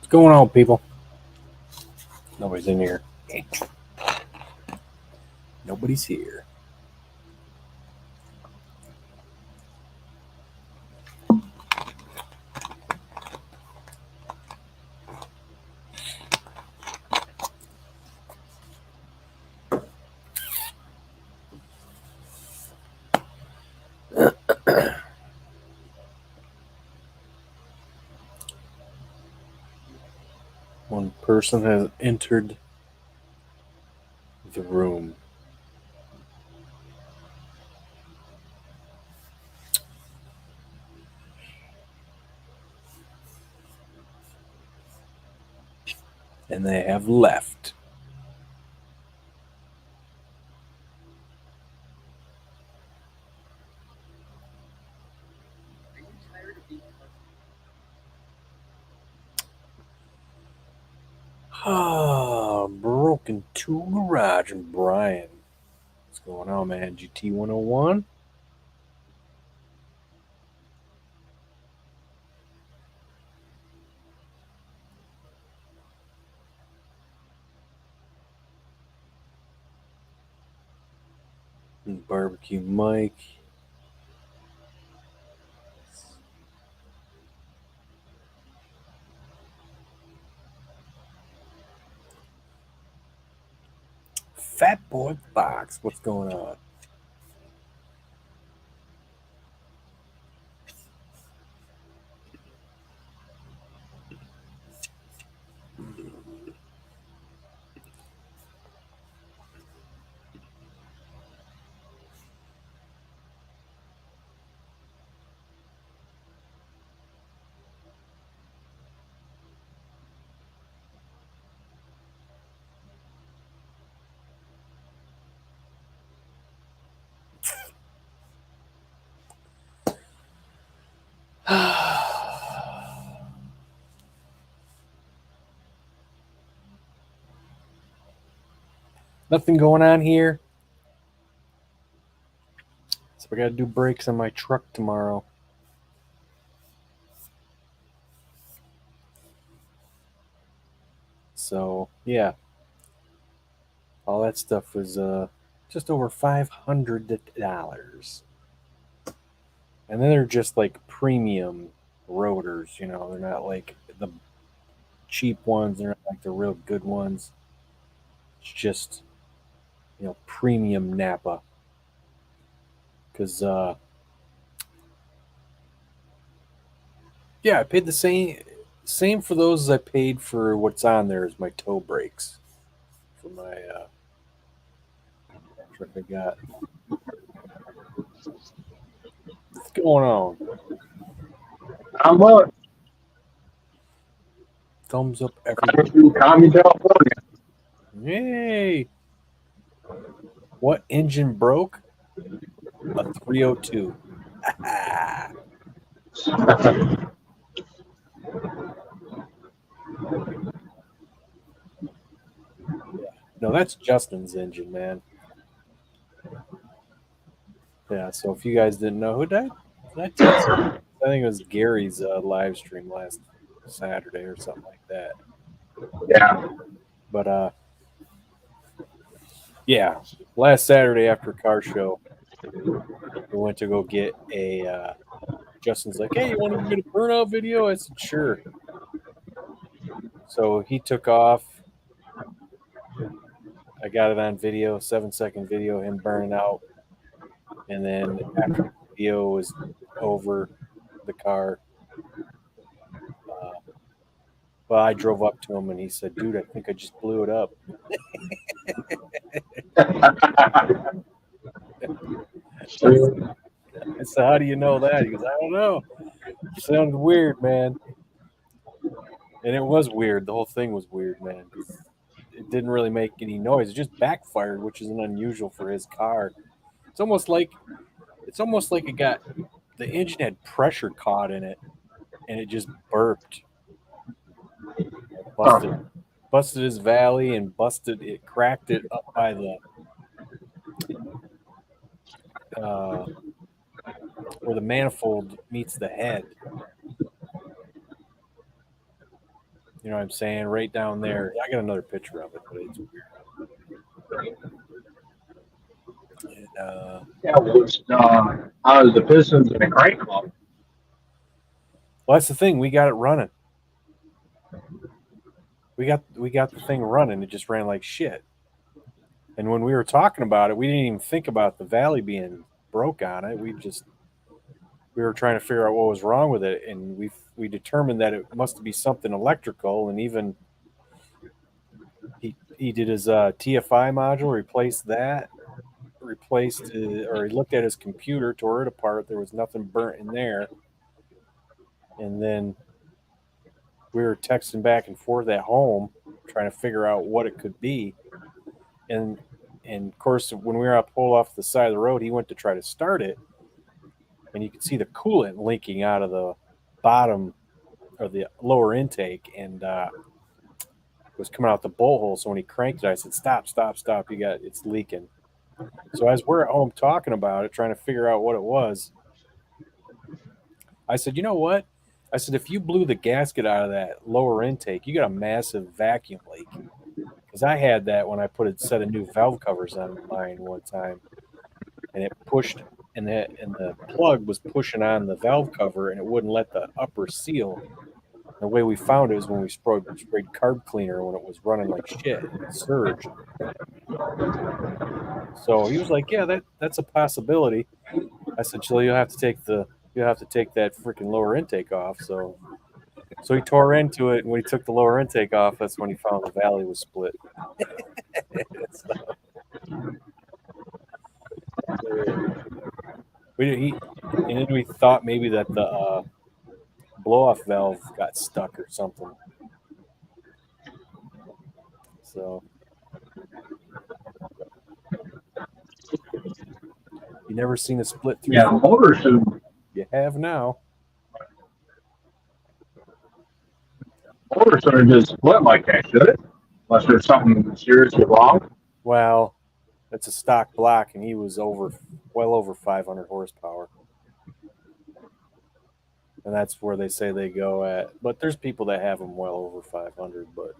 Going on, people? Nobody's in here. Nobody's here. One person has entered the room. And they have left. Broken Tool Garage and Brian. What's going on, man? GT 101? And Barbecue Mike. Fat Boy Fox. What's going on? Nothing going on here. So I gotta do brakes on my truck tomorrow. So yeah, all that stuff was just over $500. And then they're just like premium rotors, you know, they're not like the cheap ones, they're not like the real good ones. It's just, premium Napa. Because, yeah, I paid the same for those as I paid for what's on there as my toe brakes for my truck I got. What's going on? How much? Thumbs up Tommy, California. Yay! What engine broke? A 302. No, that's Justin's engine, man. Yeah, so if you guys didn't know, who died? Did I text you? I think it was Gary's live stream last Saturday or something like that. Yeah. But yeah, last Saturday after car show, we went to go get a. Justin's like, "Hey, you want to get a burnout video?" I said, "Sure." So he took off. I got it on video, 7-second video, him burning out, and then after the video was over, the car. Well, I drove up to him and he said, "Dude, I think I just blew it up." I said, "How do you know that?" He goes, "I don't know. It sounded weird, man." And it was weird. The whole thing was weird, man. It didn't really make any noise. It just backfired, which is unusual for his car. It's almost like it got the engine had pressure caught in it, and it just burped, busted his valley, and cracked it up by the uh, where the manifold meets the head. You know what I'm saying? Right down there. I got another picture of it, but it's weird. Yeah, well, it's the Pistons and the Crank Club. Well, that's the thing. We got it running. We got the thing running. It just ran like shit. And when we were talking about it, we didn't even think about the valley being broke on it. We were trying to figure out what was wrong with it, and we determined that it must be something electrical. And even he did his TFI module, replaced that, or he looked at his computer, tore it apart. There was nothing burnt in there, and then we were texting back and forth at home trying to figure out what it could be. And of course, when we were out pull off the side of the road, he went to try to start it, and you could see the coolant leaking out of the bottom or the lower intake, and it was coming out the bolt hole. So when he cranked it, I said, "Stop! Stop! Stop! It's leaking." So as we're at home talking about it, trying to figure out what it was, I said, "You know what?" I said, "If you blew the gasket out of that lower intake, you got a massive vacuum leak." Because I had that when I put a set of new valve covers on mine one time, and it pushed, and the plug was pushing on the valve cover, and it wouldn't let the upper seal. The way we found it was when we sprayed carb cleaner when it was running like shit, and it surged. So he was like, "Yeah, that's a possibility." I said, "So you'll have to take that freaking lower intake off." So he tore into it, and when he took the lower intake off, that's when he found the valley was split. And then we thought maybe that the blow-off valve got stuck or something. So you never seen a split through? Yeah, the motor should You have now. just split like that, should it? Unless there's something seriously wrong. Well, it's a stock block, and he was well over 500 horsepower. And that's where they say they go at. But there's people that have them well over 500. But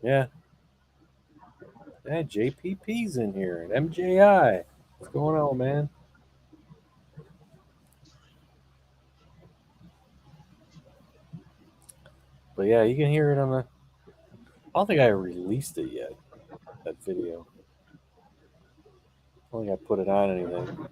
yeah, JPP's in here and MJI. What's going on, man? But yeah, you can hear it on the. I don't think I released it yet. That video. I don't think I put it on anything.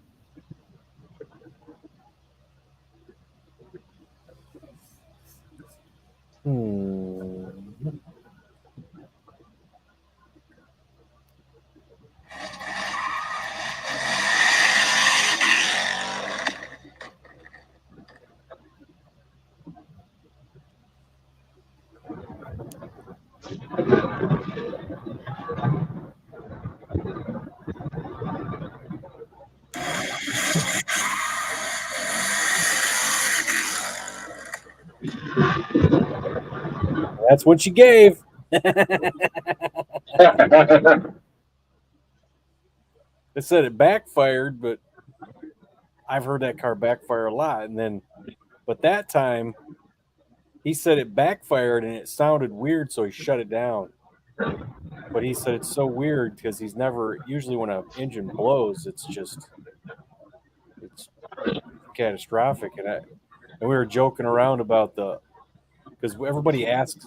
That's what you gave. They said it backfired, but I've heard that car backfire a lot. But that time, he said it backfired and it sounded weird, so he shut it down. But he said it's so weird because he's never, usually when an engine blows, it's catastrophic. And we were joking around about because everybody asks,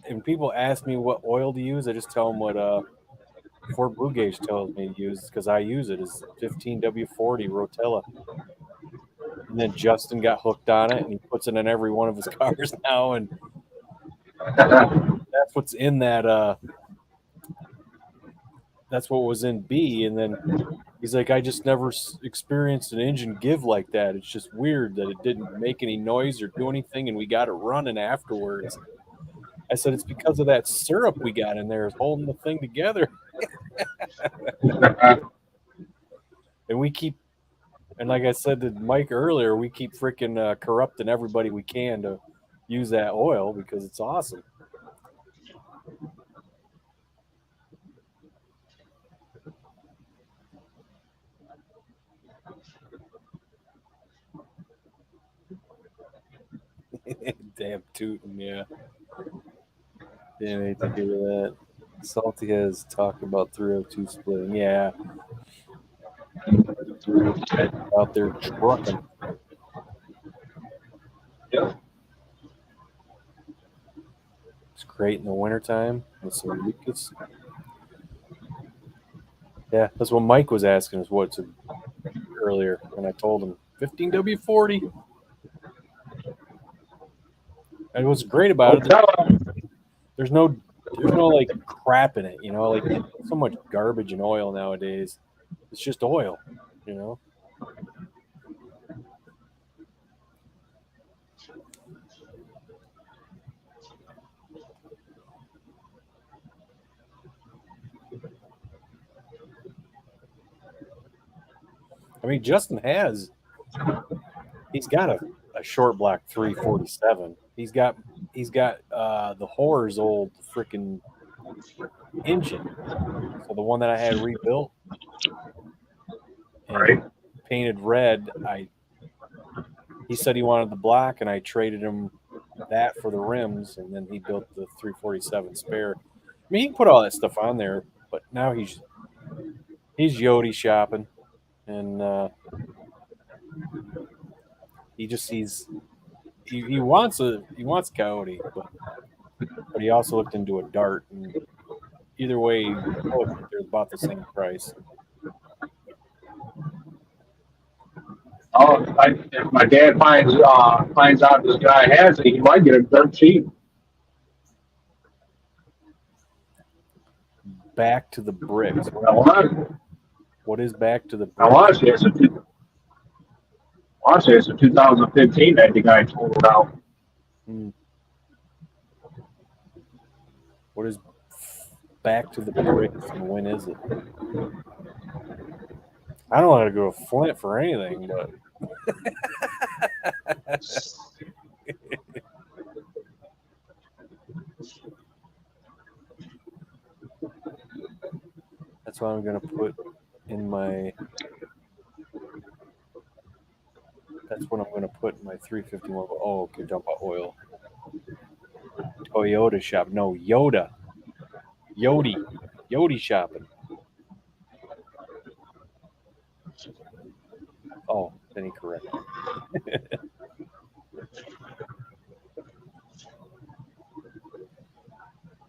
and people ask me what oil to use, I just tell them what Fort Blue Gauge tells me to use because I use it as 15W40 Rotella. And then Justin got hooked on it, and he puts it in every one of his cars now, and that's what's in that. That's what was in B, and then he's like, I just never experienced an engine give like that. It's just weird that it didn't make any noise or do anything, and we got it running afterwards. I said, it's because of that syrup we got in there is holding the thing together. And we keep, and like I said to Mike earlier, we keep freaking corrupting everybody we can to use that oil because it's awesome. Damn tootin', yeah. Didn't need to hear that. Salty has talked about 302 splitting. Yeah. Out there trucking. Yep. It's great in the wintertime with some mucus. Yeah, that's what Mike was asking us what's earlier, and I told him 15W40. And what's great about it, there's no like crap in it, you know, like so much garbage and oil nowadays. It's just oil, you know. I mean, Justin he's got a short block 347. He's got the Horror's old freaking engine. So the one that I had rebuilt and Right. painted red. He said he wanted the block, and I traded him that for the rims, and then he built the 347 spare. I mean, he can put all that stuff on there, but now he's Yodi shopping, and he wants Coyote, but he also looked into a Dart, and either way, they're about the same price. Oh, if my dad finds out this guy has it, he might get it dirt cheap. Back to the bricks. I want What is back to the I bricks? want to say it's a 2015 that the guy totaled out. What is back to the bricks, and when is it? I don't want to go to Flint for anything, but that's what I'm going to put in my. That's what I'm going to put in my 351. Oh, okay, talk about oil. Toyota shop. No, Yoda. Yodi shopping. Oh, then he corrected.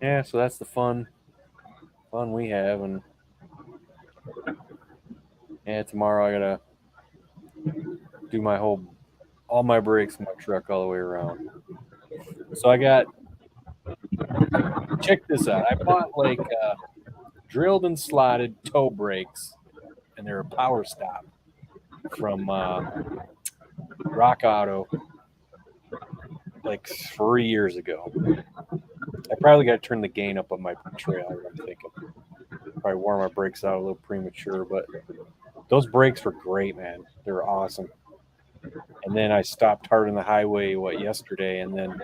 Yeah, so that's the fun we have, and yeah, tomorrow I gotta do all my brakes in my truck all the way around. So I got, check this out. I bought like drilled and slotted toe brakes, and they're a power stop from Rock Auto like 3 years ago. I probably got to turn the gain up on my trailer, I'm thinking. Probably wore my brakes out a little premature, but those brakes were great, man. They were awesome. And then I stopped hard on the highway yesterday, and then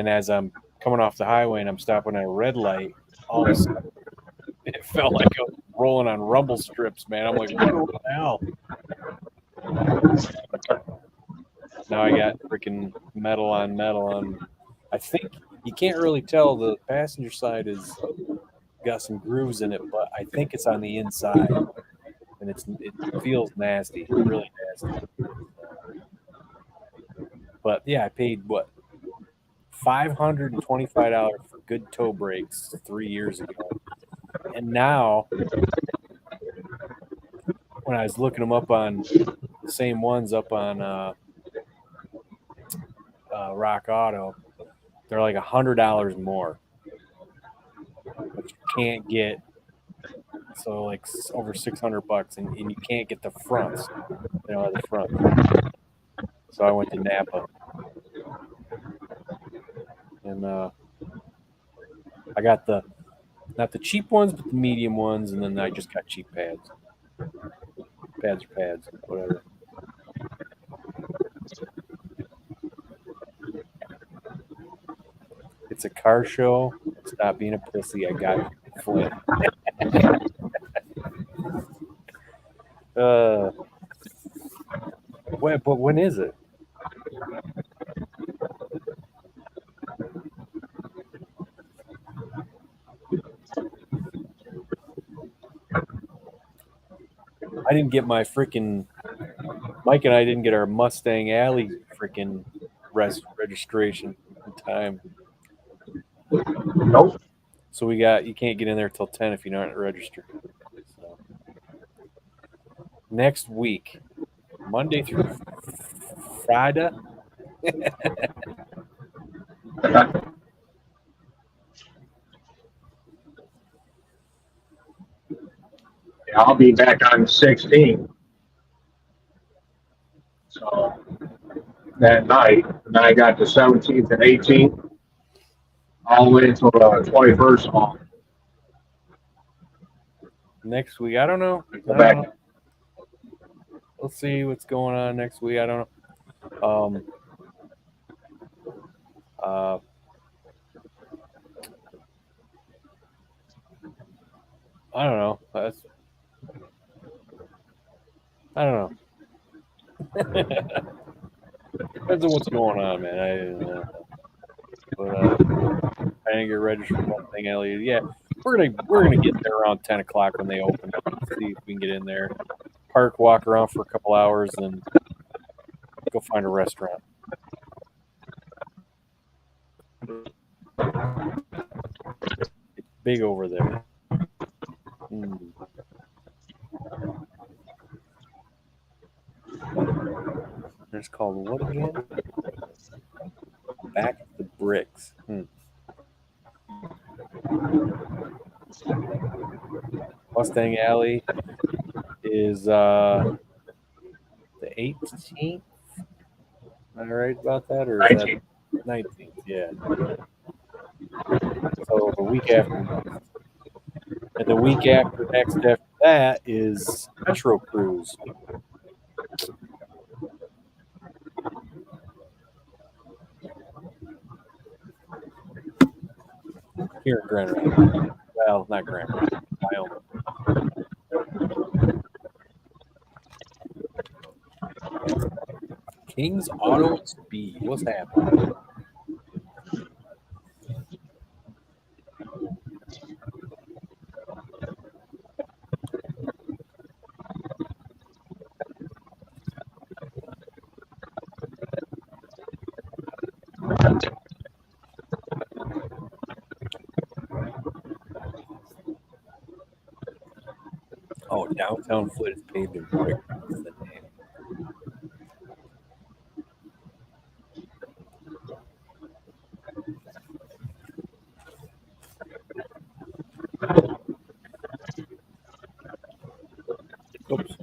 as I'm coming off the highway and I'm stopping at a red light, all of a sudden it felt like I was rolling on rumble strips, man. I'm like, what the hell? Now I got freaking metal on. I think you can't really tell. The passenger side is got some grooves in it, but I think it's on the inside, and it feels nasty, really nasty. But yeah, I paid what $525 for good toe brakes 3 years ago, and now when I was looking them up on the same ones up on Rock Auto, they're like $100 more, but you can't get like over $600, and you can't get the fronts. They don't have the front. So I went to Napa, and I got not the cheap ones, but the medium ones, and then I just got cheap pads. Pads are pads, whatever. It's a car show. Stop being a pussy. I got Flint. But when is it? I didn't get my freaking Mike and I didn't get our Mustang Alley freaking registration in time. Nope. So you can't get in there till 10 if you're not registered. So next week, Monday through Friday. Yeah, I'll be back on the 16th. So that night, and then I got the 17th and 18th, all the way until the 21st off. Next week, I don't know. Go back. We'll see what's going on next week. I don't know. I don't know. I don't know. Depends on what's going on, man. I didn't get registered for one thing, Elliot. Yeah, we're gonna get there around 10 o'clock when they open. See if we can get in there, park, walk around for a couple hours, and go find a restaurant. It's big over there. It's called what again? Back of the Bricks. Mustang Alley is the 18th. Am I right about that? Or is 19th. that 19th? Yeah. So the week after. And the week next after that is Metro Cruise. Here in Grand Rapids. Well, not Grand Rapids, Wyoming. King's Auto Speed. What's happening? Oh, Downtown Foot is paved in brick. That's the name. Oops.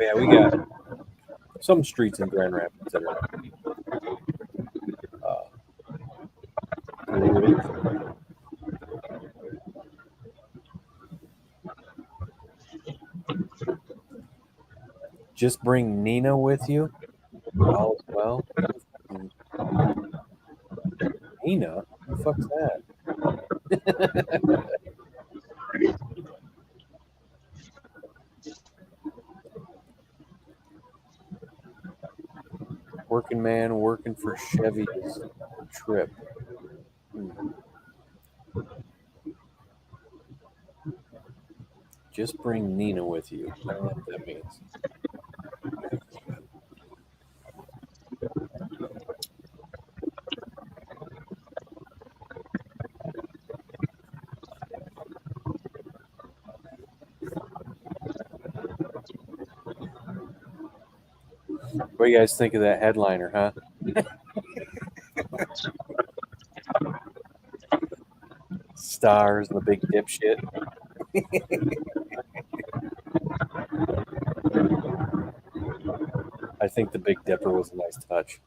Yeah, we got some streets in Grand Rapids that are Just bring Nina with you. All is well. Nina? Who the fuck's that? Working man working for Chevy's trip. Just bring Nina with you. I don't know what that means. What do you guys think of that headliner, huh? Stars and the big dipshit. I think the Big Dipper was a nice touch.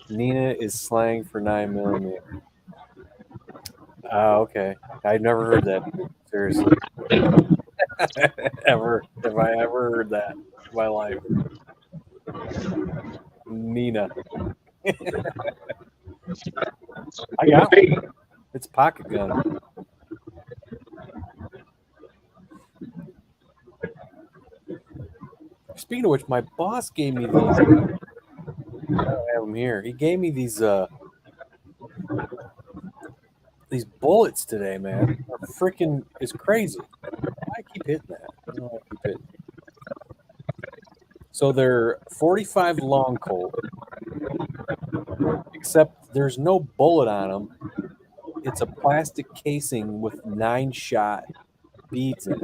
Nina is slang for 9mm. Okay. I've never heard that. Seriously. Ever. Have I ever heard that in my life? Nina. I got one. It's a pocket gun. Speaking of which, my boss gave me these. I don't have them here. He gave me these these bullets today, man, are freaking is crazy. I keep hitting that. I don't know why I keep hitting. So they're 45 long Colt, except there's no bullet on them. It's a plastic casing with 9-shot beads in it,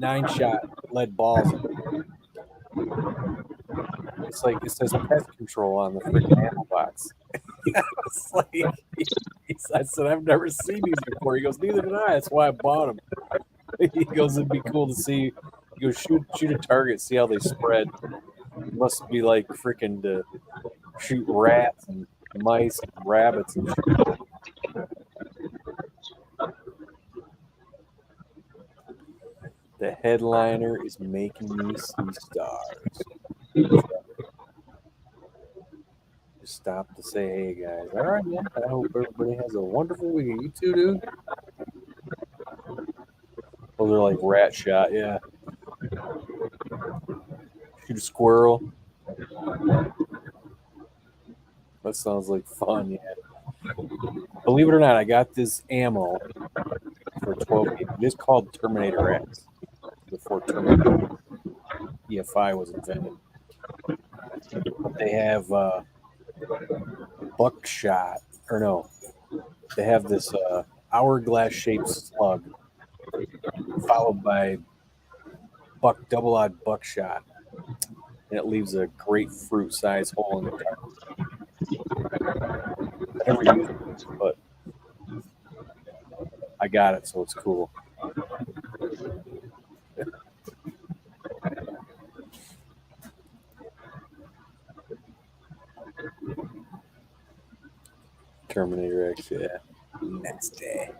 9-shot lead balls in it. It's like it says pest control on the freaking ammo box. It's like I said, I've never seen these before. He goes, neither did I. That's why I bought them. He goes, it'd be cool to see. He goes, shoot a target, see how they spread. It must be like freaking to shoot rats and mice and rabbits and shit. The headliner is making me see stars. Just stop to say, hey guys. All right, man. I hope everybody has a wonderful week. You too, dude. Oh, they're like rat shot, yeah. Shoot a squirrel. That sounds like fun, yeah. Believe it or not, I got this ammo for 12 games. It is called Terminator X before Terminator EFI was invented. They have buckshot, or no, they have this hourglass-shaped slug followed by double-odd buckshot, and it leaves a grapefruit-sized hole in the cartridge. I never used it, but I got it, so it's cool. Terminator X, yeah. Nasty.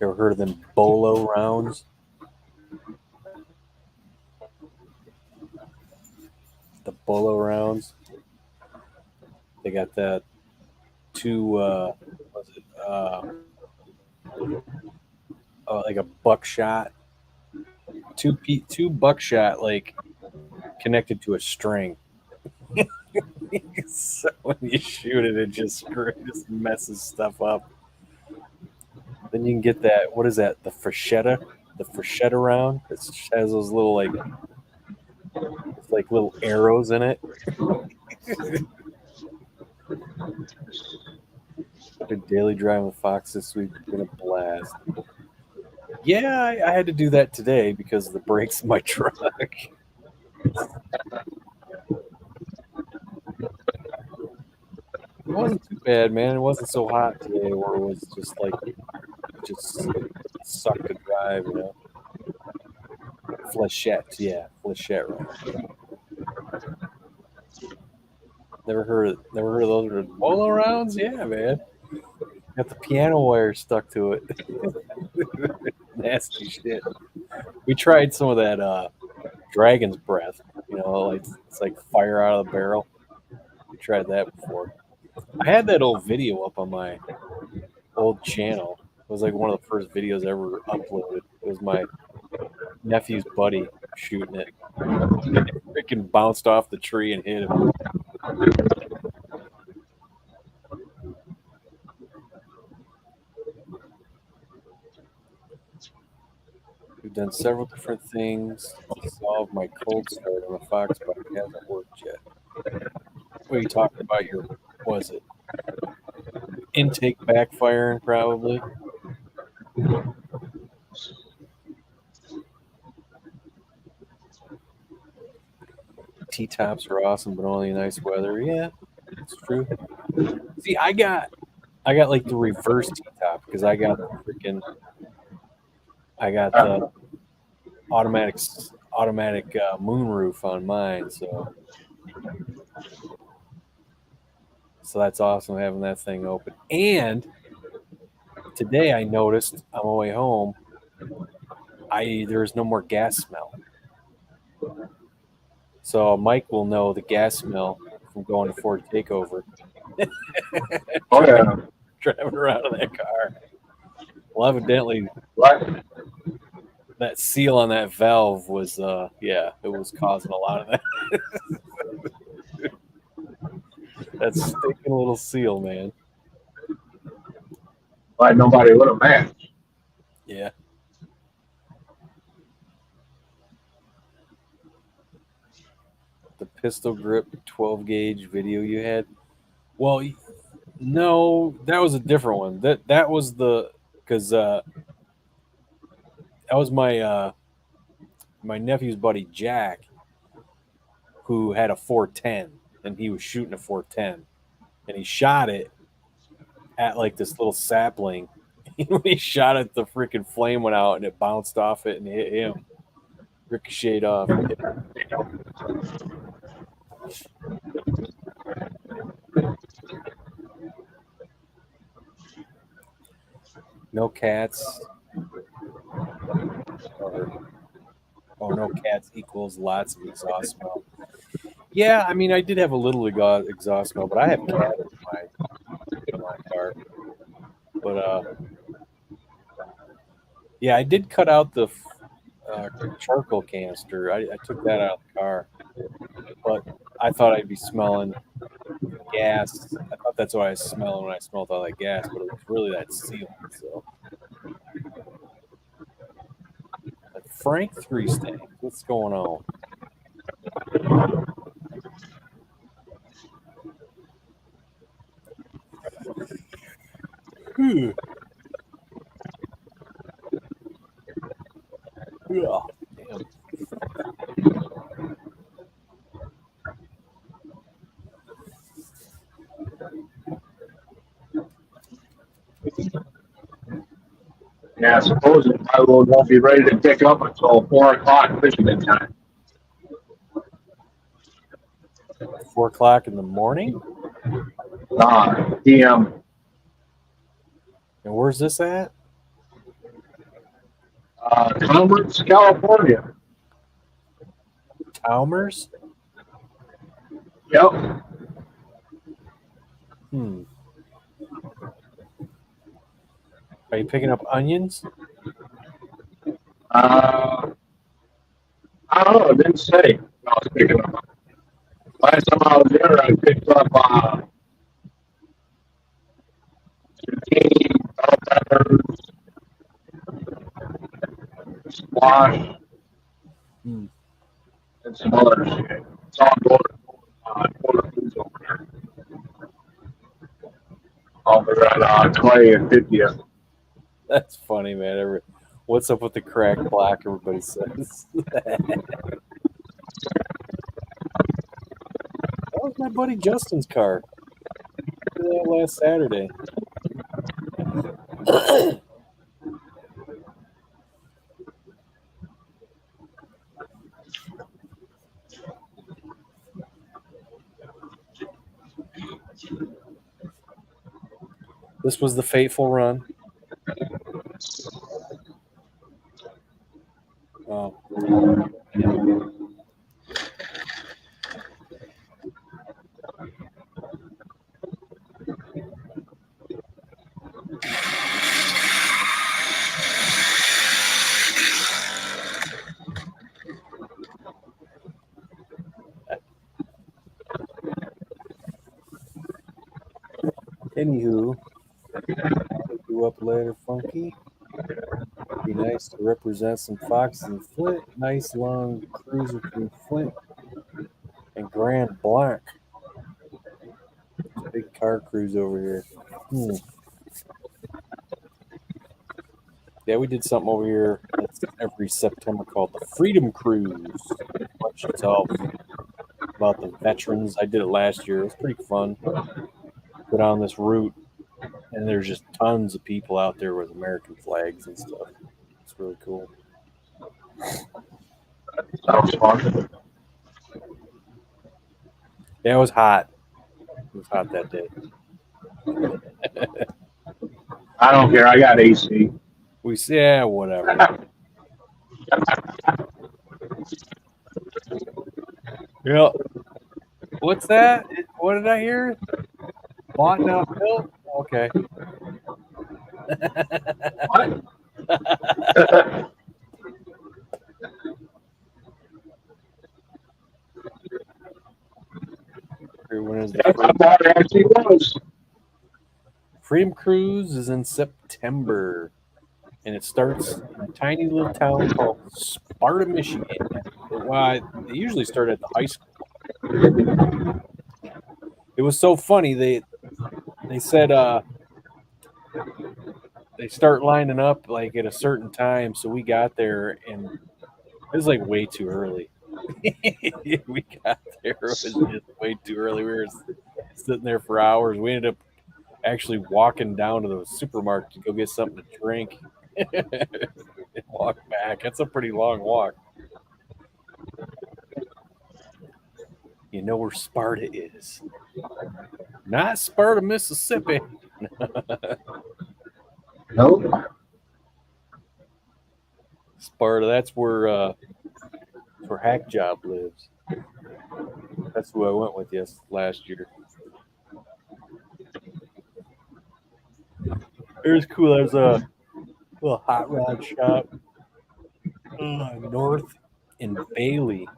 Ever heard of them Bolo rounds? The Bolo rounds. They got that like a buckshot, two buckshot like connected to a string. So when you shoot it, it just messes stuff up. Then you can get that. What is that? The Freshetta round. It has those little like little arrows in it. Been daily driving with Fox this week. Been a blast. Yeah, I had to do that today because of the brakes in my truck. It wasn't too bad, man. It wasn't so hot today where it was just like sucked to drive, you know. Flechette, yeah, Flechette round. Never heard of those Bolo rounds? Yeah, man. Got the piano wire stuck to it. Nasty shit. We tried some of that dragon's breath, you know, like it's like fire out of the barrel. We tried that before. I had that old video up on my old channel. It was like one of the first videos ever uploaded. It was my nephew's buddy shooting it. It freaking bounced off the tree and hit him. We've done several different things to solve my cold start on the Fox, but it hasn't worked yet. What are you talking about? Was it intake backfiring? Probably. T-tops are awesome, but only in nice weather. Yeah, it's true. See, I got like the reverse T-top because I got the automatic moonroof on mine, so that's awesome having that thing open. And today I noticed on my way home, there's no more gas smell. So Mike will know the gas smell from going to Ford Takeover. Oh yeah. driving around in that car. Well, evidently, What? that seal on that valve was, it was causing a lot of that. That stinking little seal, man. Why nobody would have matched? Yeah. The pistol grip 12 gauge video you had. Well, no, that was a different one. That was the because that was my nephew's buddy Jack, who had a 410, and he was shooting a 410, and he shot it at like this little sapling. When he shot it, the freaking flame went out and it bounced off it and hit him, ricocheted off. No cats. No cats equals lots of exhaust smell. Yeah, I mean, I did have a little exhaust smell, but I have cat in my car. But yeah, I did cut out the charcoal canister. I took that out of the car, but I thought I'd be smelling gas. I thought that's what I was smelling when I smelled all that gas, but it was really that seal. So, Frank Three Stank, what's going on? Yeah. Damn. Yeah, supposedly my road won't be ready to pick up until 4 o'clock Michigan time. 4 o'clock in the morning? PM. And where's this at? Commerce, California. Talmers? Yep. Are you picking up onions? I don't know. It didn't say. I was picking up. Last time I was there, I picked up zucchini, bell peppers, squash, and some other shit. It's all border foods over there. Over at Clay and 50th. That's funny, man. What's up with the crack black? Everybody says. That was my buddy Justin's car. Last Saturday. This was the fateful run. Oh. Anywho, pick you up later, Funky. Be nice to represent some Foxes and Flint. Nice long cruiser between Flint and Grand Blanc. Big car cruise over here. Yeah, we did something over here that's every September called the Freedom Cruise. Much to tell about the veterans. I did it last year. It was pretty fun. Go down this route, and there's just tons of people out there with American flags and stuff. It's really cool. Sounds fun. Yeah, it was hot. It was hot that day. I don't care. I got AC. Yeah, whatever. Yeah. What's that? What did I hear? Bought not built? Okay. What? When is Yep, the I thought it actually was. Freedom Cruise is in September, and it starts in a tiny little town called Sparta, Michigan. Well, they usually start at the high school. It was so funny. They said they start lining up like at a certain time, so we got there and it was like way too early. We got there, it was just way too early. We were sitting there for hours. We ended up actually walking down to the supermarket to go get something to drink and walk back. That's a pretty long walk. You know where Sparta is? Not Sparta, Mississippi. Nope. Sparta, that's where Hack Job lives. That's who I went with last year. It was cool. There's a little hot rod shop north in Bailey.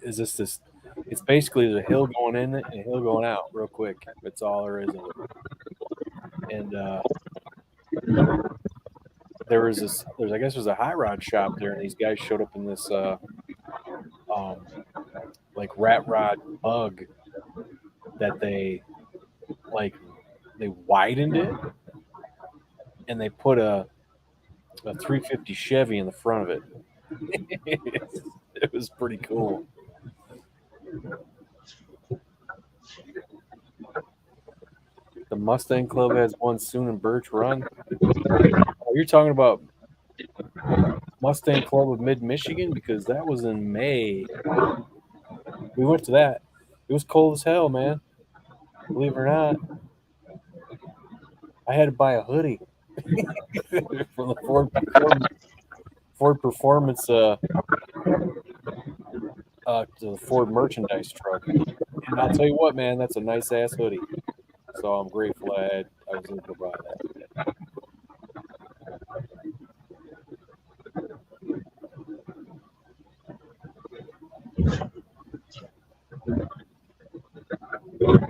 Is this? It's basically there's a hill going in and a hill going out real quick. That's all there is of it. And there's I guess there's a hot rod shop there, and these guys showed up in this like rat rod bug that they widened it, and they put a 350 Chevy in the front of it. It was pretty cool. The Mustang Club has one soon in Birch Run. Oh, you're talking about Mustang Club of Mid Michigan, because that was in May. We went to that. It was cold as hell, man. Believe it or not, I had to buy a hoodie from the Ford Performance to the Ford merchandise truck. And I'll tell you what, man, that's a nice ass hoodie. So I'm grateful I was able to buy that.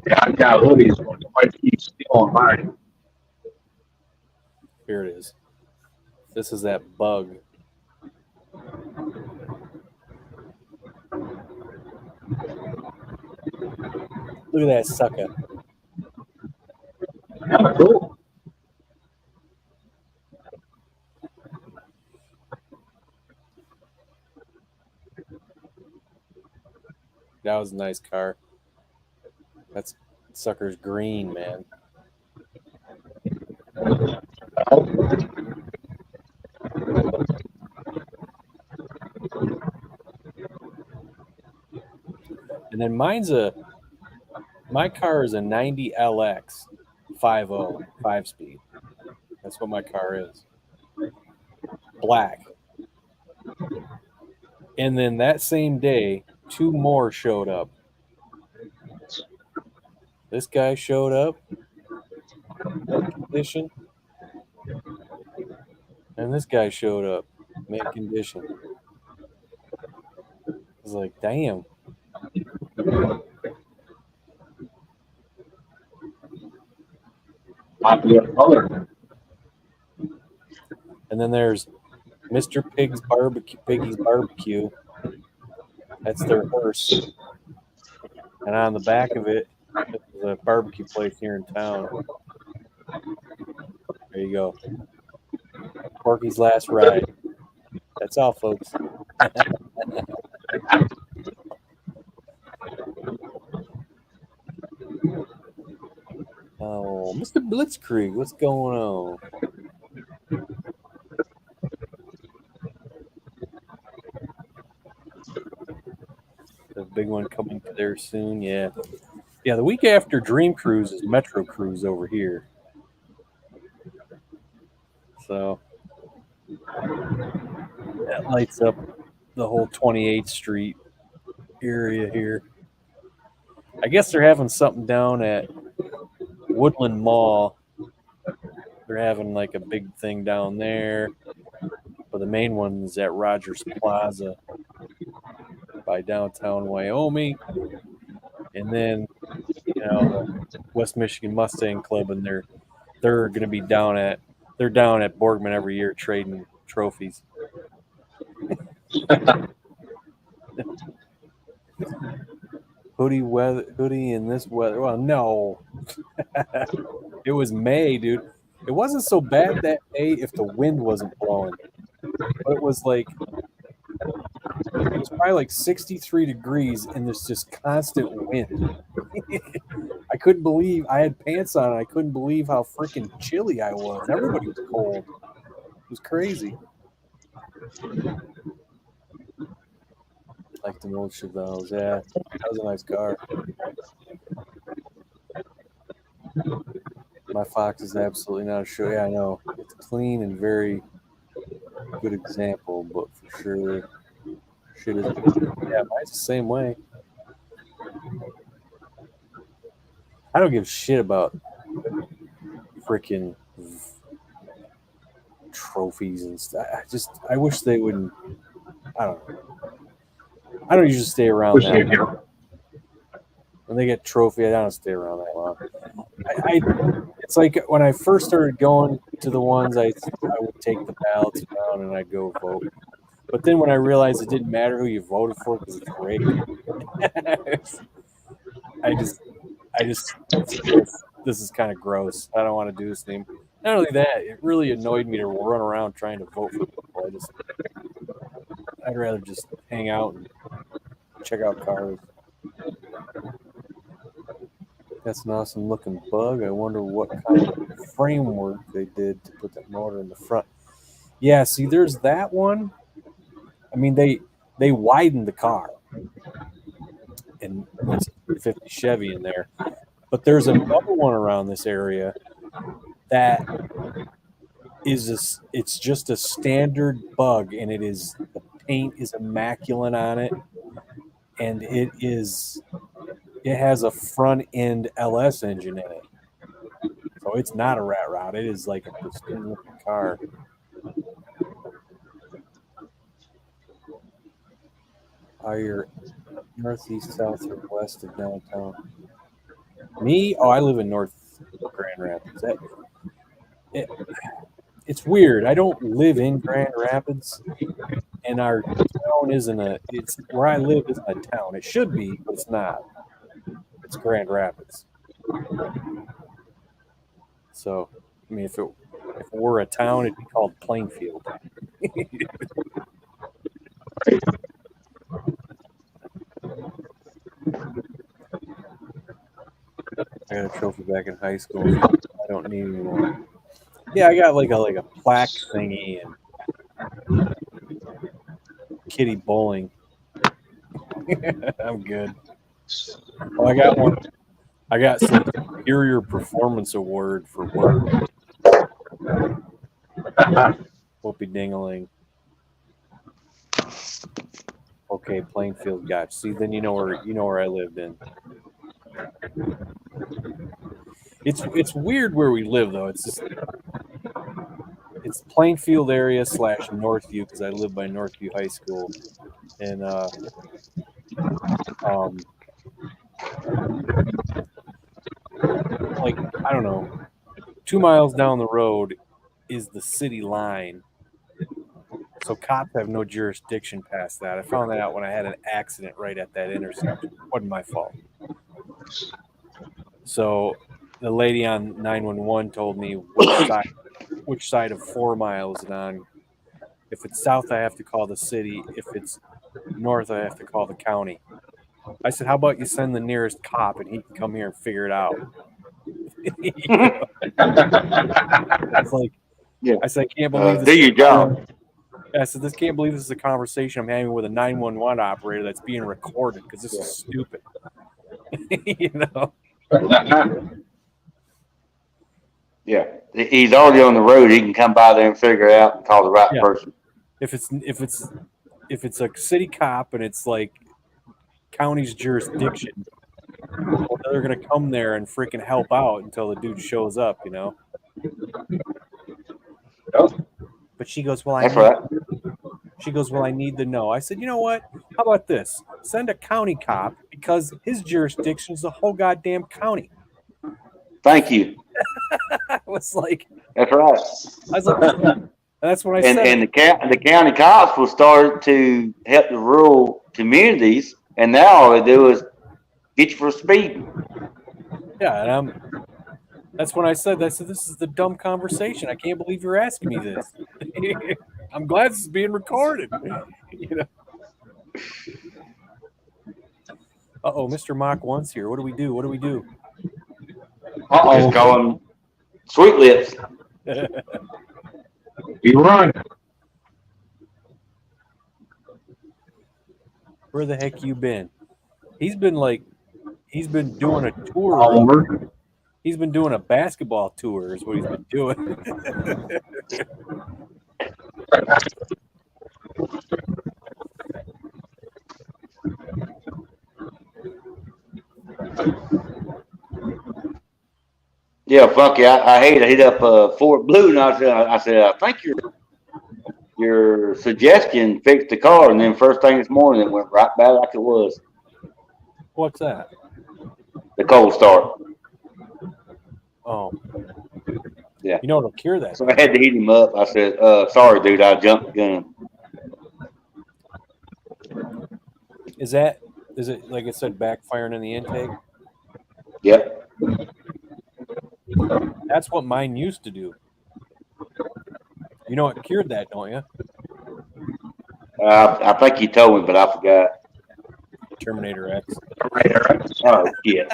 Yeah, I've got hoodies, but the wife keeps stealing mine. Here it is. This is that bug. Look at that sucker. Yeah, cool. That was a nice car. That sucker's green, man. And then my car is a 90 LX 5.0 5-speed. That's what my car is. Black. And then that same day, two more showed up. This guy showed up, mint condition, and this guy showed up, mint condition. I was like, damn. Popular color. And then there's Mr. Piggy's Barbecue. That's their horse. And on the back of it, is a barbecue place here in town. There you go. Porky's Last Ride. That's all, folks. Oh, Mr. Blitzkrieg, what's going on? The big one coming there soon, yeah. Yeah, the week after Dream Cruise is Metro Cruise over here. So that lights up the whole 28th Street area here. I guess they're having something down at Woodland Mall. They're having like a big thing down there, but the main one's at Rogers Plaza by downtown Wyoming, and then the West Michigan Mustang Club, and they're going to be down at Borgman every year trading trophies. Hoodie in this weather. Well, no. It was May, dude. It wasn't so bad that day if the wind wasn't blowing. But it was probably like 63 degrees and there's just constant wind. I couldn't believe I had pants on. I couldn't believe how freaking chilly I was. Everybody was cold. It was crazy. Like the old Chevelles, yeah. That was a nice car. My Fox is absolutely not a show. Yeah, I know. It's clean and very good example, but for sure, shit is. Yeah, mine's the same way. I don't give a shit about freaking trophies and stuff. I wish they wouldn't. I don't know. I don't usually stay around that long. When they get trophy, I don't stay around that long. It's like when I first started going to the ones, I would take the ballots around and I'd go vote. But then when I realized it didn't matter who you voted for because it's rigged, this is kind of gross. I don't want to do this thing. Not only that, it really annoyed me to run around trying to vote for people. I'd rather just hang out and check out cars. That's an awesome looking bug. I wonder what kind of framework they did to put that motor in the front. Yeah, see, there's that one. I mean, they widened the car, and it's a 350 Chevy in there. But there's another one around this area that it's just a standard bug, and the paint is immaculate on it, and it has a front end LS engine in it, so it's not a rat rod. It is like a pristine looking car. Are you northeast, south, or west of downtown? Me? Oh, I live in North Grand Rapids. It's weird. I don't live in Grand Rapids, and our town it's where I live isn't a town. It should be, but it's not. It's Grand Rapids. So, I mean, if it were a town, it'd be called Plainfield. I got a trophy back in high school. I don't need anymore. Yeah, I got like a plaque thingy and kitty bowling. I'm good. Oh, I got one. I got some Superior Performance Award for work. Whoopie dingling. Okay, Plainfield, gotcha. See, then you know where I lived in. It's weird where we live though. It's Plainfield area / Northview because I live by Northview High School, and like I don't know, 2 miles down the road is the city line, so cops have no jurisdiction past that. I found that out when I had an accident right at that intersection. It wasn't my fault. So the lady on 911 told me which side of 4 miles it on. If it's south, I have to call the city. If it's north, I have to call the county. I said, how about you send the nearest cop and he can come here and figure it out? It's like, yeah. I said, I can't believe this. Do your job. I said, can't believe this is a conversation I'm having with a 911 operator that's being recorded because this is stupid. Yeah, he's already on the road. He can come by there and figure it out and call the right person. If it's a city cop and it's like county's jurisdiction, they're gonna come there and freaking help out until the dude shows up, you know. Yep. But she goes, well, That's right. She goes, well, I need to know. I said, you know what? How about this? Send a county cop because his jurisdiction is the whole goddamn county. Thank you. I was like, That's right. that's what I And said. and the county cops will start to help the rural communities, and now all they do is get you for speeding. Yeah, and that's when I said, this is the dumb conversation. I can't believe you're asking me this. I'm glad this is being recorded. You know. Uh-oh, Mr. Mach 1's here. What do we do? What do we do? Just call them Sweet Lips. You run. Where the heck you been? He's been doing a tour. Oliver. He's been doing a basketball tour is what he's been doing. Yeah, Funky. I hit up Fort Blue, and I said, I think your suggestion fixed the car, and then first thing this morning, it went right back like it was. What's that? The cold start. Oh. Yeah. You know what'll cure that? So I had to heat him up. I said, sorry, dude, I jumped the gun. Is it like I said, backfiring in the intake? Yep. That's what mine used to do. You know it cured that, don't you? I think you told me, but I forgot. Terminator X. Oh, shit.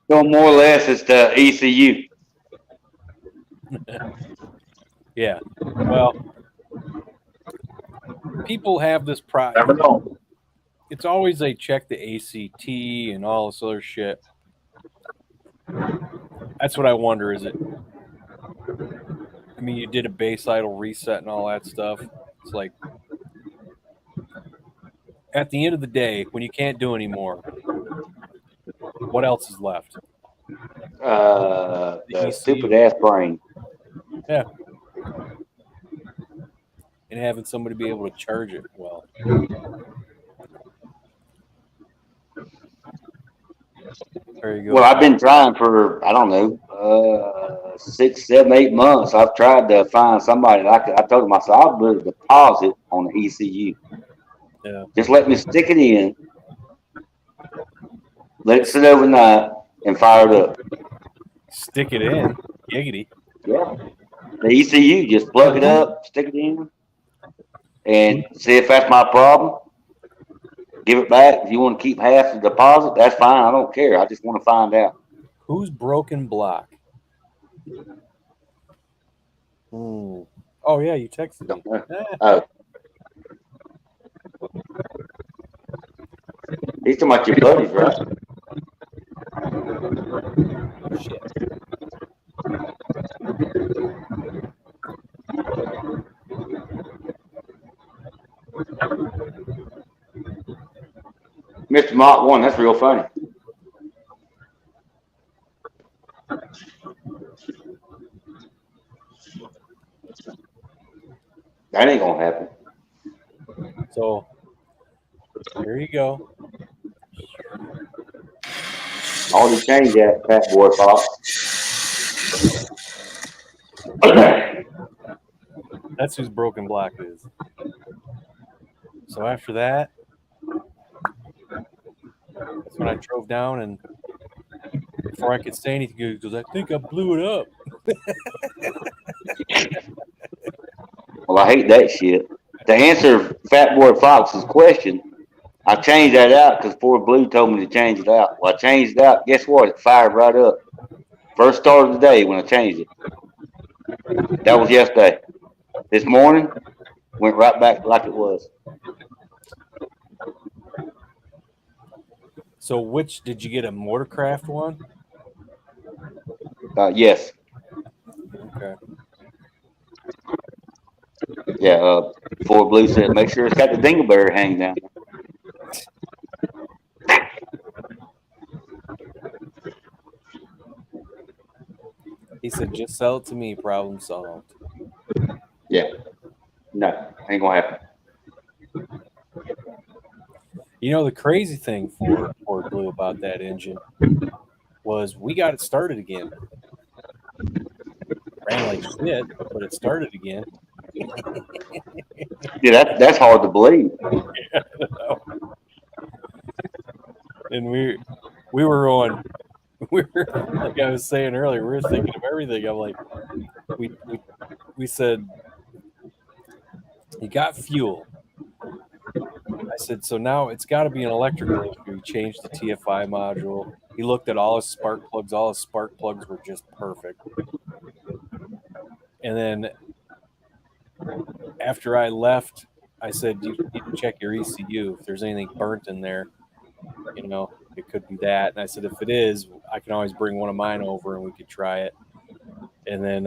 So more or less, it's the ECU. Yeah. Well, people have this Never problem. know. It's always they check the ACT and all this other shit. That's what I wonder. Is it? I mean, you did a base idle reset and all that stuff. It's like at the end of the day, when you can't do anymore, what else is left? The stupid ass brain. Yeah. And having somebody be able to charge it well. There you go. Well, I've been trying for, I don't know, 6, 7, 8 months. I've tried to find somebody that I told them, I said, I'll put a deposit on the ECU. Yeah. Just let me stick it in, let it sit overnight, and fire it up. Stick it in. Giggity. Yeah. The ECU, just plug it up, stick it in, and see if that's my problem. Give it back. If you want to keep half the deposit, that's fine. I don't care. I just want to find out. Who's broken block? Oh, yeah, you texted me. Oh. He's talking about your buddies, right? Shit. Mr. Mott 1, that's real funny. That ain't gonna happen. So, here you go. Already changed that, Fat Boy Fox. That's whose broken block is. So after that, that's when I drove down, and before I could say anything, he goes, I think I blew it up. Well, I hate that shit. To answer Fat Boy Fox's question, I changed that out because Ford Blue told me to change it out. Well, I changed it out. Guess what? It fired right up. First start of the day when I changed it. That was yesterday. This morning, went right back like it was. So which, did you get a Motorcraft one? Yes. Okay. Yeah, Ford Blue said, make sure it's got the dingleberry hanging down. He said, just sell it to me, problem solved. Yeah. No, ain't gonna happen. You know, the crazy thing for Ford Blue about that engine was we got it started again. Ran like shit, but it started again. Yeah, that's hard to believe. And we were on, we were, like I was saying earlier, we were thinking of everything. I'm like, we said, you got fuel. I said, so now it's got to be an electrical issue. He changed the TFI module. He looked at all his spark plugs. All his spark plugs were just perfect. And then after I left, I said, you need to check your ECU. If there's anything burnt in there, you know, it could be that. And I said, if it is, I can always bring one of mine over and we could try it. And then,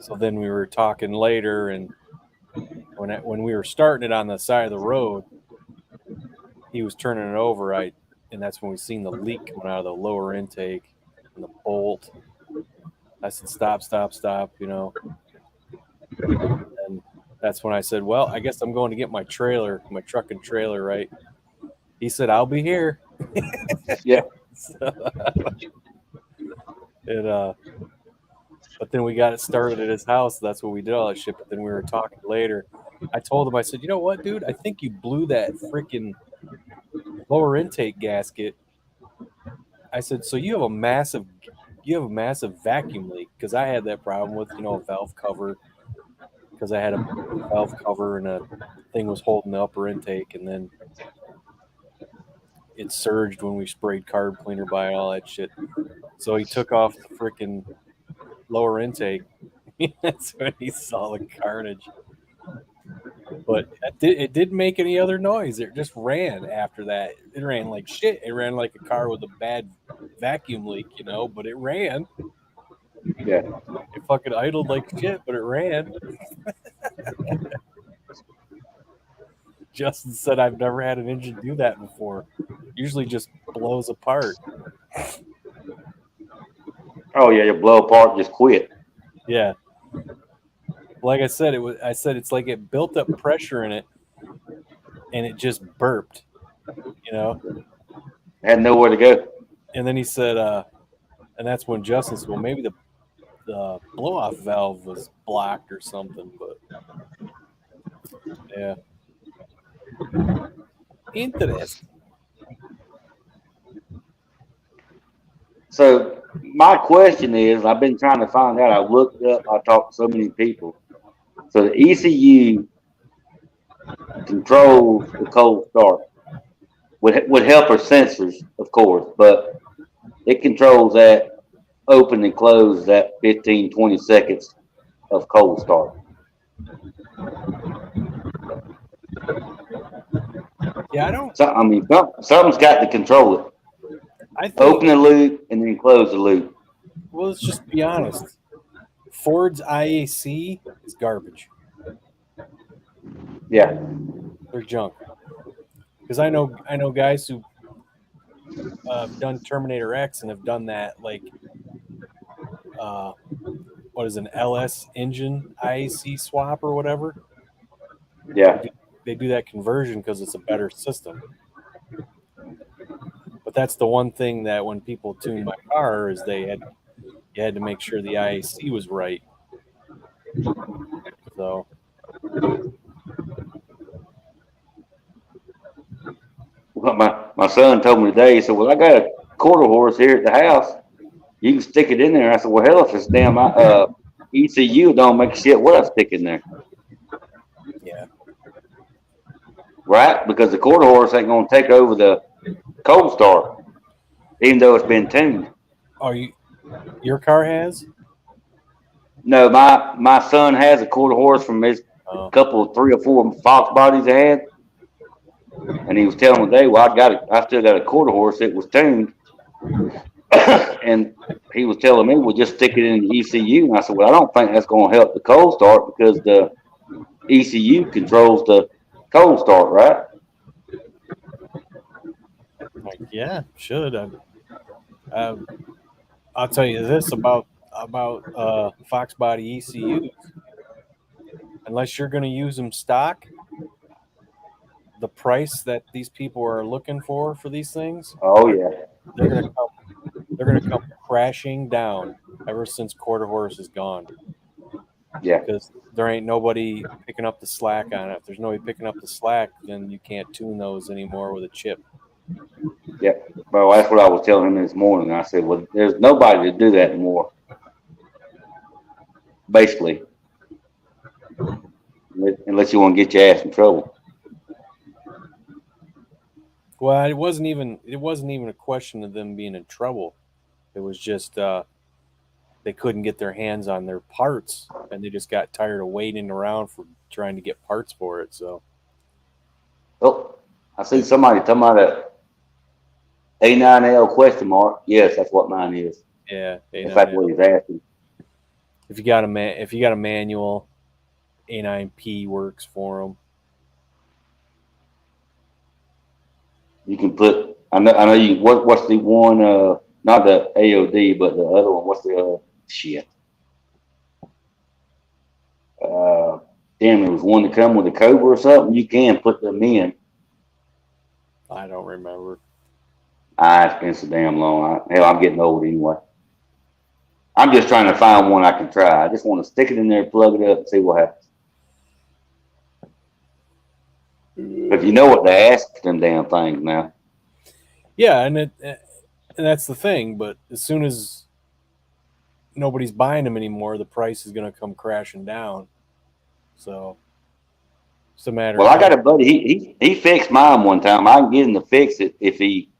so then we were talking later, and when we were starting it on the side of the road, he was turning it over. And that's when we seen the leak coming out of the lower intake and the bolt. I said, stop, you know. And that's when I said, well, I guess I'm going to get my trailer, my truck and trailer, right? He said, I'll be here. Yeah. But then we got it started at his house. That's what we did all that shit. But then we were talking later. I told him, I said, you know what, dude? I think you blew that freaking lower intake gasket. I said, so you have a massive vacuum leak, because I had that problem with, you know, a valve cover, because I had a valve cover and a thing was holding the upper intake, and then it surged when we sprayed carb cleaner by all that shit. So he took off the freaking lower intake. That's when he saw the carnage. But it didn't make any other noise. It just ran after that. It ran like shit. It ran like a car with a bad vacuum leak, you know, but it ran. Yeah. It fucking idled like shit, but it ran. Justin said, I've never had an engine do that before. Usually just blows apart. Oh yeah, you blow apart, just quit. Yeah. Like I said, it's like it built up pressure in it and it just burped, you know? Had nowhere to go. And then he said, and that's when Justin said, well, maybe the blow-off valve was blocked or something, but yeah. Interesting. So my question is, I've been trying to find out. I've looked up. I talked to so many people. So the ECU controls the cold start. Would help our sensors, of course, but it controls that open and close that 15, 20 seconds of cold start. Yeah, I don't. So, I mean, something's got to control it. I think. Open the loop and then close the loop. Well, let's just be honest. Ford's IAC is garbage. Yeah. They're junk. Because I know guys who have done Terminator X and have done that, like, what is an LS engine IAC swap or whatever. Yeah. They do that conversion because it's a better system. But that's the one thing that when people tune my car is you had to make sure the IAC was right. So well, my son told me today, he said, well, I got a quarter horse here at the house. You can stick it in there. I said, well, hell, if it's damn ECU, don't make shit what I stick in there. yeah. Right? Because the quarter horse ain't going to take over the cold start, even though it's been tuned. Oh, your car has? No, my son has a quarter horse from his couple of 3 or 4 Fox bodies he had. And he was telling me today, well, I still got a quarter horse that was tuned. And he was telling me, well, just stick it in the ECU. And I said, well, I don't think that's going to help the cold start because the ECU controls the cold start, right? Like, yeah, should. I'll tell you this about Fox Body ECUs. Unless you're going to use them stock, the price that these people are looking for these things, Oh yeah. they're going to come crashing down ever since Quarter Horse is gone. Yeah. Because there ain't nobody picking up the slack on it. If there's nobody picking up the slack, then you can't tune those anymore with a chip. Yeah. Well, that's what I was telling him this morning. I said, well, there's nobody to do that anymore. Basically. Unless you want to get your ass in trouble. Well, it wasn't even a question of them being in trouble. It was just they couldn't get their hands on their parts, and they just got tired of waiting around for trying to get parts for it. So, Oh, I see somebody talking about a A9L question mark. Yes, that's what mine is. yeah, In fact, what he's asking. if you got a manual, A9P works for them. You can put. I know you. What's the one? Not the AOD, but the other one. What's the shit? Damn, it was one to come with a Cobra or something. You can put them in. I don't remember. It's been so damn long. Hell, I'm getting old anyway. I'm just trying to find one I can try. I just want to stick it in there, plug it up, and see what happens. But you know what they ask for them damn things now. Yeah, and that's the thing. But as soon as nobody's buying them anymore, the price is going to come crashing down. So it's a matter. Well, I got a buddy. He fixed mine one time. I can get him to fix it if he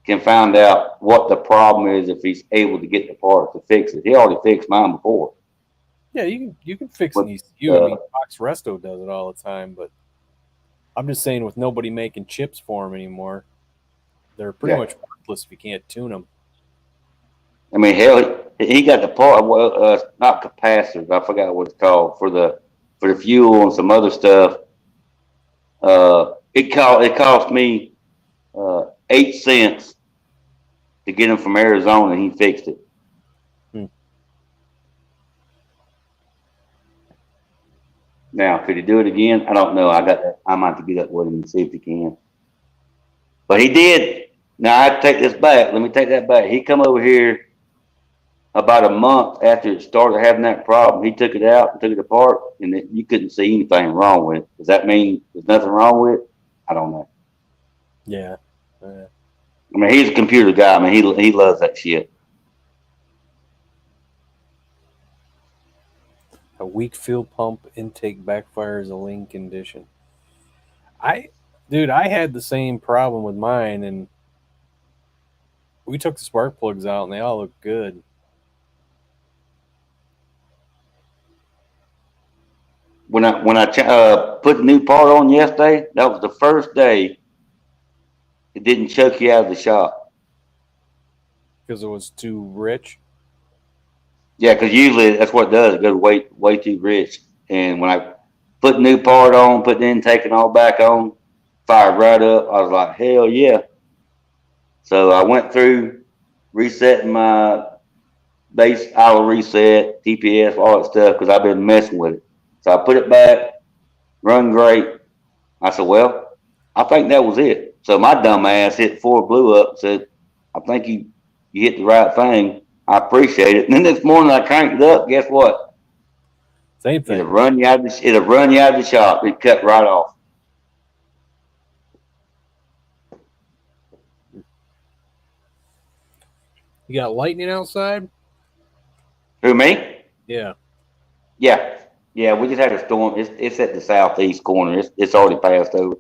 can find out what the problem is. If he's able to get the part to fix it, he already fixed mine before. Yeah, you can fix an ECU. I mean, Fox Resto does it all the time, but I'm just saying, with nobody making chips for them anymore, they're pretty much worthless if you can't tune them. I mean, hell, he got the part. Well, not capacitors. I forgot what it's called for the fuel and some other stuff. It cost me 8 cents to get him from Arizona, and he fixed it. Now, could he do it again? I don't know. I might have to get up with him and see if he can. But he did. Now, I have to take this back. Let me take that back. He come over here about a month after it started having that problem. He took it out and took it apart, and you couldn't see anything wrong with it. Does that mean there's nothing wrong with it? I don't know. Yeah. I mean, he's a computer guy. I mean, he loves that shit. A weak fuel pump intake backfires a lean condition. I had the same problem with mine, and we took the spark plugs out, and they all look good. When I put the new part on yesterday, that was the first day it didn't choke you out of the shop. Because it was too rich? Yeah, because usually that's what it does. It goes way too rich. And when I put the new part on, put the intake and all back on, fired right up. I was like, hell yeah. So I went through resetting my base idle reset, TPS, all that stuff, because I've been messing with it. So I put it back, run great. I said, well, I think that was it. So my dumb ass hit 4 blew up and said, I think you hit the right thing. I appreciate it. And then this morning I cranked it up. Guess what? Same thing. It'll run you out of the shop. It cut right off. You got lightning outside? Who, me? Yeah. Yeah. Yeah, we just had a storm. It's at the southeast corner. It's already passed over.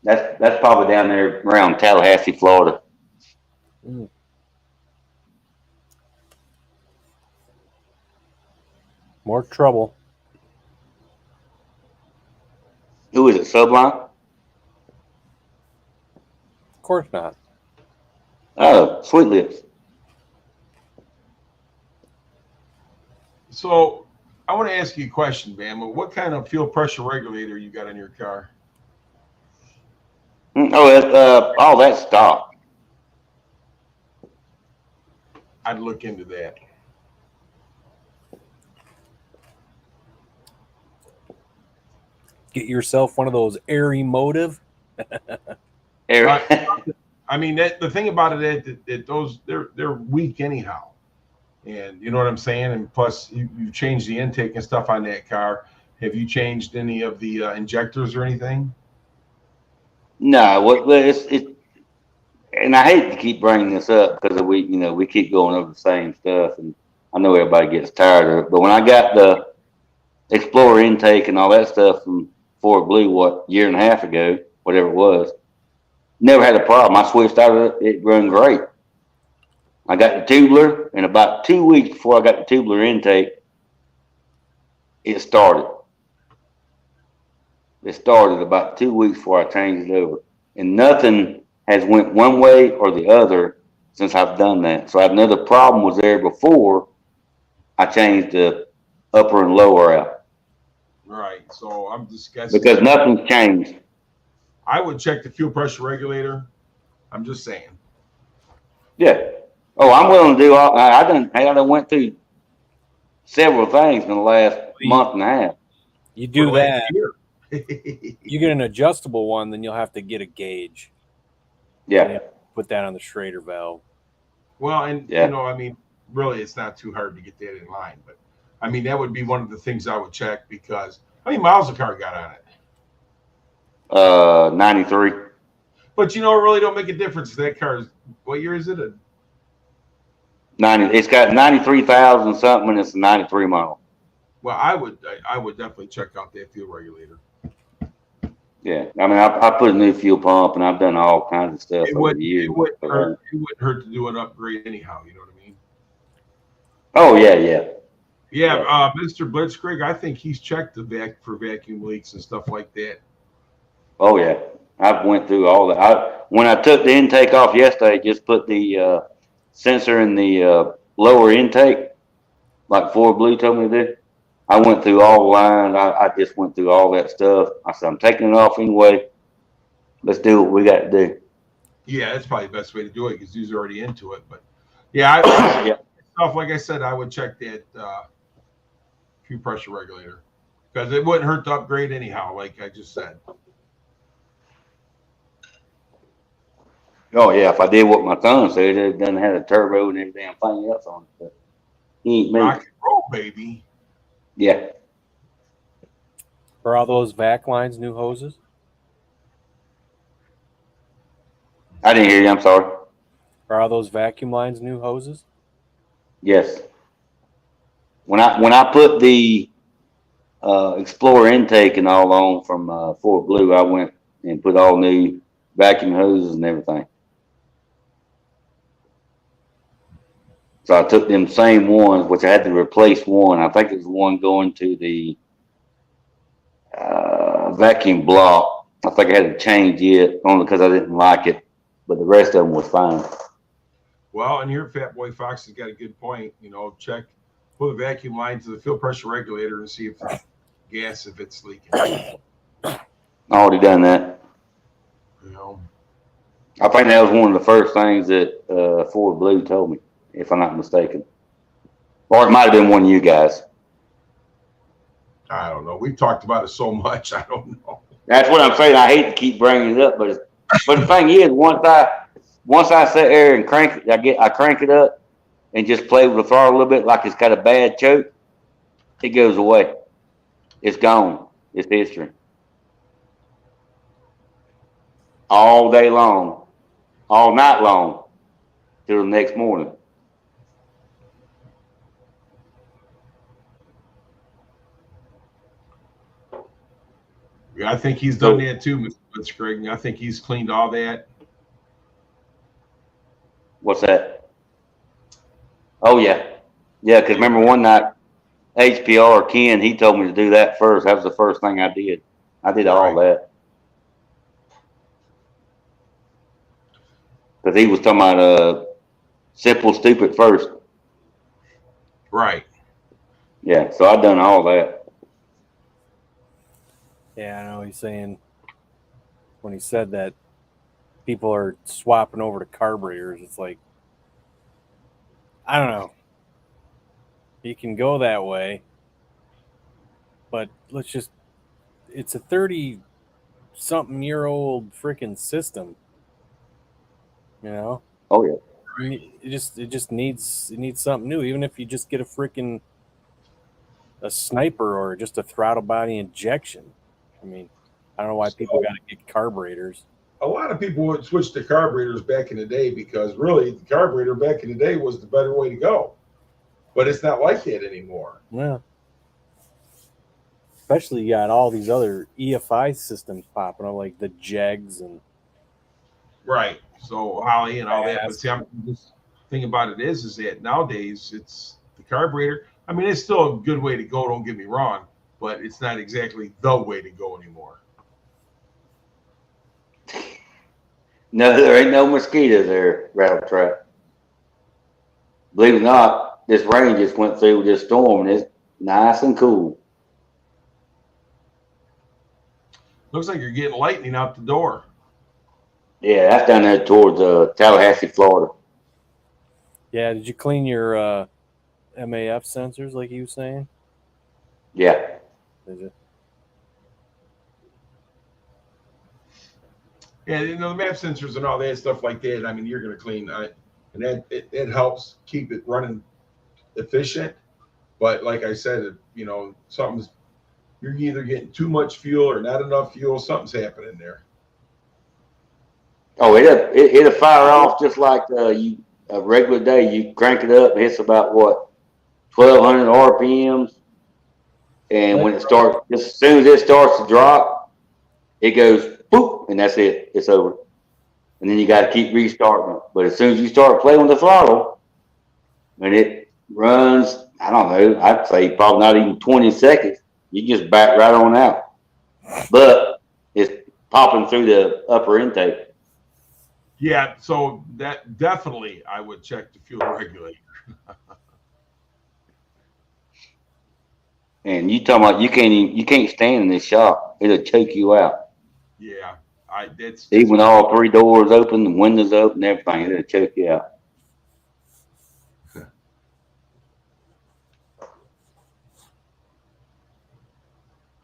That's probably down there around Tallahassee, Florida. More trouble. Who is it? Subline? Of course not. Oh, Sweet Lips. So I want to ask you a question, Bama. What kind of fuel pressure regulator you got in your car? Oh, all that stock. I'd look into that. Get yourself one of those Air Emotive. I mean, the thing about it is that those they're weak anyhow, and you know what I'm saying. And plus, you changed the intake and stuff on that car. Have you changed any of the injectors or anything? No, it's and I hate to keep bringing this up because we keep going over the same stuff, and I know everybody gets tired of it. But when I got the Explorer intake and all that stuff from Ford Blue, year and a half ago, whatever it was, never had a problem. I switched out of it; it run great. I got the tubular, and about 2 weeks before I got the tubular intake, it started. It started about 2 weeks before I changed it over, and nothing has went one way or the other since I've done that. So I had another problem was there before I changed the upper and lower out Right. So I'm just guessing because nothing's changed. I would check the fuel pressure regulator. I'm just saying. Yeah. Oh, I'm willing to do all. I done went through several things in the last month and a half. You do For the that. last year. You get an adjustable one, then you'll have to get a gauge. Yeah. Put that on the Schrader valve. Well, and Yeah. I mean, really, it's not too hard to get that in line. But I mean, that would be one of the things I would check because how many miles the car got on it? 93. But it really don't make a difference. That car is what year is it? 90. It's got 93,000 something, and it's a 93 model. Well, I would definitely check out that fuel regulator. Yeah, I mean, I put a new fuel pump, and I've done all kinds of stuff over the years. It wouldn't hurt to do an upgrade anyhow. You know what I mean? Oh yeah. Yeah, Mr. Blitzkrieg, I think he's checked the for vacuum leaks and stuff like that. Oh yeah, I've went through all that. When I took the intake off yesterday, just put the sensor in the lower intake, like Ford Blue told me to do. I went through all the lines. I just went through all that stuff. I said, I'm taking it off anyway. Let's do what we got to do. Yeah, that's probably the best way to do it because he's already into it. But yeah, Yeah. Stuff like I said, I would check that fuel pressure regulator because it wouldn't hurt to upgrade anyhow, like I just said. Oh yeah, if I did what my son said, it doesn't have a turbo and every damn thing else on it. But he ain't me. Rock and roll, baby. Yeah. For all those vac lines, new hoses? I didn't hear you. I'm sorry. For all those vacuum lines, new hoses? Yes. When I put the Explorer intake and all on from Ford Blue, I went and put all new vacuum hoses and everything. So I took them same ones, which I had to replace one. I think it was one going to the vacuum block. I think I had to change it only because I didn't like it, but the rest of them was fine. Well, and here Fat Boy Fox has got a good point. Check, pull the vacuum line to the fuel pressure regulator and see if it's leaking. I already done that. I think that was one of the first things that Ford Blue told me, if I'm not mistaken. Or it might have been one of you guys. I don't know. We've talked about it so much. I don't know. That's what I'm saying. I hate to keep bringing it up, but the thing is, once I sit there and crank it, I crank it up and just play with the throttle a little bit like it's got a bad choke. It goes away. It's gone. It's history. All day long, all night long, till the next morning. Yeah, I think he's done that too, Mr. Blitzkrieg. I think he's cleaned all that. What's that? Oh yeah, because remember one night, HPR Ken, he told me to do that first. That was the first thing I did. I did all that because he was talking about simple, stupid first. Right. Yeah, so I done all that. Yeah, I know he's saying when he said that people are swapping over to carburetors, it's like I don't know. You can go that way, but it's a 30-something-year-old freaking system. You know? Oh yeah. It just needs something new. Even if you just get a sniper or just a throttle body injection. I mean, I don't know why people got to get carburetors. A lot of people would switch to carburetors back in the day because really the carburetor back in the day was the better way to go. But it's not like that anymore. Yeah. Especially you got all these other EFI systems popping up, like the JEGs and Right. So Holly and all that. But see, I'm just thinking about it is that nowadays it's the carburetor. I mean, it's still a good way to go. Don't get me wrong, but it's not exactly the way to go anymore. No, there ain't no mosquitoes there, Rattle Trap. Believe it or not, this rain just went through with this storm and it's nice and cool. Looks like you're getting lightning out the door. Yeah, that's down there towards Tallahassee, Florida. yeah. Did you clean your MAF sensors like you were saying? Yeah. Did you? Yeah, you know, the map sensors and all that stuff like that. I mean, you're going to clean it, and that it helps keep it running efficient. But like I said, you know, you're either getting too much fuel or not enough fuel. Something's happening there. Oh, it'll fire off just like a regular day. You crank it up, it hits about what 1,200 RPMs, and when it starts, as soon as it starts to drop, it goes boop, and that's it. It's over, and then you got to keep restarting it. But as soon as you start playing with the throttle, when it runs, I don't know, I'd say probably not even 20 seconds, you just back right on out. But it's popping through the upper intake. Yeah, so that definitely I would check the fuel regulator. And you talking about you can't stand in this shop. It'll choke you out. Yeah, that's Even all three doors open, the windows open, everything, it'll choke you out.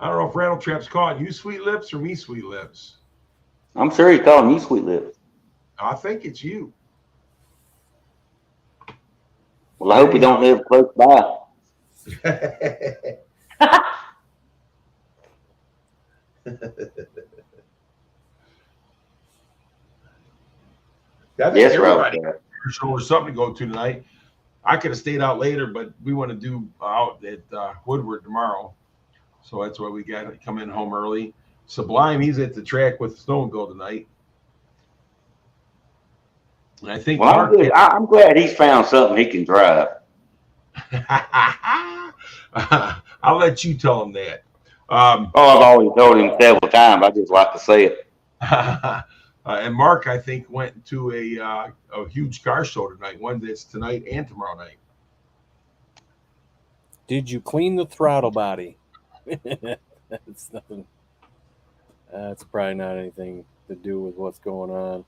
I don't know if Rattle Trap's calling you Sweet Lips or me Sweet Lips. I'm sure he's calling you Sweet Lips. I think it's you. Well, I hope he don't live close by. Yes, everybody Robert. show or something to go to tonight. I could have stayed out later, but we want to do out at Woodward tomorrow, so that's why we got to come in home early. Sublime, he's at the track with Stoneville tonight. And I think Well, I'm glad he's found something he can drive. I'll let you tell him that. I've always told him several times. I just like to say it. And Mark, I think, went to a huge car show tonight. One that's tonight and tomorrow night. Did you clean the throttle body? That's nothing. That's probably not anything to do with what's going on.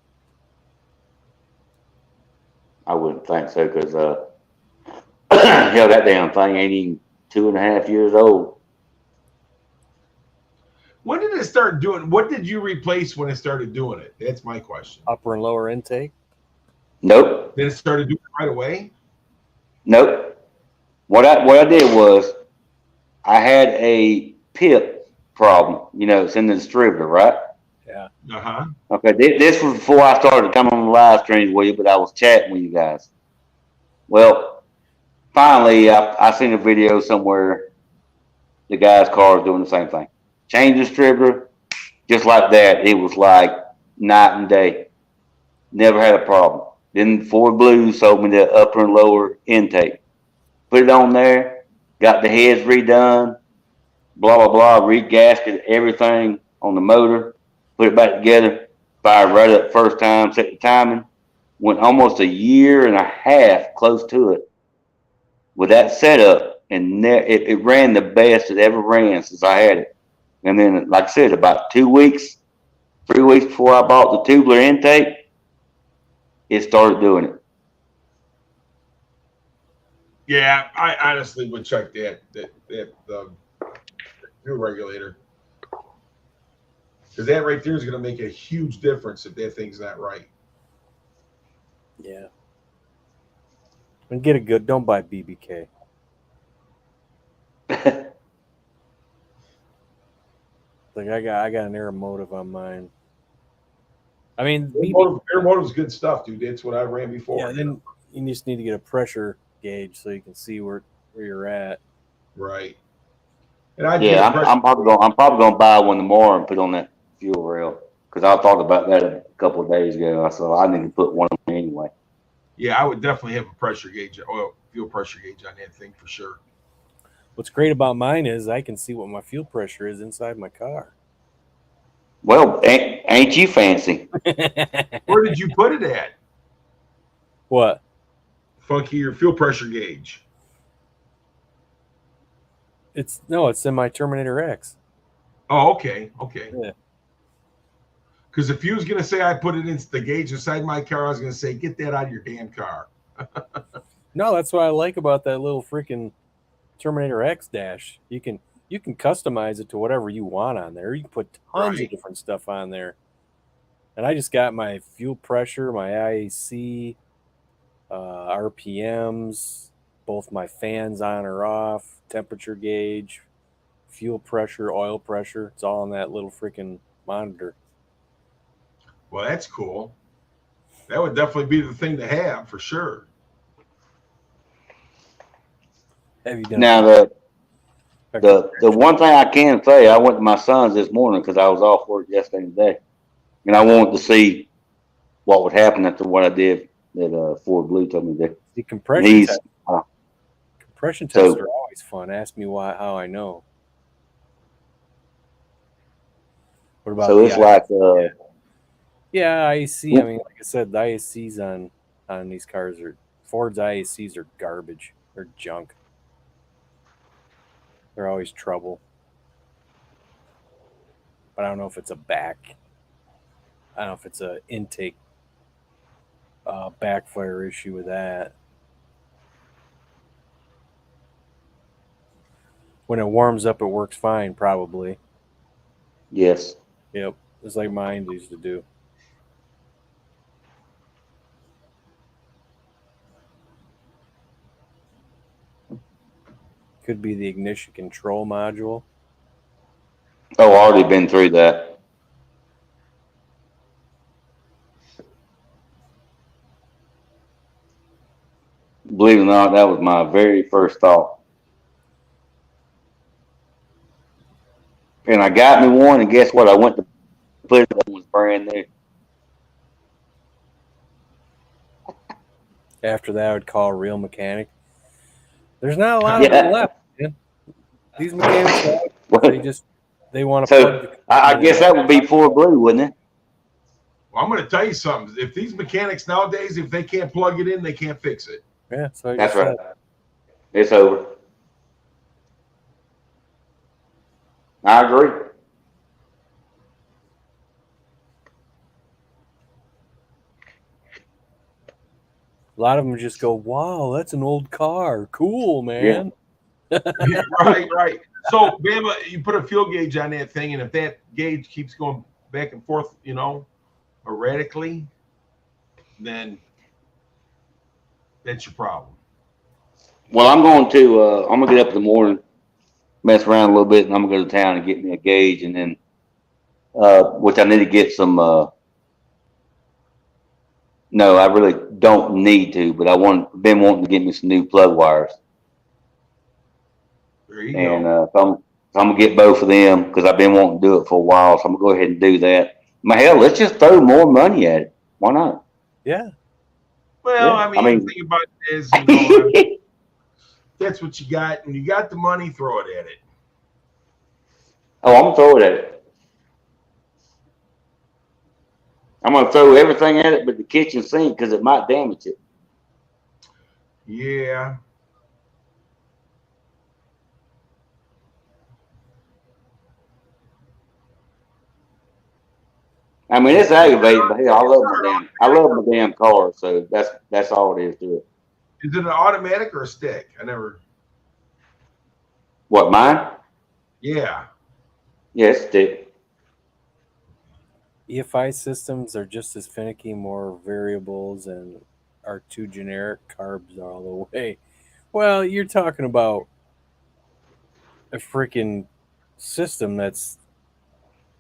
I wouldn't think so because hell, that damn thing ain't even 2.5 years old. When did it start doing? What did you replace when it started doing it? That's my question. Upper and lower intake? Nope. Then it started doing it right away? Nope. What I did was I had a pip problem. You know, it's in the distributor, right? Yeah. Uh-huh. Okay, this was before I started coming on the live streams with you, but I was chatting with you guys. Well, finally, I seen a video somewhere. The guy's car is doing the same thing. Change distributor, just like that. It was like night and day. Never had a problem. Then Ford Blues sold me the upper and lower intake. Put it on there, got the heads redone, blah, blah, blah, re-gasket everything on the motor, put it back together, fired right up first time, set the timing. Went almost 1.5 years close to it with that setup, and it ran the best it ever ran since I had it. And then, like I said, about 3 weeks before I bought the tubular intake, it started doing it. Yeah, I honestly would check that fuel regulator, because that right there is going to make a huge difference if that thing's not right. Yeah. And get a good. Don't buy BBK. Like I got an Aeromotive on mine. I mean, Aeromotive's good stuff, dude. That's what I ran before. yeah. Then you just need to get a pressure gauge so you can see where you're at. Right. And I Yeah, I'm probably gonna buy one tomorrow and put on that fuel rail because I thought about that a couple of days ago. So I need to put one on anyway. Yeah, I would definitely have a pressure gauge, fuel pressure gauge on that thing for sure. What's great about mine is I can see what my fuel pressure is inside my car. Well, ain't you fancy? Where did you put it at? What? Funky, your fuel pressure gauge. It's in my Terminator X. Oh, okay. Yeah. Because if you was gonna say I put it in the gauge inside my car, I was gonna say get that out of your damn car. No, that's what I like about that little freaking Terminator X dash. You can customize it to whatever you want on there. You can put tons of different stuff on there. And I just got my fuel pressure, my IAC, RPMs, both my fans on or off, temperature gauge, fuel pressure, oil pressure. It's all on that little freaking monitor. Well, that's cool. That would definitely be the thing to have for sure. Have you done Now the one thing I can say, I went to my son's this morning because I was off work yesterday and today, and I wanted to see what would happen after what I did that Ford Blue told me to do. The compression tests so- are always fun. Ask me how I know. What about So it's like yeah, IAC. I mean, like I said, the IACs on these cars Ford's IACs are garbage. They're junk. They're always trouble. But I don't know if it's a I don't know if it's a intake backfire issue with that. When it warms up, it works fine, probably. yes. Yep. It's like mine used to do. Could be the ignition control module. Oh, already been through that. Believe it or not, that was my very first thought. And I got me one, and guess what? I went to put it on, was brand new. After that, I would call a real mechanic. There's not a lot of them left, man. These mechanics, they want to plug the I guess that would be Ford Blue, wouldn't it? Well, I'm going to tell you something. If these mechanics nowadays, if they can't plug it in, they can't fix it. Yeah, so That's right. It's over. I agree. A lot of them just go, "Wow, that's an old car. Cool, man." Right. So, Bama, you put a fuel gauge on that thing, and if that gauge keeps going back and forth, erratically, then that's your problem. Well, I'm going to get up in the morning, mess around a little bit, and I'm going to go to town and get me a gauge, and then, which I need to get some, no, I really don't need to, but been wanting to get me some new plug wires. There you And go. so I'm going to get both of them because I've been wanting to do it for a while, so I'm going to go ahead and do that. Hell, let's just throw more money at it. Why not? Yeah. Well, Yeah, I mean, the thing about it is, that's what you got, and you got the money, throw it at it. Oh, I'm going to throw it at it. I'm going to throw everything at it but the kitchen sink because it might damage it. Yeah. I mean, it's aggravating, but hell, I love my damn car, so that's all it is to it. Is it an automatic or a stick? I never. What, mine? Yeah. Yes, stick. EFI systems are just as finicky, more variables, and are too generic. Carbs are all the way. Well, you're talking about a freaking system that's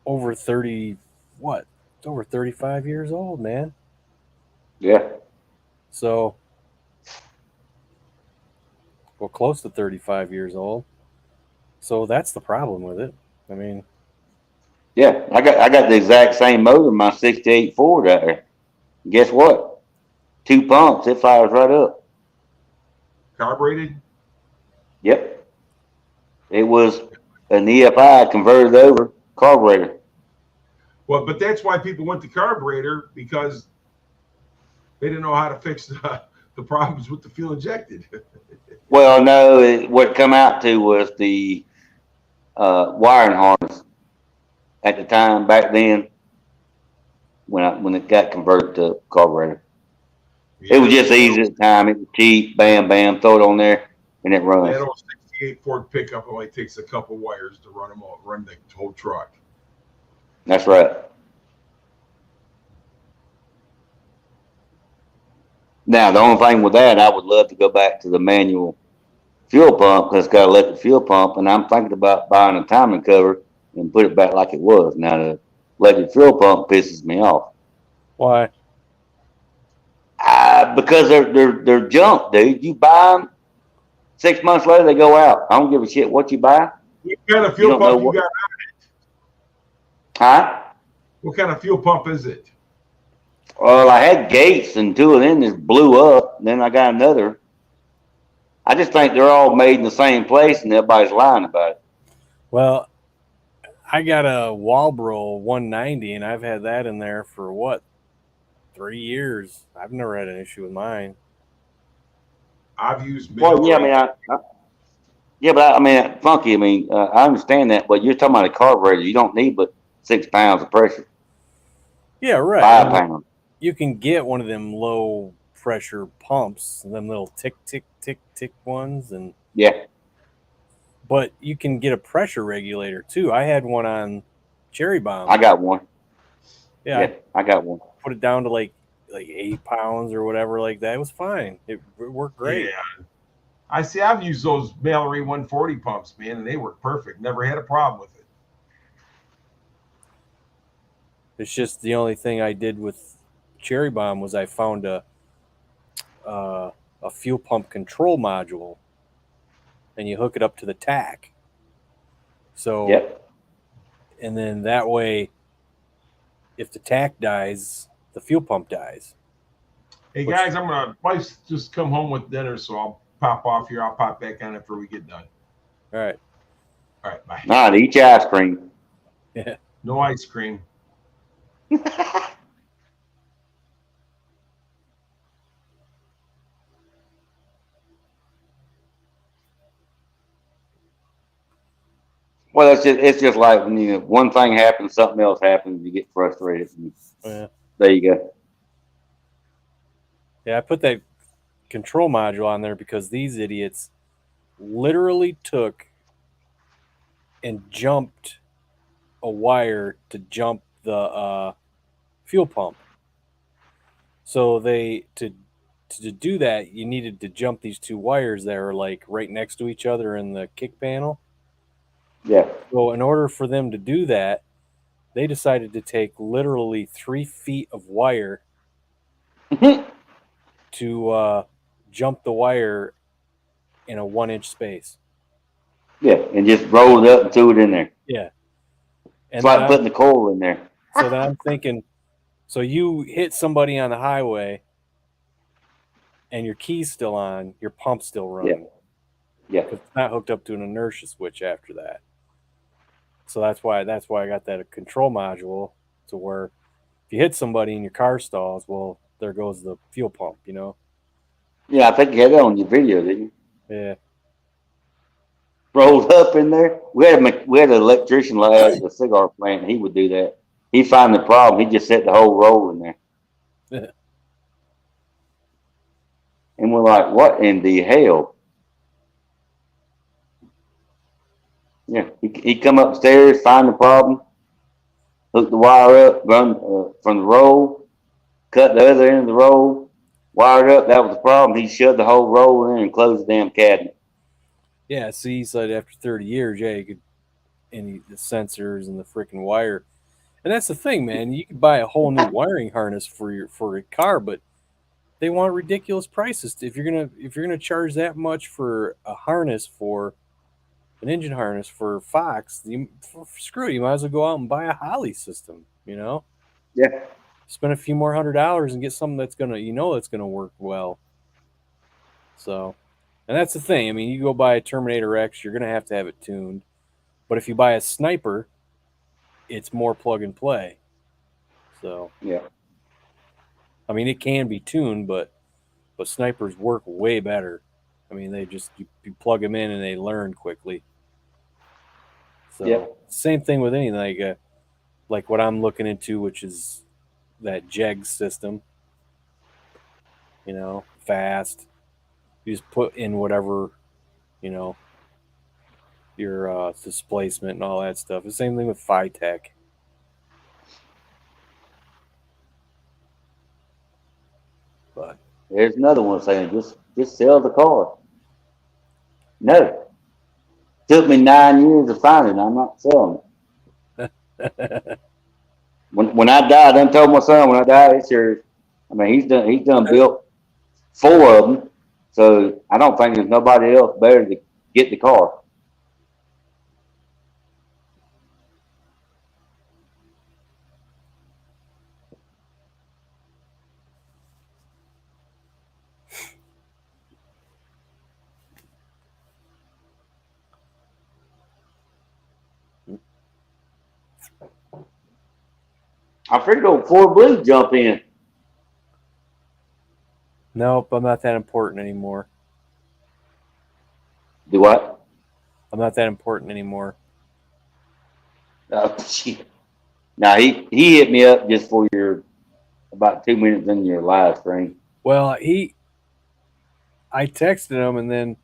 over 30, what? It's over 35 years old, man. Yeah. So, well, close to 35 years old. So that's the problem with it. I mean, Yeah. I got the exact same motor in my 68 Ford out there. Guess what? 2 pumps, it fires right up. Carbureted. Yep. It was an EFI converted over carburetor. Well, but that's why people went to carburetor, because they didn't know how to fix the problems with the fuel injected. Well, no, what it come out to was the wiring harness at the time back then when it got converted to carburetor. It was just easy at the time. It was cheap. Bam, bam, throw it on there, and it runs. That old 68 Ford pickup only takes a couple wires to run the whole truck. That's right. Now, the only thing with that, I would love to go back to the manual fuel pump because it's got an electric fuel pump, and I'm thinking about buying a timing cover and put it back like it was. Now, the electric fuel pump pisses me off. why? Because they're junk, dude. You buy them, 6 months later they go out. I don't give a shit what you buy. What kind of fuel pump you got? Huh? What kind of fuel pump is it? Well, I had Gates, and 2 of them just blew up. And then I got another. I just think they're all made in the same place, and everybody's lying about it. Well, I got a Walbro 190, and I've had that in there for what, 3 years. I've never had an issue with mine. I've used. Well, yeah, I mean, Funky. I mean, I understand that, but you're talking about a carburetor. You don't need but 6 pounds of pressure. Yeah, right. 5 pounds. You can get one of them low pressure pumps, them little tick, tick, tick, tick ones, and Yeah. but you can get a pressure regulator too. I had one on Cherry Bomb. I got one. Yeah, I got one. I put it down to like 8 pounds or whatever like that. It was fine. It worked great. Yeah. I've used those Mallory 140 pumps, man, and they work perfect. Never had a problem with it. It's just the only thing I did with Cherry Bomb was I found a fuel pump control module, and you hook it up to the tach. So, Yep. and then that way, if the tach dies, the fuel pump dies. Hey guys, wife's just come home with dinner, so I'll pop off here. I'll pop back on after we get done. All right. All right, bye. All right, eat your ice cream. Yeah. No ice cream. Well, it's just like when one thing happens, something else happens, you get frustrated. Yeah. There you go. Yeah, I put that control module on there because these idiots literally took and jumped a wire to jump the fuel pump. So to do that, you needed to jump these 2 wires that are like right next to each other in the kick panel. Yeah. So in order for them to do that, they decided to take literally 3 feet of wire to jump the wire in a 1-inch space. Yeah, and just roll it up and threw it in there. Yeah. And It's like putting the coal in there. So then I'm thinking, so you hit somebody on the highway and your key's still on, your pump's still running. Yeah. Because it's not hooked up to an inertia switch after that. So that's why I got that control module to where if you hit somebody and your car stalls, well, there goes the fuel pump, you know? Yeah, I think you had that on your video, didn't you? Yeah. Rolled up in there. We had an electrician at the cigar plant, and he would do that. He'd find the problem. He'd just set the whole roll in there. And we're like, what in the hell? Yeah, he come upstairs, find the problem, hook the wire up, run from the roll, cut the other end of the roll, wire it up. That was the problem. He shut the whole roll in and closed the damn cabinet. Yeah, see, he said after 30 years, yeah, you could, and the sensors and the freaking wire. And that's the thing, man. You could buy a whole new wiring harness for a car, but they want ridiculous prices. If you're gonna charge that much for a harness for an engine harness for Fox, screw it. You might as well go out and buy a Holley system. You know, Yeah, spend a few more $100s and get something that's gonna work well. So, and that's the thing. I mean, you go buy a Terminator X, you're gonna have to have it tuned. But if you buy a Sniper, it's more plug and play. So, yeah. I mean, it can be tuned, but snipers work way better. I mean, they just you plug them in and they learn quickly. So Yeah. same thing with anything like what I'm looking into, which is that JEG system. You know, fast. You just put in whatever, you know, your displacement and all that stuff. The same thing with Phytech. But There's another one saying just sell the car. No, took me 9 years to find it. I'm not selling it. When I die, I done told my son when I die, it's yours. I mean, he's done built 4 of them, so I don't think there's nobody else better to get the car. I figured old Ford Blue jump in. nope, I'm not that important anymore. Do what? I'm not that important anymore. Shit. Now he hit me up just for your about 2 minutes in your live stream. Well, I texted him and then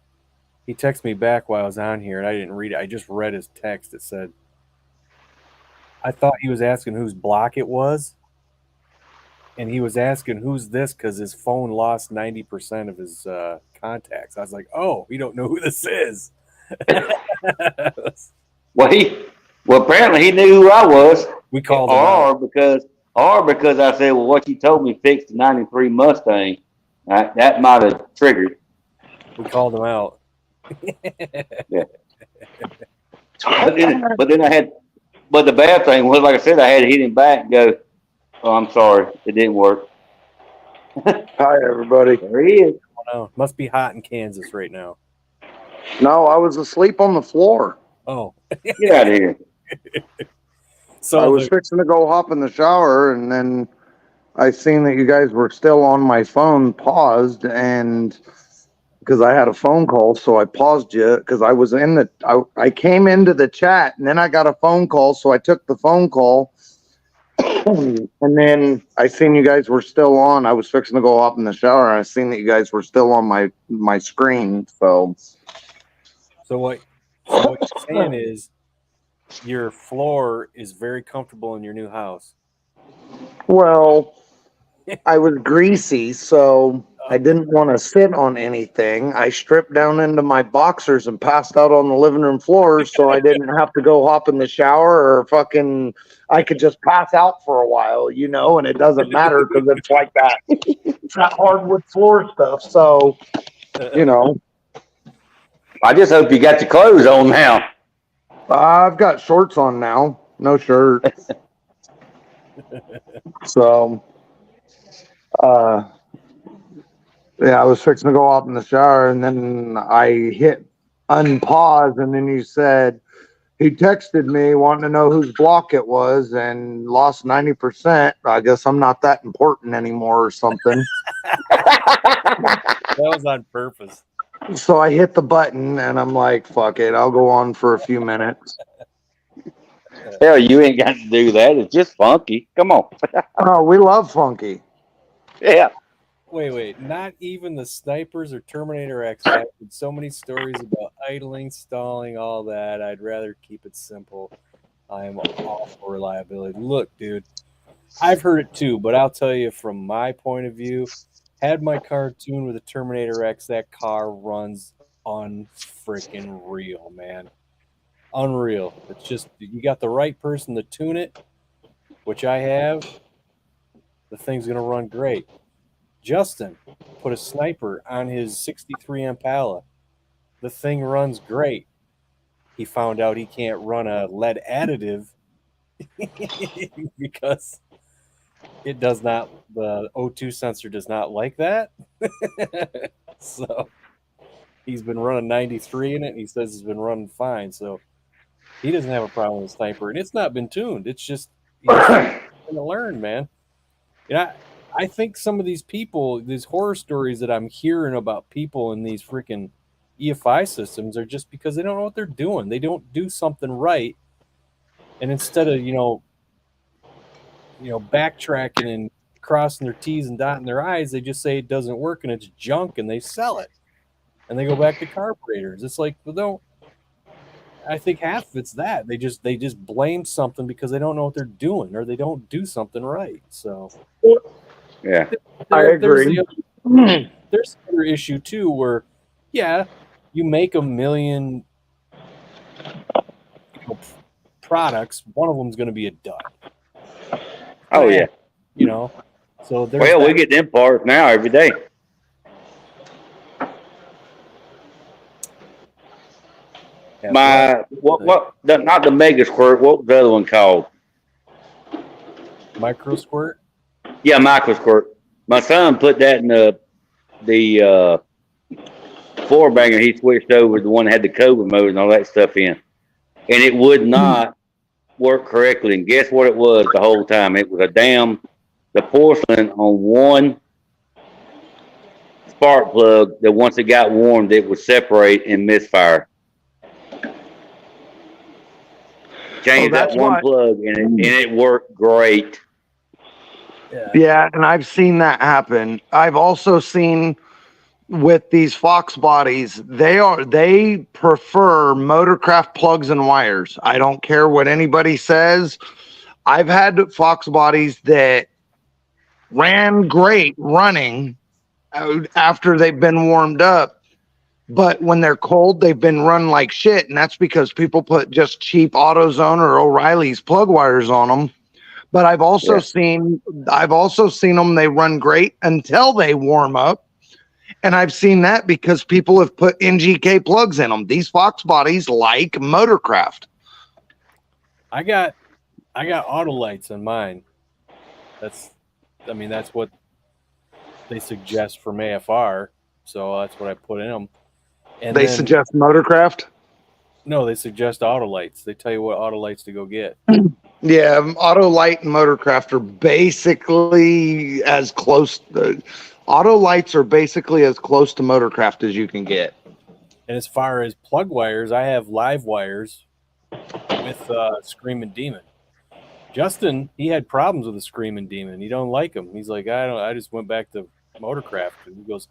he texted me back while I was on here and I didn't read it. I just read his text. It said, I thought he was asking whose block it was. And he was asking who's this because his phone lost 90% of his contacts. I was like, oh, we don't know who this is. Well, apparently he knew who I was. We called him out. Or because I said, well, what you told me fixed the ’93 Mustang, that might have triggered. We called him out. Yeah. But the bad thing was, like I said, I had to hit him back and go, oh, I'm sorry, it didn't work. Hi, everybody. There he is. Oh, must be hot in Kansas right now. No, I was asleep on the floor. Oh, Get out of here. so I was fixing to go hop in the shower, and then I seen that you guys were still on my phone, paused, and because I had a phone call, so I paused you because I was I came into the chat, and then I got a phone call, so I took the phone call, and then I seen you guys were still on. I was fixing to go hop in the shower, and I seen that you guys were still on my screen. So what you're saying is your floor is very comfortable in your new house. well, I was greasy, so I didn't want to sit on anything. I stripped down into my boxers and passed out on the living room floor so I didn't have to go hop in the shower or I could just pass out for a while, and it doesn't matter because it's like that. It's not hardwood floor stuff. So, I just hope you got your clothes on now. I've got shorts on now, no shirt. So, yeah, I was fixing to go up in the shower, and then I hit unpause, and then you said he texted me wanting to know whose block it was and lost 90%. I guess I'm not that important anymore or something. That was on purpose. So I hit the button, and I'm like, fuck it, I'll go on for a few minutes. Hell, you ain't got to do that. It's just funky. Come on. Oh, we love funky. Yeah. Wait. Not even the snipers or Terminator X. I've heard so many stories about idling, stalling, all that. I'd rather keep it simple. I am all for reliability. Look, dude, I've heard it too, but I'll tell you from my point of view, had my car tuned with a Terminator X, that car runs unfreaking real, man. Unreal. It's just you got the right person to tune it, which I have. The thing's gonna run great. Justin put a sniper on his 63 Impala. The thing runs great. He found out he can't run a lead additive because it does not, the O2 sensor does not like that. So he's been running 93 in it, and he says it's been running fine. So he doesn't have a problem with the sniper, and it's not been tuned. It's just he's going to learn, man. And I think some of these people, these horror stories that I'm hearing about people in these freaking EFI systems are just because they don't know what they're doing. They don't do something right, and instead of backtracking and crossing their T's and dotting their I's, they just say it doesn't work and it's junk, and they sell it, and they go back to carburetors. It's like, well, don't. I think half of it's that they just blame something because they don't know what they're doing or they don't do something right. So Yeah. I agree. There's another issue too where, yeah, you make a million products, one of them's going to be a dud. Oh yeah. So there's Well, we get them parts now every day. Yeah, Not the Mega Squirt. What was the other one called? Micro Squirt. Yeah, Micro Squirt. My son put that in the four banger. He switched over to the one that had the COVID mode and all that stuff in, and it would not work correctly. And guess what it was the whole time? It was the porcelain on one spark plug that once it got warmed, it would separate and misfire. Changed that one plug and it worked great. Yeah, and I've seen that happen. I've also seen with these Fox bodies, they prefer Motorcraft plugs and wires. I don't care what anybody says. I've had Fox bodies that ran great running after they've been warmed up. But when they're cold, they've been run like shit, and that's because people put just cheap AutoZone or O'Reilly's plug wires on them. But I've also seen them, they run great until they warm up. And I've seen that because people have put NGK plugs in them. These Fox bodies like Motorcraft. I got auto lights in mine. That's what they suggest from AFR. So that's what I put in them. And they suggest Motorcraft? No, they suggest Autolites. They tell you what Autolites to go get. Yeah, Autolite and Motorcraft are basically as close. Autolites are basically as close to Motorcraft as you can get. And as far as plug wires, I have live wires with Screaming Demon. Justin, he had problems with the Screaming Demon. He don't like them. He's like, I just went back to Motorcraft. And he goes,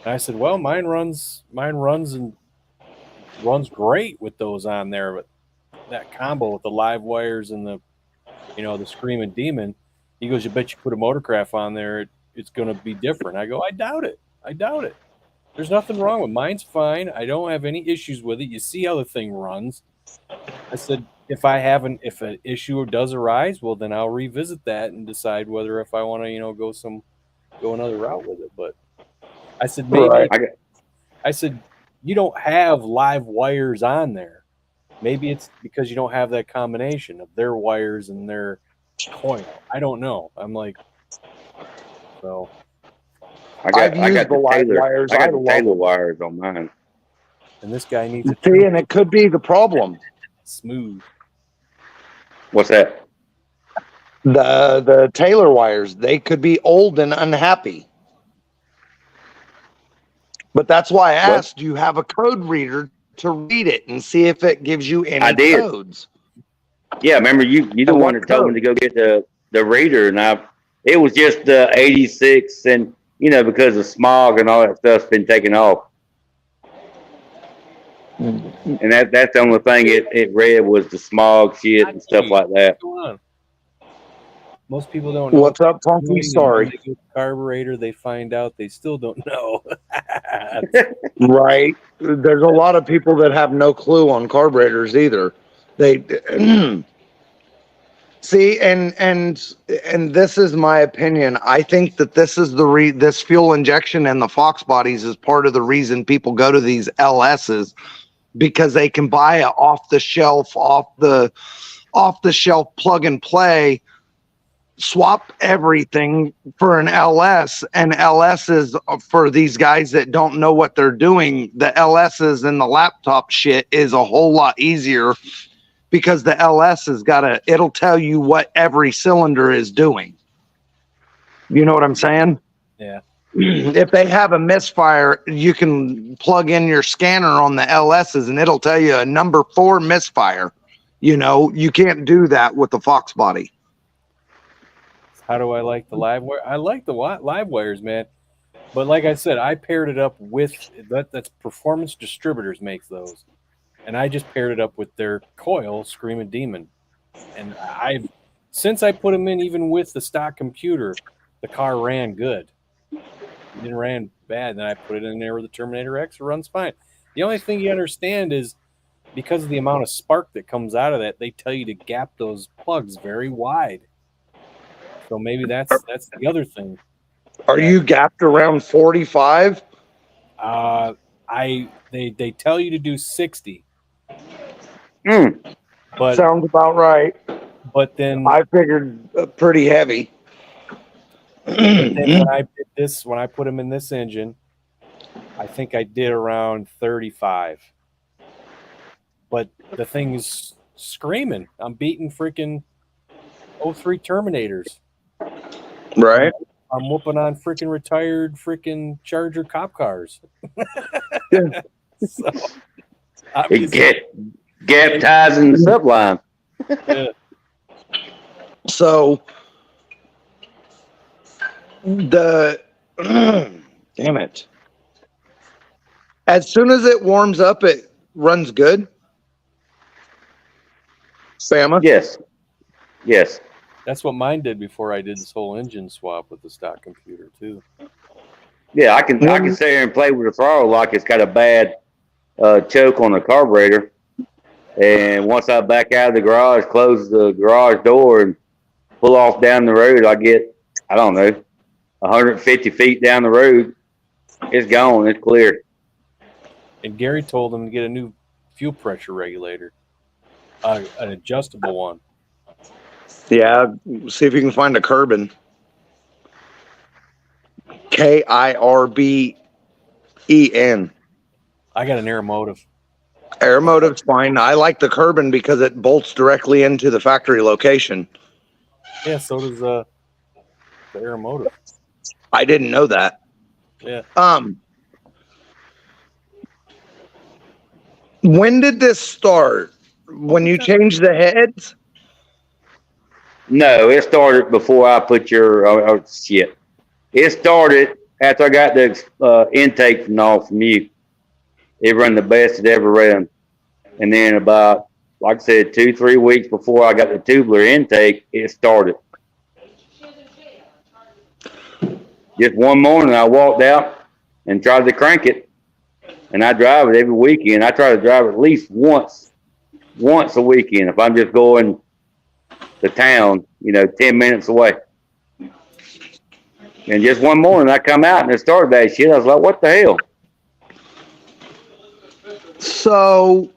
and I said, well, mine runs great with those on there, but that combo with the live wires and the Screaming Demon, he goes, you bet you put a Motorcraft on there, it's going to be different. I go, I doubt it. There's nothing wrong with it. Mine's fine. I don't have any issues with it. You see how the thing runs. I said, if an issue does arise, well, then I'll revisit that and decide whether if I want to, go another route with it. But I said, maybe. Right. I said, you don't have live wires on there. Maybe it's because you don't have that combination of their wires and their coil. I don't know. I'm like, so. I got the Taylor wires on mine. And this guy needs see, and it could be the problem. Smooth. What's that? The Taylor wires, they could be old and unhappy. But that's why I asked, do you have a code reader to read it and see if it gives you any codes? Yeah, remember you the one that told me to go get the reader, and it was just the 86 and because of smog and all that stuff's been taken off. And that's the only thing it read was the smog shit and stuff like that. What's going on? Most people don't know. What's up, Funky? Sorry. When they get the carburetor, they find out they still don't know. Right. There's a lot of people that have no clue on carburetors either. They see, and this is my opinion. I think that this is this fuel injection and the Fox bodies is part of the reason people go to these LSs, because they can buy a off the shelf plug and play, swap everything for an LS, and LS is for these guys that don't know what they're doing. The LSs and the laptop shit is a whole lot easier because the LS has it'll tell you what every cylinder is doing. You know what I'm saying? Yeah. If they have a misfire, you can plug in your scanner on the LSs and it'll tell you a number 4 misfire. You can't do that with the Fox body. How do I like the live wire? I like the live wires, man. But like I said, I paired it up with that's Performance Distributors makes those. And I just paired it up with their coil Screaming Demon. And since I put them in, even with the stock computer, the car ran good. It didn't ran bad. Then I put it in there with the Terminator X, it runs fine. The only thing you understand is because of the amount of spark that comes out of that, they tell you to gap those plugs very wide. So maybe that's the other thing. Are you gapped around 45? They tell you to do 60. But sounds about right. But then I figured pretty heavy. But then when I did this, when I put them in this engine, I think I did around 35. But the thing is screaming. I'm beating freaking 03 Terminators. Right. I'm whooping on freaking retired freaking Charger cop cars. Yeah. So, gap ties in the sublime. Yeah. So damn it. As soon as it warms up, it runs good. Bama? Yes. That's what mine did before I did this whole engine swap with the stock computer too. Yeah, I can sit here and play with the throttle like it's got a bad choke on the carburetor. And once I back out of the garage, close the garage door and pull off down the road, I get, 150 feet down the road. It's gone. It's clear. And Gary told him to get a new fuel pressure regulator, an adjustable one. Yeah, see if you can find a Kirben. KIRBEN. I got an Aeromotive. Aeromotive's fine. I like the Kirben because it bolts directly into the factory location. Yeah, so does the Aeromotive. I didn't know that. Yeah. When did this start? When you changed the heads? No, it started before I put your shit. It started after I got the intake from you. It run the best it ever ran. And then about, like I said, 2-3 weeks before I got the tubular intake, it started. Just one morning I walked out and tried to crank it. And I drive it every weekend. I try to drive it at least once a weekend if I'm just going to town, 10 minutes away. And just one morning I come out and it started that shit. I was like, what the hell? So,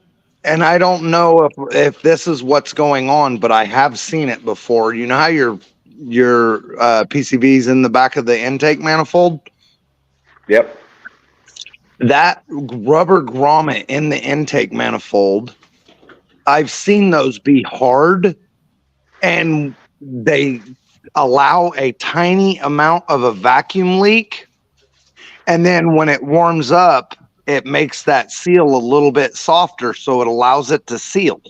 and I don't know if this is what's going on, but I have seen it before. You know how your PCB's in the back of the intake manifold? Yep. That rubber grommet in the intake manifold, I've seen those be hard, and they allow a tiny amount of a vacuum leak, and then when it warms up, it makes that seal a little bit softer, so it allows it to seal.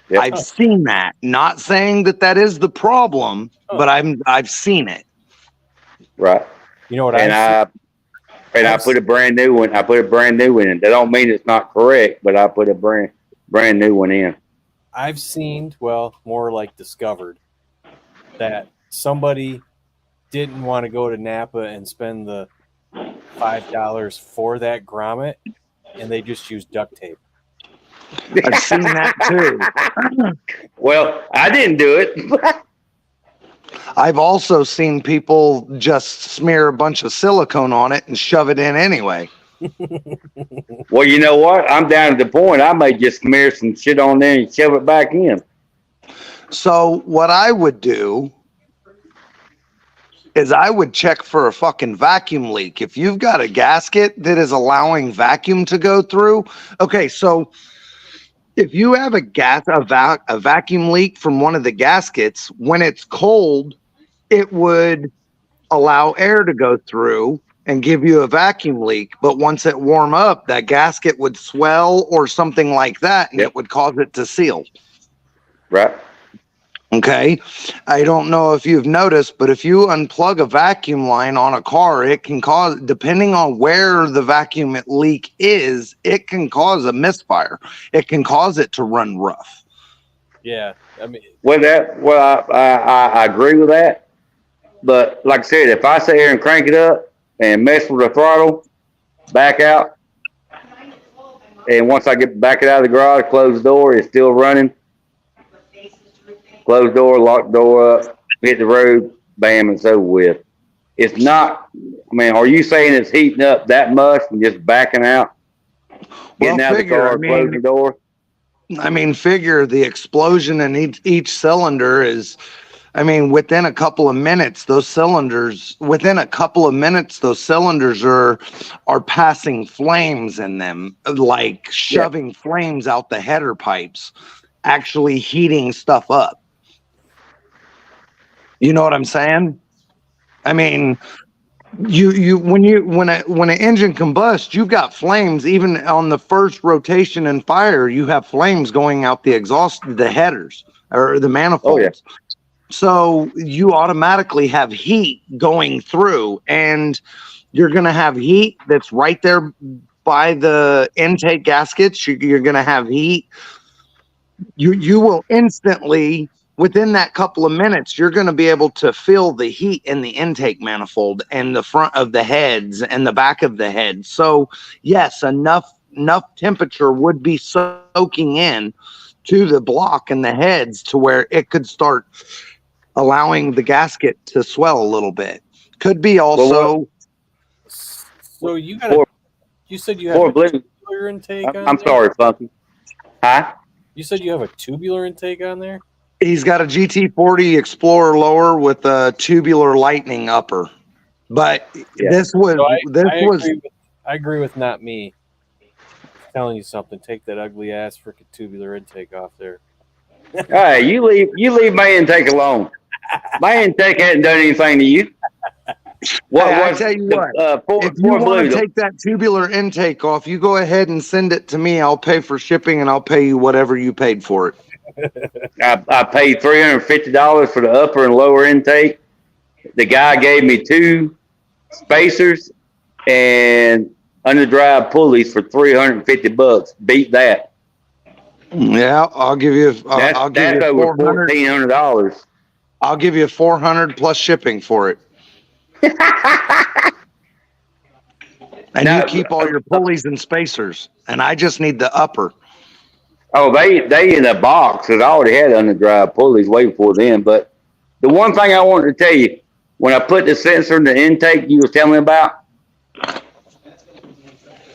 Yep. I've seen that. Not saying that is the problem, but I've seen it. Right. You know what and I put a brand new one. I put a brand new one in. That don't mean it's not correct, but I put a brand new one in. I've seen, well, more like discovered, that somebody didn't want to go to Napa and spend the $5 for that grommet, and they just used duct tape. I've seen that too. Well, I didn't do it. I've also seen people just smear a bunch of silicone on it and shove it in anyway. Well, you know what? I'm down to the point. I may just smear some shit on there and shove it back in. So what I would do is I would check for a fucking vacuum leak. If you've got a gasket that is allowing vacuum to go through, okay, so if you have a vacuum leak from one of the gaskets, when it's cold, it would allow air to go through and give you a vacuum leak. But once it warm up, that gasket would swell or something like that, and Yep. it would cause it to seal. Right? Okay. I don't know if you've noticed, but if you unplug a vacuum line on a car, it can cause, depending on where the vacuum leak is, it can cause a misfire. It can cause it to run rough. Yeah, I mean, I agree with that. But like I said, if I sit here and crank it up and mess with the throttle, back out, and once I get back it out of the garage, close the door, it's still running. Close door, lock door up, hit the road, bam, it's over with. It's not, I mean, are you saying it's heating up that much and just backing out? Getting out of the car, closing the door? I mean, figure the explosion in each cylinder is, I mean, within a couple of minutes, those cylinders are passing flames in them, like shoving flames out the header pipes, actually heating stuff up. You know what I'm saying? I mean, when an engine combusts, you've got flames. Even on the first rotation and fire, you have flames going out the exhaust, the headers or the manifolds. Oh, yeah. So you automatically have heat going through, and you're going to have heat that's right there by the intake gaskets. You're going to have heat. You will instantly, within that couple of minutes, you're going to be able to feel the heat in the intake manifold and the front of the heads and the back of the head. So yes, enough temperature would be soaking in to the block and the heads to where it could start allowing the gasket to swell a little bit. Could be also. so you got you said you have a tubular intake on I'm there? sorry, Funky. Huh? You said you have a tubular intake on there? He's got a GT40 Explorer lower with a tubular Lightning upper. But this was So I agree with not me. Telling you something. Take that ugly ass freaking tubular intake off there. Hey, you leave my intake alone. My intake hadn't done anything to you. I tell you what, if you want to take that tubular intake off, you go ahead and send it to me. I'll pay for shipping and I'll pay you whatever you paid for it. I paid $350 for the upper and lower intake. The guy gave me 2 spacers and underdrive pulleys for $350. Beat that. Yeah, I'll give you. I'll give you over $1,400. I'll give you $400 plus shipping for it. And you keep all your pulleys and spacers, and I just need the upper. Oh, they in a box because I already had underdrive pulleys way before then. But the one thing I wanted to tell you, when I put the sensor in the intake you was telling me about,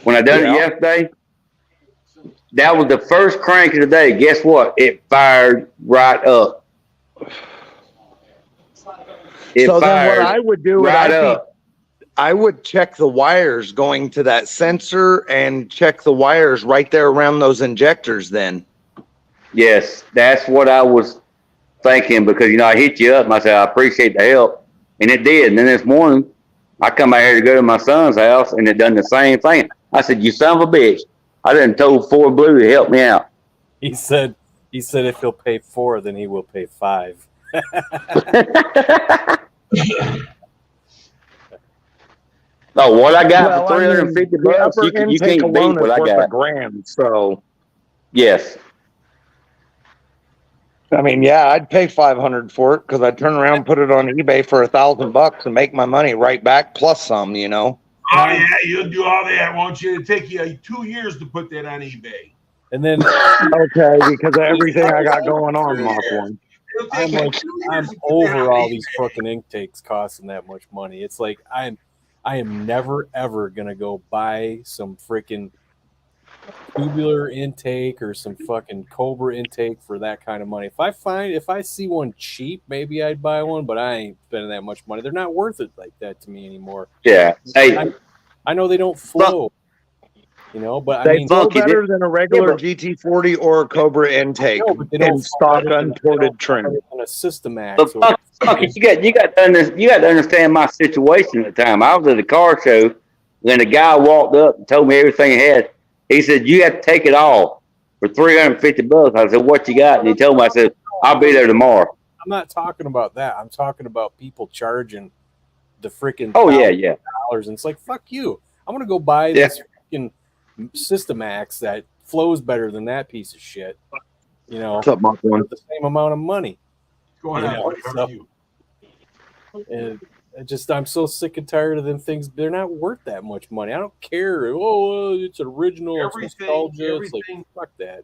when I done it yesterday, that was the first crank of the day. Guess what? It fired right up. So then what I would do I would check the wires going to that sensor and check the wires right there around those injectors then. Yes, that's what I was thinking because, I hit you up and I said, I appreciate the help. And it did. And then this morning, I come out here to go to my son's house and it done the same thing. I said, you son of a bitch. I done told Ford Blue to help me out. He said if he'll pay 4, then he will pay 5. Oh, what I got Well, for I mean, 350 the bucks, upper you intake can't beat alone what is I worth got. $1,000. So, Yes. I mean, yeah, I'd pay 500 for it because I'd turn around and put it on eBay for $1,000 and make my money right back plus some, you know. Oh yeah, you'll do all that, won't you? It'll take you 2 years to put that on eBay. And then Okay, because of everything I got going on, Mark One. It'll take I'm you like, 2 years I'm to put that over on all eBay. these fucking intakes costing that much money. It's like I am never ever gonna go buy some freaking tubular intake or some fucking Cobra intake for that kind of money. If I see one cheap, maybe I'd buy one, but I ain't spending that much money. They're not worth it like that to me anymore. Yeah. Hey, I know they don't flow, you know, but I They mean, flow Funky, better than a regular but- GT40 or a Cobra intake no, but they don't in flow stock better than- they unported don't flow trim. better than a Systemax. but or Funky, you got to understand my situation at the time. I was at a car show, and a guy walked up and told me everything he had. He said, "You have to take it all for 350 bucks." I said, "What you got?" And he told me, I said, "I'll be there tomorrow." I'm not talking about that. I'm talking about people charging the freaking Oh yeah, yeah. $1,000, and it's like, fuck you. I'm gonna go buy Yeah. this freaking Systemax that flows better than that piece of shit. You know, What's up, Mark One? for the same amount of money. What's going Yeah, on? buddy? How are so- you? And I'm so sick and tired of them things. They're not worth that much money. I don't care. Oh, it's original. It's nostalgia. It's like, fuck that.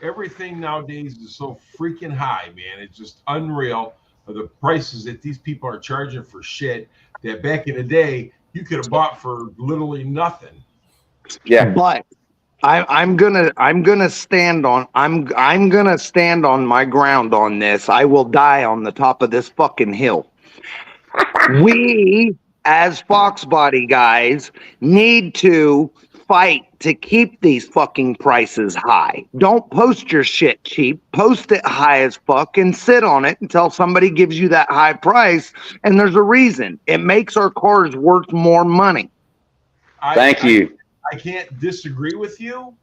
Everything nowadays is so freaking high, man. It's just unreal. The prices that these people are charging for shit that back in the day you could have bought for literally nothing. Yeah. But I'm gonna stand on my ground on this. I will die on the top of this fucking hill. We as Fox Body guys need to fight to keep these fucking prices high. Don't post your shit cheap. Post it high as fuck and sit on it until somebody gives you that high price. And there's a reason. It makes our cars worth more money. Thank you. I can't disagree with you,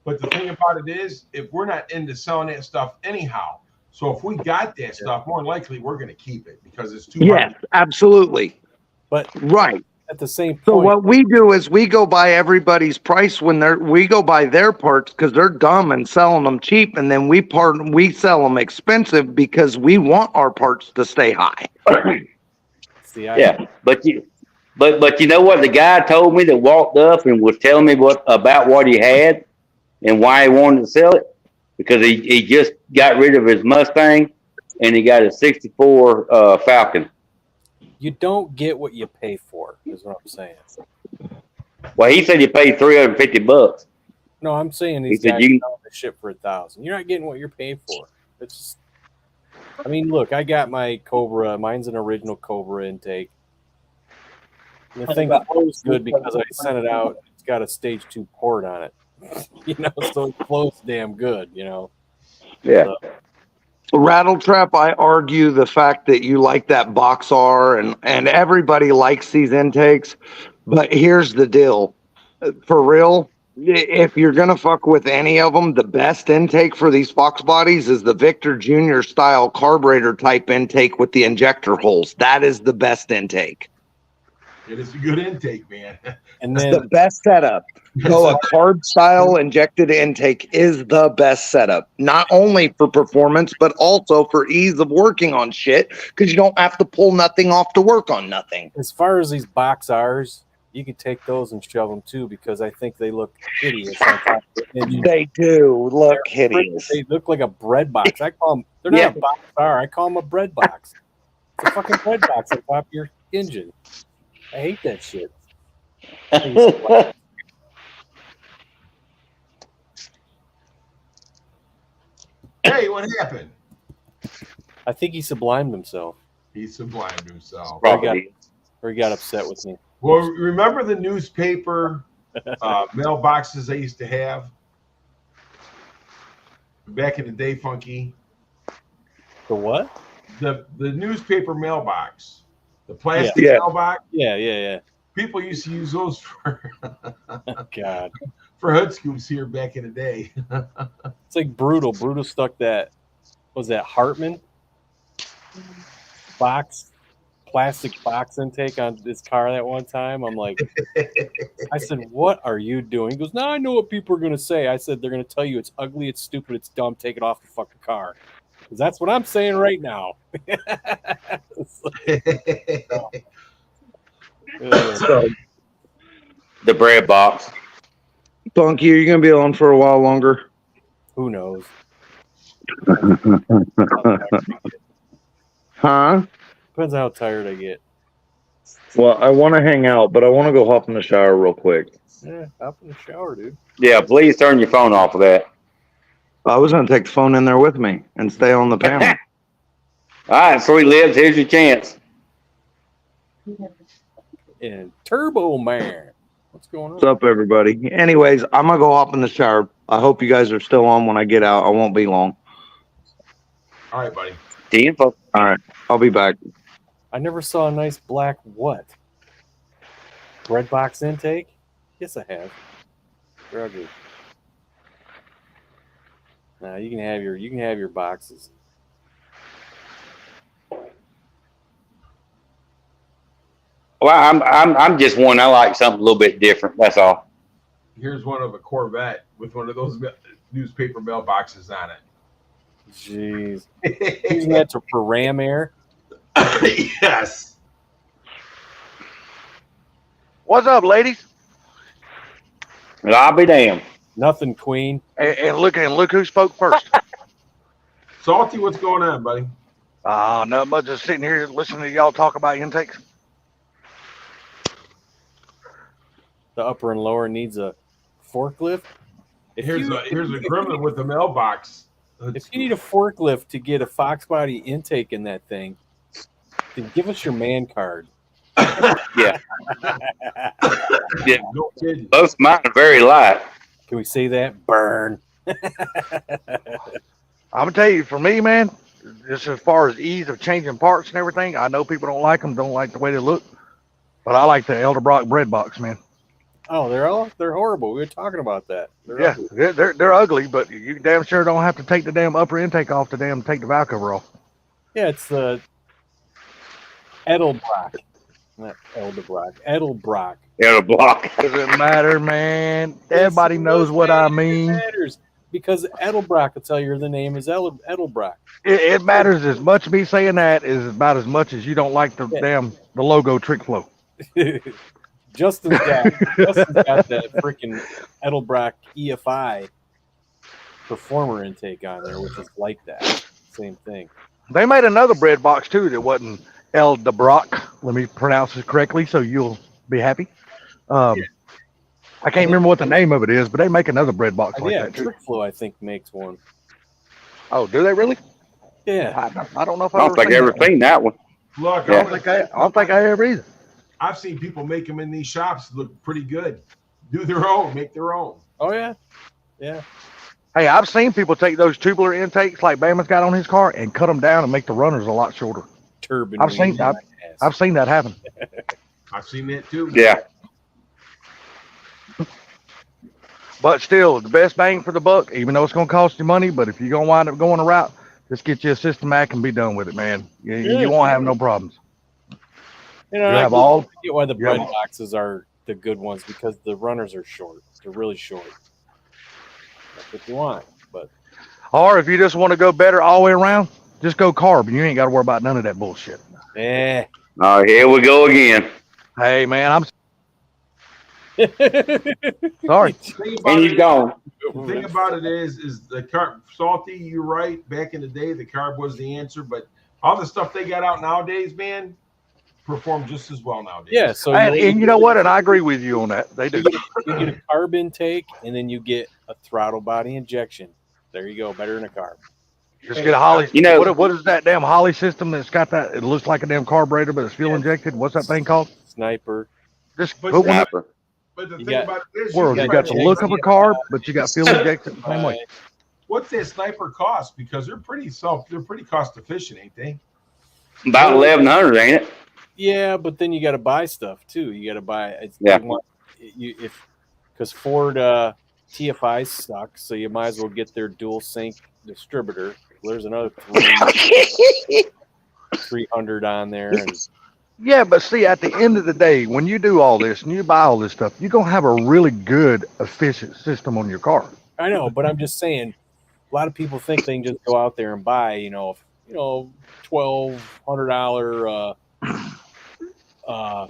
but the thing about it is, if we're not into selling that stuff anyhow, so if we got that stuff, more than likely we're going to keep it because it's too Yes, hard. absolutely. But Right. at the same So point, what we do is we go by everybody's price when we go by their parts because they're dumb and selling them cheap, and then we sell them expensive because we want our parts to stay high. see, Yeah. But you know what? The guy told me that walked up and was telling me about what he had and why he wanted to sell it, because he just got rid of his Mustang and he got a 64 Falcon. you don't get what you pay for, is what I'm saying. Well, he said he paid 350 bucks. No, I'm saying these He said guys you- selling this shit for $1,000. You're not getting what you're paying for. It's just, I mean, look, I got my Cobra. Mine's an original Cobra intake. The thing flows good because I sent it out. It's got a stage 2 port on it. You know, so it flows damn good, you know. Yeah. Rattletrap, I argue the fact that you like that box R and everybody likes these intakes, but here's the deal. For real, if you're going to fuck with any of them, the best intake for these Fox bodies is the Victor Jr. style carburetor type intake with the injector holes. That is the best intake. It is a good intake, man. And It's then the best setup. So a carb style injected intake is the best setup, not only for performance, but also for ease of working on shit, because you don't have to pull nothing off to work on nothing. as far as these box R's, you could take those and shove them too, because I think they look hideous on top of it. And you- They do look they're hideous. They look like a bread box. I call them, they're not Yeah. a box R. I call them a bread box. It's a fucking bread box on top of your engine. I hate that shit. Hey, what happened? I think he sublimed himself, He sublimed himself. Probably. or he got upset with me. Well, remember the newspaper mailboxes I used to have back in the day, Funky? The what? The newspaper mailbox, the plastic Yeah. mailbox. Yeah. People used to use those for God. for hood scoops here back in the day. It's like Brutal. Brutal stuck that, was that Hartman box plastic box intake on this car that one time. I'm like, I said, "What are you doing?" He goes, "No, I know what people are gonna say." I said, "They're gonna tell you it's ugly, it's stupid, it's dumb. Take it off the fucking car." Because that's what I'm saying right now. So, The bread box. Funky, are you gonna be on for a while longer? Who knows? Huh? Depends on how tired I get. Well, I want to hang out, but I want to go hop in the shower real quick. Yeah, hop in the shower, dude. Yeah, please turn your phone off of that. I was gonna take the phone in there with me and stay on the panel. All right, Sweet Lips, here's your chance. And Turbo Man. What's going on? What's up, everybody? Anyways, I'm gonna go hop in the shower. I hope you guys are still on when I get out. I won't be long. All right, buddy. The info. All right, I'll be back. I never saw a nice black what? Bread box intake? Yes, I have. They're ugly. Nah, you can have your boxes. Well, I'm just one. I like something a little bit different. That's all. Here's one of a Corvette with one of those newspaper mailboxes on Jeez. it. Using that for ram air? Yes. What's up, ladies? Well, I'll be damned. Nothing, Queen. And look who spoke first. Salty, what's going on, buddy? Not much. Just sitting here listening to y'all talk about intakes. The upper and lower needs a forklift. Here's a gremlin with a mailbox. If you need a forklift to get a Fox body intake in that thing, then give us your man card. Yeah. Yeah. No kidding. Both mine are very light. Can we say that? Burn. I'm gonna tell you, for me, man, just as far as ease of changing parts and everything, I know people don't like them, don't like the way they look, but I like the Elderbrock bread box, man. Oh, they're horrible. We were talking about that. They're Yeah, ugly. they're ugly, but you damn sure don't have to take the damn upper intake off to damn take the valve cover off. Yeah, it's the Edelbrock. Not Elderbrock. Edelbrock. Yeah, the block. Doesn't matter, man. Everybody knows what I mean. It matters because Edelbrock will tell you the name is Edelbrock. It matters as much me saying that is about as much as you don't like the the logo Trick Flow. Justin's got that freaking Edelbrock EFI performer intake on there, which is like that. Same thing. They made another bread box too that wasn't Elderbrock. Let me pronounce it correctly so you'll be happy. I can't remember what the name of it is, but they make another bread box like Yeah, that too. Trickflow I think makes one. Oh, do they really? Yeah. I don't know if I don't think I've ever seen that one. Look, Yeah. I don't think I ever either. I've seen people make them in these shops look pretty good. Do their own, make their own. Oh yeah. Yeah. Hey, I've seen people take those tubular intakes like Bama's got on his car and cut them down and make the runners a lot shorter. Turbine. I've seen that. I've seen that happen. I've seen that too. Yeah. But still, the best bang for the buck, even though it's going to cost you money, but if you're going to wind up going a route, just get you a system Mac and be done with it, man. You won't have no problems. You know, You I have all. get why the you have- bread boxes are the good ones because the runners are short. They're really short. That's what you want. But Or if you just want to go better all the way around, just go carb. You ain't got to worry about none of that bullshit. eh. Oh, here we go again. Hey, man, I'm sorry. The thing And about he's it- gone. The thing about it is the carb. Salty, you're right. Back in the day, the carb was the answer, but all the stuff they got out nowadays, man, perform just as well nowadays. Yeah, so And you know what? And I agree with you on that. They do. you get a carb intake and then you get a throttle body injection. There you go, better than a carb. Just get a Holly. You know- what is that damn Holly system that's got that? It looks like a damn carburetor, but it's fuel injected. What's that thing called? Sniper. Just But put one. Sniper. But the You thing got- about it is, World, you got the look of a carb, but you got fuel injected the same way. What's that sniper cost? Because they're pretty cost efficient, ain't they? About 1,100, ain't it? Yeah, but then you got to buy stuff too. You got to buy. Yeah. Because Ford TFIs suck, so you might as well get their dual sync distributor. There's another 300 on there, and Yeah, but see, at the end of the day, when you do all this and you buy all this stuff, you're gonna have a really good, efficient system on your car. I know, but I'm just saying, a lot of people think they can just go out there and buy, $1,200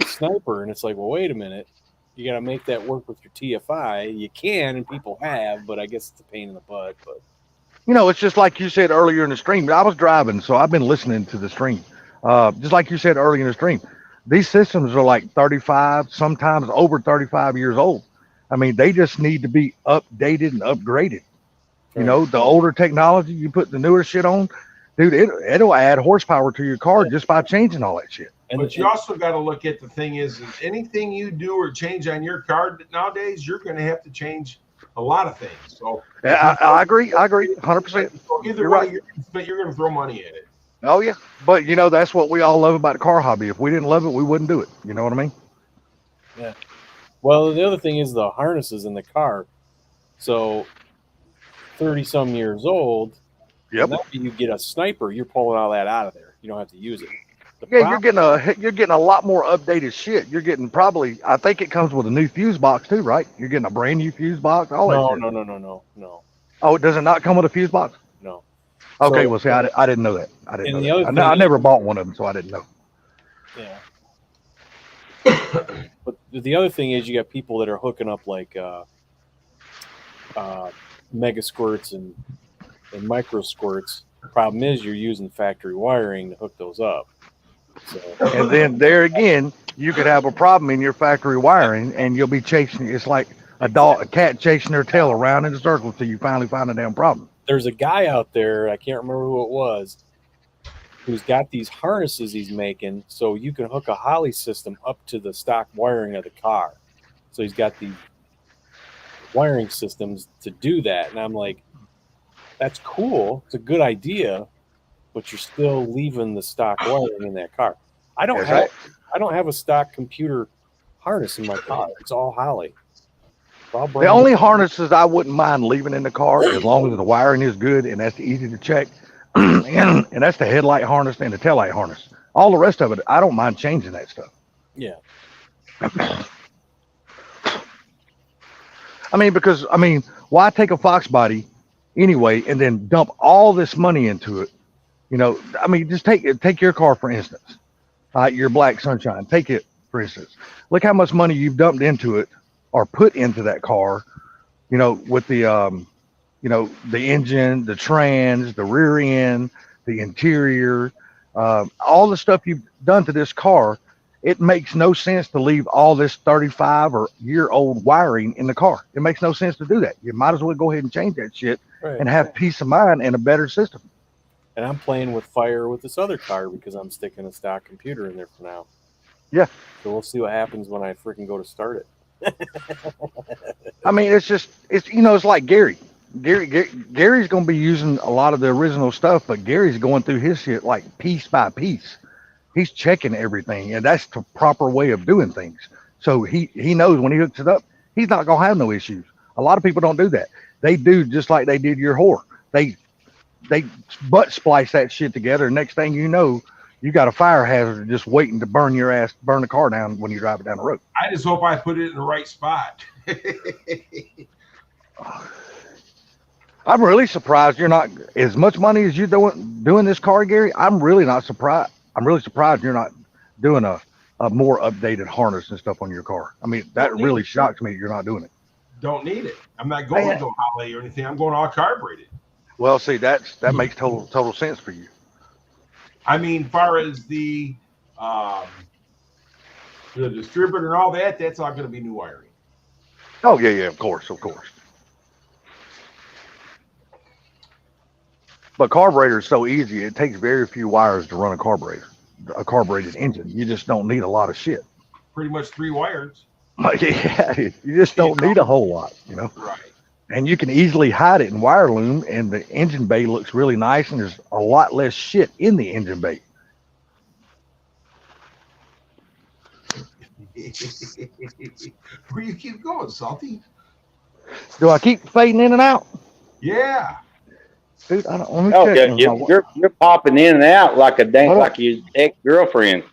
sniper, and it's like, well, wait a minute, you got to make that work with your TFI. You can, and people have, but I guess it's a pain in the butt. But It's just like you said earlier in the stream. I was driving, so I've been listening to the stream. Just like you said earlier in the stream, these systems are like 35, sometimes over 35 years old. I mean, they just need to be updated and upgraded. The older technology, you put the newer shit on, dude, it'll add horsepower to your car just by changing all that shit. But you also got to look at the thing is anything you do or change on your car nowadays, you're going to have to change a lot of things. So I agree 100%. So either You're way, right. you're going to throw money at it. Oh yeah, but that's what we all love about the car hobby. If we didn't love it, we wouldn't do it. You know what I mean? yeah. Well, the other thing is the harnesses in the car. So 30-some years old. Yep. Now you get a sniper, you're pulling all that out of there. You don't have to use it. Yeah, you're getting a lot more updated shit. You're getting probably, I think it comes with a new fuse box too, right? You're getting a brand new fuse box. All that shit. No. Oh, it does it not come with a fuse box? No. Okay, So- well, see, I didn't know that. I didn't And know the that. other I thing- never bought one of them, so I didn't know. Yeah. But the other thing is, you got people that are hooking up like mega squirts and micro squirts. The problem is, you're using factory wiring to hook those up. So And then there again, you could have a problem in your factory wiring, and you'll be chasing. It's like a cat chasing their tail around in a circle until you finally find a damn problem. there's a guy out there, I can't remember who it was, who's got these harnesses he's making so you can hook a Holley system up to the stock wiring of the car. So he's got these wiring systems to do that. And I'm like, that's cool. It's a good idea, but you're still leaving the stock wiring in that car. I don't have a stock computer harness in my car. It's all Holley. The only harnesses I wouldn't mind leaving in the car, as long as the wiring is good and that's easy to check, and that's the headlight harness and the taillight harness. All the rest of it, I don't mind changing that stuff. Yeah. Because why take a Fox body anyway and then dump all this money into it? Just take your car for instance, your Black Sunshine. Take it for instance. Look how much money you've dumped into it or put into that car. With the the engine, the trans, the rear end, the interior, all the stuff you've done to this car. It makes no sense to leave all this 35 or year old wiring in the car. It makes no sense to do that. You might as well go ahead and change that shit and have peace of mind and a better system. And I'm playing with fire with this other car because I'm sticking a stock computer in there for now. Yeah. So we'll see what happens when I freaking go to start it. It's like Gary. Gary's going to be using a lot of the original stuff, but Gary's going through his shit like piece by piece. He's checking everything, and that's the proper way of doing things. So he knows when he hooks it up, he's not going to have no issues. A lot of people don't do that. They do just like they did your whore. They butt splice that shit together. Next thing you know, you got a fire hazard just waiting to burn the car down when you drive it down the road. I just hope I put it in the right spot. I'm really surprised you're not, as much money as you're doing this car, Gary. I'm really not surprised. I'm really surprised you're not doing a more updated harness and stuff on your car. That really shocks me you're not doing it. Don't need it. I'm not going to go Holley or anything. I'm going all carbureted. Well, see, that makes total sense for you. Far as the distributor and all that, that's all going to be new wiring. Oh yeah, of course. But carburetor is so easy. It takes very few wires to run a carbureted engine. You just don't need a lot of shit. Pretty much 3 wires. Yeah, you just don't need a whole lot, Right. And you can easily hide it in wire loom, and the engine bay looks really nice, and there's a lot less shit in the engine bay. Where you keep going, Salty? Do I keep fading in and out? Yeah. Dude, I don't. Let me Oh, check. yeah, you're popping in and out like Hold on. like your ex-girlfriend.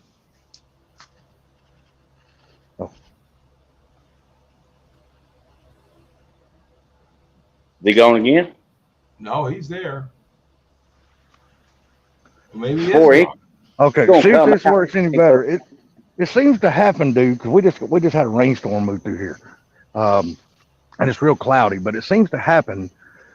They gone again? No, he's there. Maybe he Corey. is gone. Okay, Gonna see if come this out. works any better. It seems to happen, dude, because we just had a rainstorm move through here, and it's real cloudy. But it seems to happen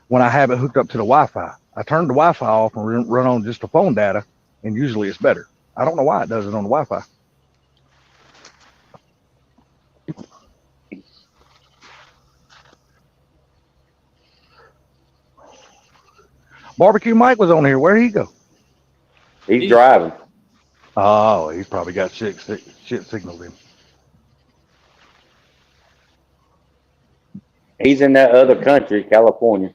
when I have it hooked up to the Wi-Fi. I turn the Wi-Fi off and run on just the phone data, and usually it's better. I don't know why it does it on the Wi-Fi. Barbecue Mike was on here. Where'd he go? He's driving. Oh, he's probably got shit signaled in. He's in that other country, California.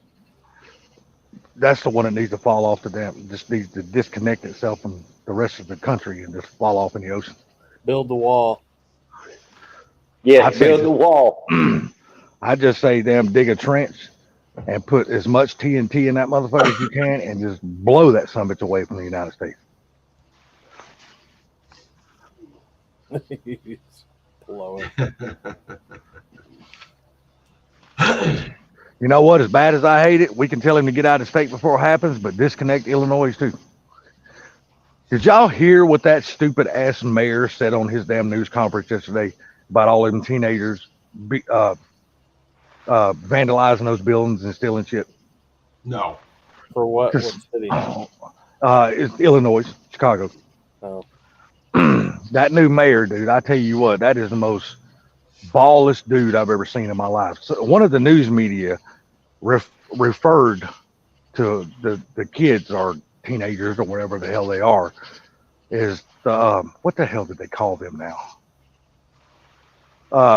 That's the one that needs to fall off the dam. Just needs to disconnect itself from the rest of the country and just fall off in the ocean. Build the wall. Yeah, I'd say build just- the wall. I just say, damn, dig a trench and put as much TNT in that motherfucker as you can, and just blow that sumbitch away from the United States. Blow it. You know what? As bad as I hate it, we can tell him to get out of state before it happens, but disconnect Illinois too. Did y'all hear what that stupid ass mayor said on his damn news conference yesterday about all them teenagers vandalizing those buildings and stealing shit? No. For what? What Just- city? It's Illinois, Chicago. Oh. That new mayor, dude, I tell you what, that is the most ballest dude I've ever seen in my life. So one of the news media referred to the kids or teenagers or whatever the hell they are is the what the hell did they call them now?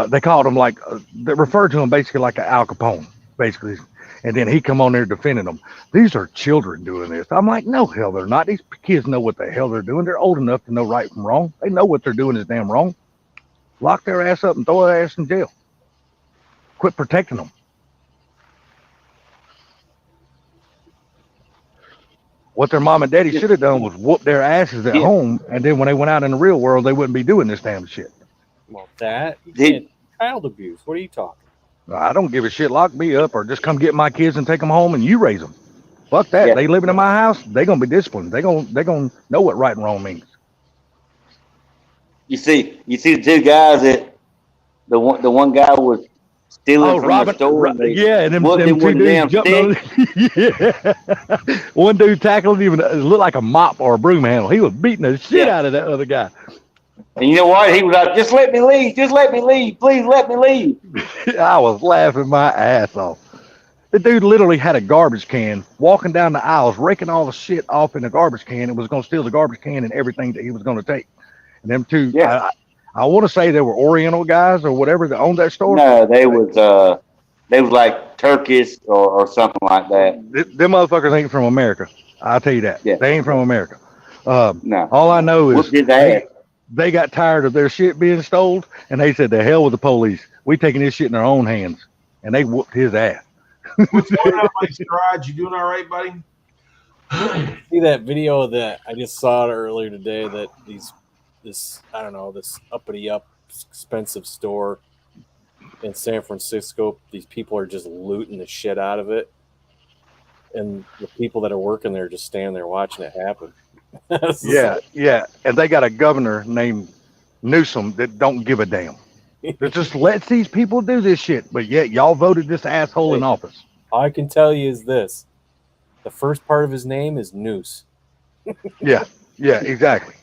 They called them like they referred to them basically like an Al Capone, basically. And then he come on there defending them. These are children doing this. I'm like, no, hell, they're not. These kids know what the hell they're doing. They're old enough to know right from wrong. They know what they're doing is damn wrong. Lock their ass up and throw their ass in jail. Quit protecting them. What their mom and daddy should have done was whoop their asses at Yeah. home, and then when they went out in the real world, they wouldn't be doing this damn shit. Well, that you Did- can't- child abuse. What are you talking? I don't give a shit. Lock me up or just come get my kids and take them home and you raise them. Fuck that. Yeah. They living in my house. They gonna be disciplined. They gonna know what right and wrong means. You see the two guys that the one guy was stealing from the store. and they yeah, and them whooped him two with a damn dudes jumped on. Yeah, one dude tackled him. It looked like a mop or a broom handle. He was beating the shit Yeah. out of that other guy. And you know what? He was like, "Just let me leave. Just let me leave. Please let me leave." I was laughing my ass off. The dude literally had a garbage can walking down the aisles, raking all the shit off in the garbage can, and was going to steal the garbage can and everything that he was going to take. And them two, Yeah. I want to say they were Oriental guys or whatever that owned that store. No, they was like Turkish or something like that. Them motherfuckers ain't from America. I'll tell you that. Yeah. They ain't from America. No, All I know is whooped his ass. they got tired of their shit being stole, and they said, "The hell with the police. We taking this shit in our own hands." And they whooped his ass. What's going on, Mike Garage? You doing all right, buddy? See that video that I just saw it earlier today that this uppity expensive store in San Francisco, these people are just looting the shit out of it. And the people that are working there just standing there watching it happen. It's just Yeah. And they got a governor named Newsom that don't give a damn. That just lets these people do this shit. But yet y'all voted this asshole in office. all I can tell you is this. The first part of his name is Noose. Yeah, exactly.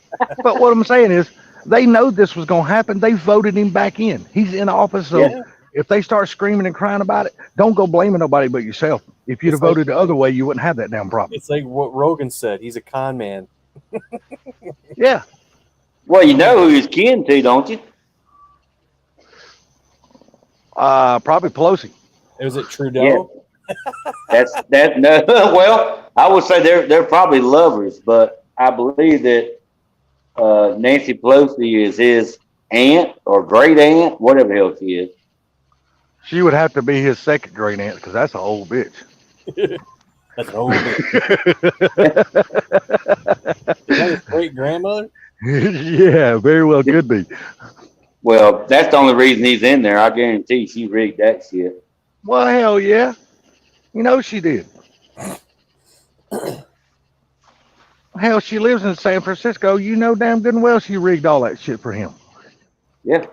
But what I'm saying is, they know this was going to happen. They voted him back in. He's in office. So Yeah. if they start screaming and crying about it, don't go blaming nobody but yourself. If you'd have It's like- voted the other way, you wouldn't have that damn problem. It's like what Rogan said. He's a con man. Yeah. Well, you know who he's kin to, don't you? Probably Pelosi. Was it Trudeau? That. No, well, I would say they're probably lovers, but I believe that Nancy Pelosi is his aunt or great aunt, whatever the hell she is. She would have to be his second great aunt because that's an old bitch. That's an old man. Is that his great grandmother? Yeah, very well could be. Well, that's the only reason he's in there. I guarantee she rigged that shit. Well, hell yeah. You know she did. Hell, she lives in San Francisco. You know damn good and well she rigged all that shit for him. Yeah.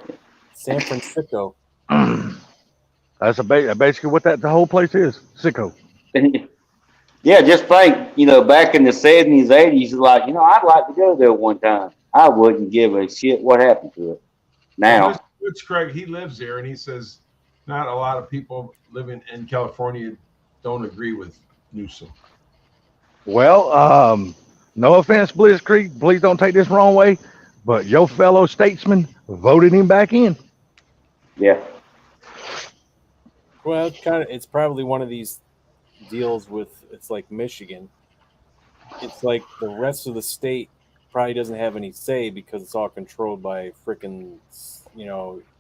San Francisco. That's basically what the whole place is. Sicko. Yeah, just think, back in the 70s, 80s, like, I'd like to go there one time. I wouldn't give a shit what happened to it. Now, Well, Rich Craig, he lives there, and he says not a lot of people living in California don't agree with Newsom. Well, no offense, Blitzkrieg. Please don't take this wrong way, but your fellow statesman voted him back in. yeah. Well, it's probably one of these deals with, it's like Michigan. It's like the rest of the state probably doesn't have any say because it's all controlled by freaking,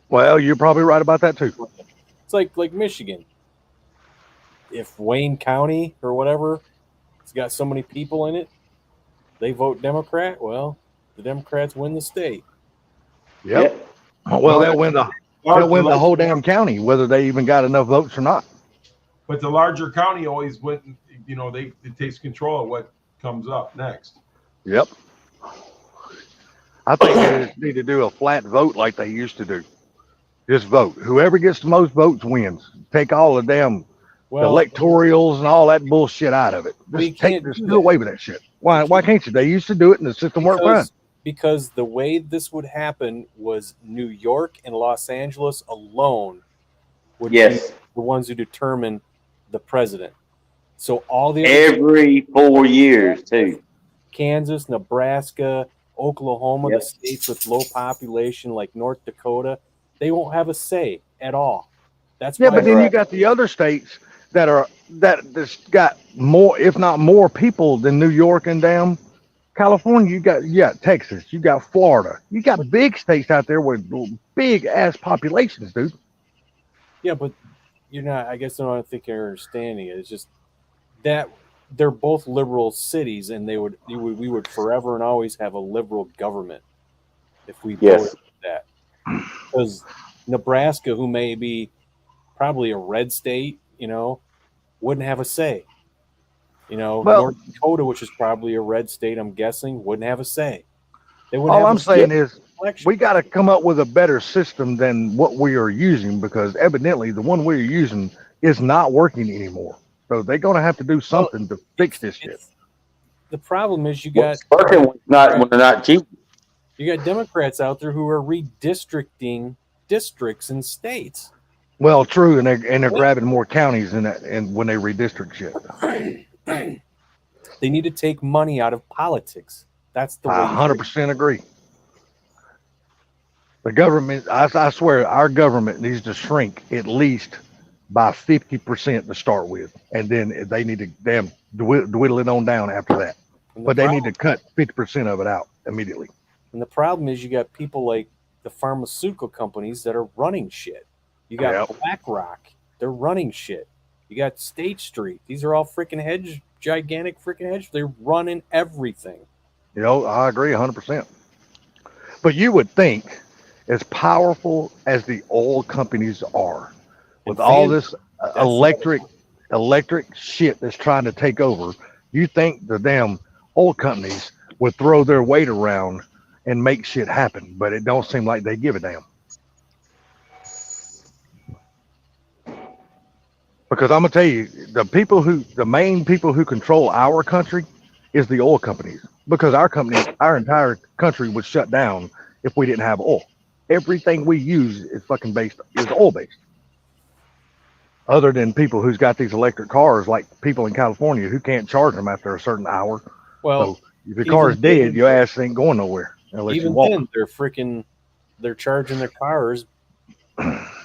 Well, you're probably right about that too. it's like Michigan. If Wayne County or whatever, it's got so many people in it, they vote Democrat. Well, the Democrats win the state. Yep. Well, they'll win the whole damn county, whether they even got enough votes or not. But the larger county always went, it takes control of what comes up next. Yep. I think they just need to do a flat vote like they used to do. Just vote. Whoever gets the most votes wins. Take all the damn electorals and all that bullshit out of it. Just do away with that shit. Why can't you? They used to do it and the system worked fine. Because the way this would happen was New York and Los Angeles alone would be the ones who determine the president. So all the every 4 years too. Kansas, Nebraska, Oklahoma, the states with low population like North Dakota, they won't have a say at all. That's but then you got the other states that's got more, if not more, people than New York and damn California. You got Texas, you got Florida, you got big states out there with big ass populations, dude. Yeah, but you're not. I guess I don't think you're understanding it. It's just that they're both liberal cities, and we would forever and always have a liberal government if we voted for that. Because Nebraska, who may be probably a red state, wouldn't have a say. North Dakota, which is probably a red state, I'm guessing, wouldn't have a say. All I'm saying is we got to come up with a better system than what we are using, because evidently the one we're using is not working anymore. So they're going to have to do something to fix this shit. The problem is you got working when they're not cheap. You got Democrats out there who are redistricting districts and states. Well, true, and they're grabbing more counties in that, and when they redistrict shit. They need to take money out of politics. That's the way. I 100% agree. The government, I swear, our government needs to shrink at least by 50% to start with, and then they need to damn dwindle it on down after that. But they need to cut 50% of it out immediately. And the problem is you got people like the pharmaceutical companies that are running shit. You got BlackRock, they're running shit. You got State Street. These are all freaking gigantic freaking hedge. They're running everything. I agree 100%. But you would think, as powerful as the oil companies are, with all this electric shit that's trying to take over, you think the damn oil companies would throw their weight around and make shit happen, but it don't seem like they give a damn. Because I'm gonna tell you, the main people who control our country is the oil companies. Because our entire country would shut down if we didn't have oil. Everything we use is oil based. Other than people who's got these electric cars, like people in California who can't charge them after a certain hour. Well, so if your car is dead, your ass ain't going nowhere unless you walk. Then they're charging their cars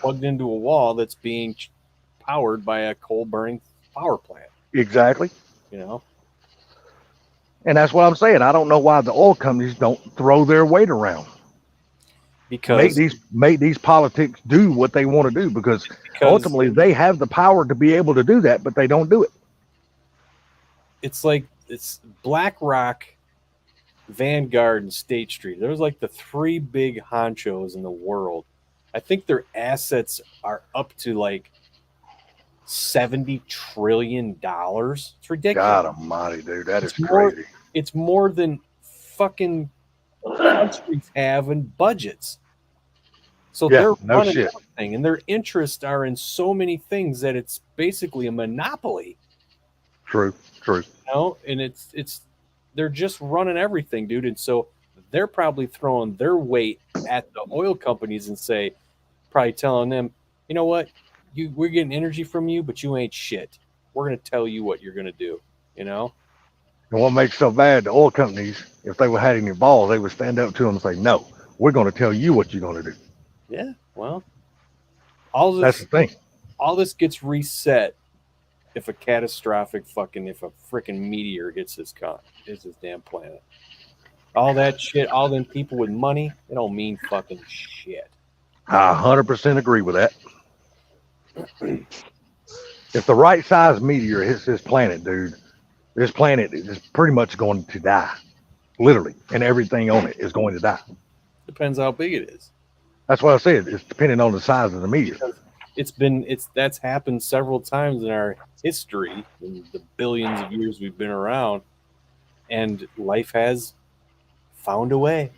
plugged into a wall that's being powered by a coal burning power plant. Exactly. And that's what I'm saying. I don't know why the oil companies don't throw their weight around. Because make these politics do what they want to do, because ultimately they have the power to be able to do that, but they don't do it. It's BlackRock, Vanguard, and State Street. There's like the three big honchos in the world. I think their assets are up to like $70 trillion. It's ridiculous. God almighty, dude. That is It's more- crazy. It's more than fucking countries have in budgets. So Yeah, they're no running shit. everything, and their interests are in so many things that it's basically a monopoly. True. You know, and it's they're just running everything, dude. And so they're probably throwing their weight at the oil companies and probably telling them, you know what, we're getting energy from you, but you ain't shit. We're gonna tell you what you're gonna do. You know, And what makes so bad, the oil companies, if they had any balls, they would stand up to them and say, no, we're going to tell you what you're going to do. yeah. Well, all That's this the thing. all this gets reset if a freaking meteor hits this damn planet. All that shit, all them people with money, they don't mean fucking shit. I 100% agree with that. If the right size meteor hits this planet, dude, this planet is pretty much going to die. Literally. And everything on it is going to die. Depends how big it is. That's what I said. It's depending on the size of the meteor. That's happened several times in our history, in the billions of years we've been around, and life has found a way.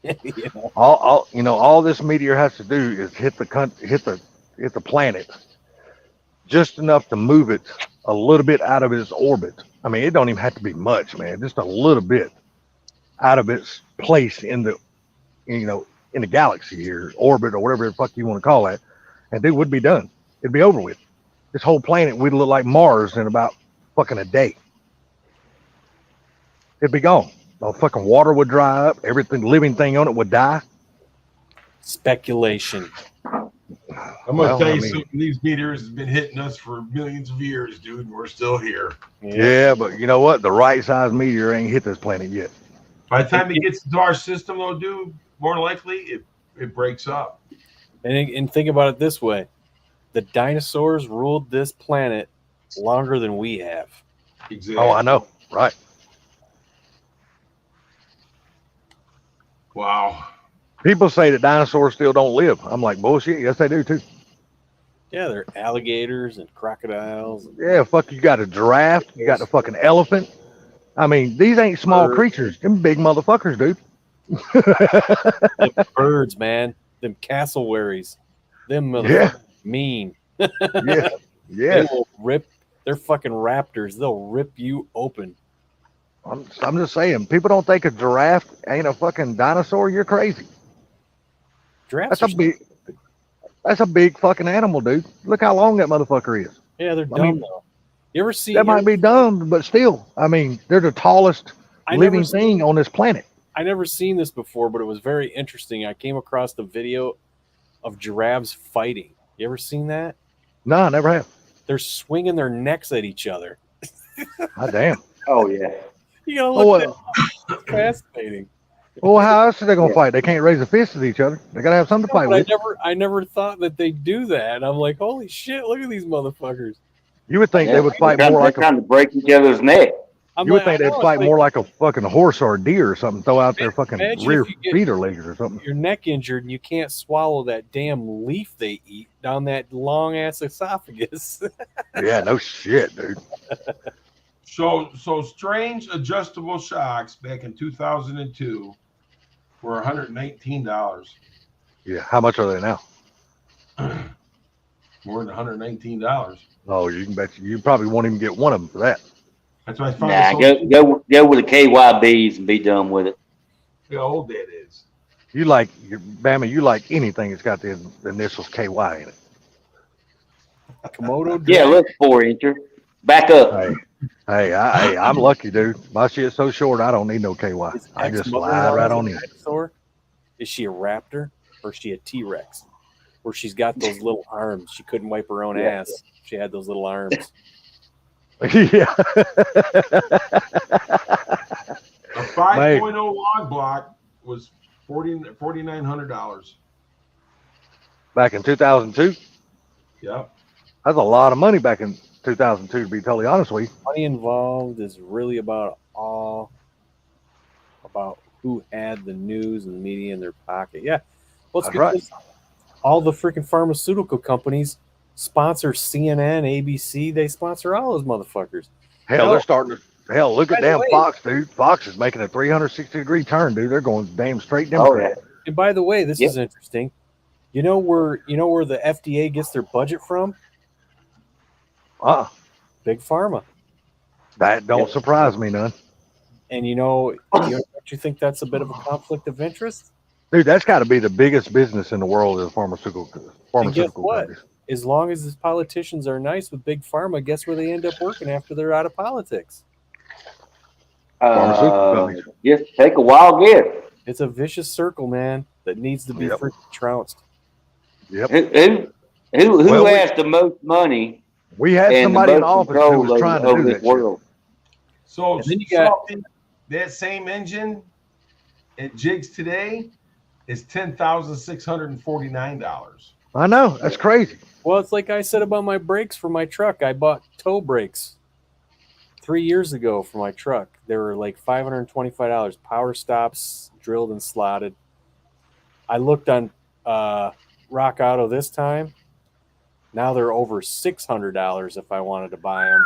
You know? All this meteor has to do is hit the planet just enough to move it a little bit out of its orbit. I mean, it don't even have to be much, man. Just a little bit out of its place in the galaxy here, orbit or whatever the fuck you want to call that, and it would be done. It'd be over with. This whole planet would look like Mars in about fucking a day. It'd be gone. The fucking water would dry up. Everything, living thing on it would die. Speculation. I'm Well, gonna tell I you mean- something. These meteors have been hitting us for millions of years, dude. And we're still here. Yeah, but you know what? The right size meteor ain't hit this planet yet. By the time it gets into our system, though, dude, more likely it breaks up. And think about it this way: the dinosaurs ruled this planet longer than we have. Exactly. Oh, I know. Right. Wow. People say that dinosaurs still don't live. I'm like, bullshit. Yes, they do too. Yeah, they're alligators and crocodiles. Yeah, fuck, you got a giraffe. You got the fucking elephant. I mean, these ain't small Bird. creatures. Them big motherfuckers, dude. Them birds, man. Them cassowaries. Them motherfuckers Yeah. mean. Yeah. They Yeah. will rip. They're fucking raptors. They'll rip you open. I'm just saying, people don't think a giraffe ain't a fucking dinosaur. You're crazy. Giraffes That's are a big. That's a big fucking animal, dude. Look how long that motherfucker is. Yeah, they're I dumb mean, though. You ever see? That might be dumb, but still, I mean, they're the tallest I living never, thing on this planet. I never seen this before, but it was very interesting. I came across the video of giraffes fighting. You ever seen that? No, I never have. They're swinging their necks at each other. God damn. Oh yeah. You gotta Oh, look at that. It's fascinating. Well, how else are they gonna fight? They can't raise a fist at each other. They gotta have something to fight But with. I never thought that they do that. I'm like, holy shit! Look at these motherfuckers. You would think they would fight more like trying to break each other's neck. I'm you would like, think I they'd know, fight it's more like like a fucking horse or a deer or something. Throw out their fucking Imagine rear if you get- feet or legs or something. your neck injured and you can't swallow that damn leaf they eat down that long ass esophagus. Yeah, no shit, dude. So strange adjustable shocks back in 2002 were $119. Yeah, how much are they now? More than $119. Oh, you can bet you probably won't even get one of them for that. That's why I found Nah, it go with the KYBs and be done with it. how old that is. You like Bama, you like anything that's got the initials KY in it. Komodo Yeah, dragon. look, 4-incher. Back up. I'm lucky, dude. My shit's so short, I don't need no KY. Is I just ex-mother-in-law slide right a on in. dinosaur? Is she a raptor or is she a T-Rex? Where she's got those little arms. She couldn't wipe her own Yeah. ass. She had those little arms. Yeah. A 5.0 log block was $4,900. Back in 2002, Yep. that's a lot of money back in 2002, to be totally honest with you. Money involved is really about who had the news and the media in their pocket. Yeah. Well, it's That's right. because all the freaking pharmaceutical companies sponsor CNN, ABC. They sponsor all those motherfuckers. Hell, No. they're starting to. Hell, look By at the damn way- Fox, dude. Fox is making a 360-degree turn, dude. They're going damn straight Oh, Democrat. And by the way, this Yep. is interesting. You know where the FDA gets their budget from? Big Pharma. That don't Yep. surprise me none. And don't you think that's a bit of a conflict of interest? Dude, that's got to be the biggest business in the world is pharmaceutical what? companies. As long as these politicians are nice with Big Pharma, guess where they end up working after they're out of politics? Pharmaceutical companies. Just take a wild guess. It's a vicious circle, man, that needs to be Yep. freaking trounced. Yep. Who Well, has the most money We had and the somebody in most office who control was trying to over do this that shit. world? So, And then you got- that same engine at Jigs today is $10,649. I know. That's crazy. Well, it's like I said about my brakes for my truck. I bought toe brakes 3 years ago for my truck. They were like $525. Power stops, drilled and slotted. I looked on Rock Auto this time. Now they're over $600 if I wanted to buy them.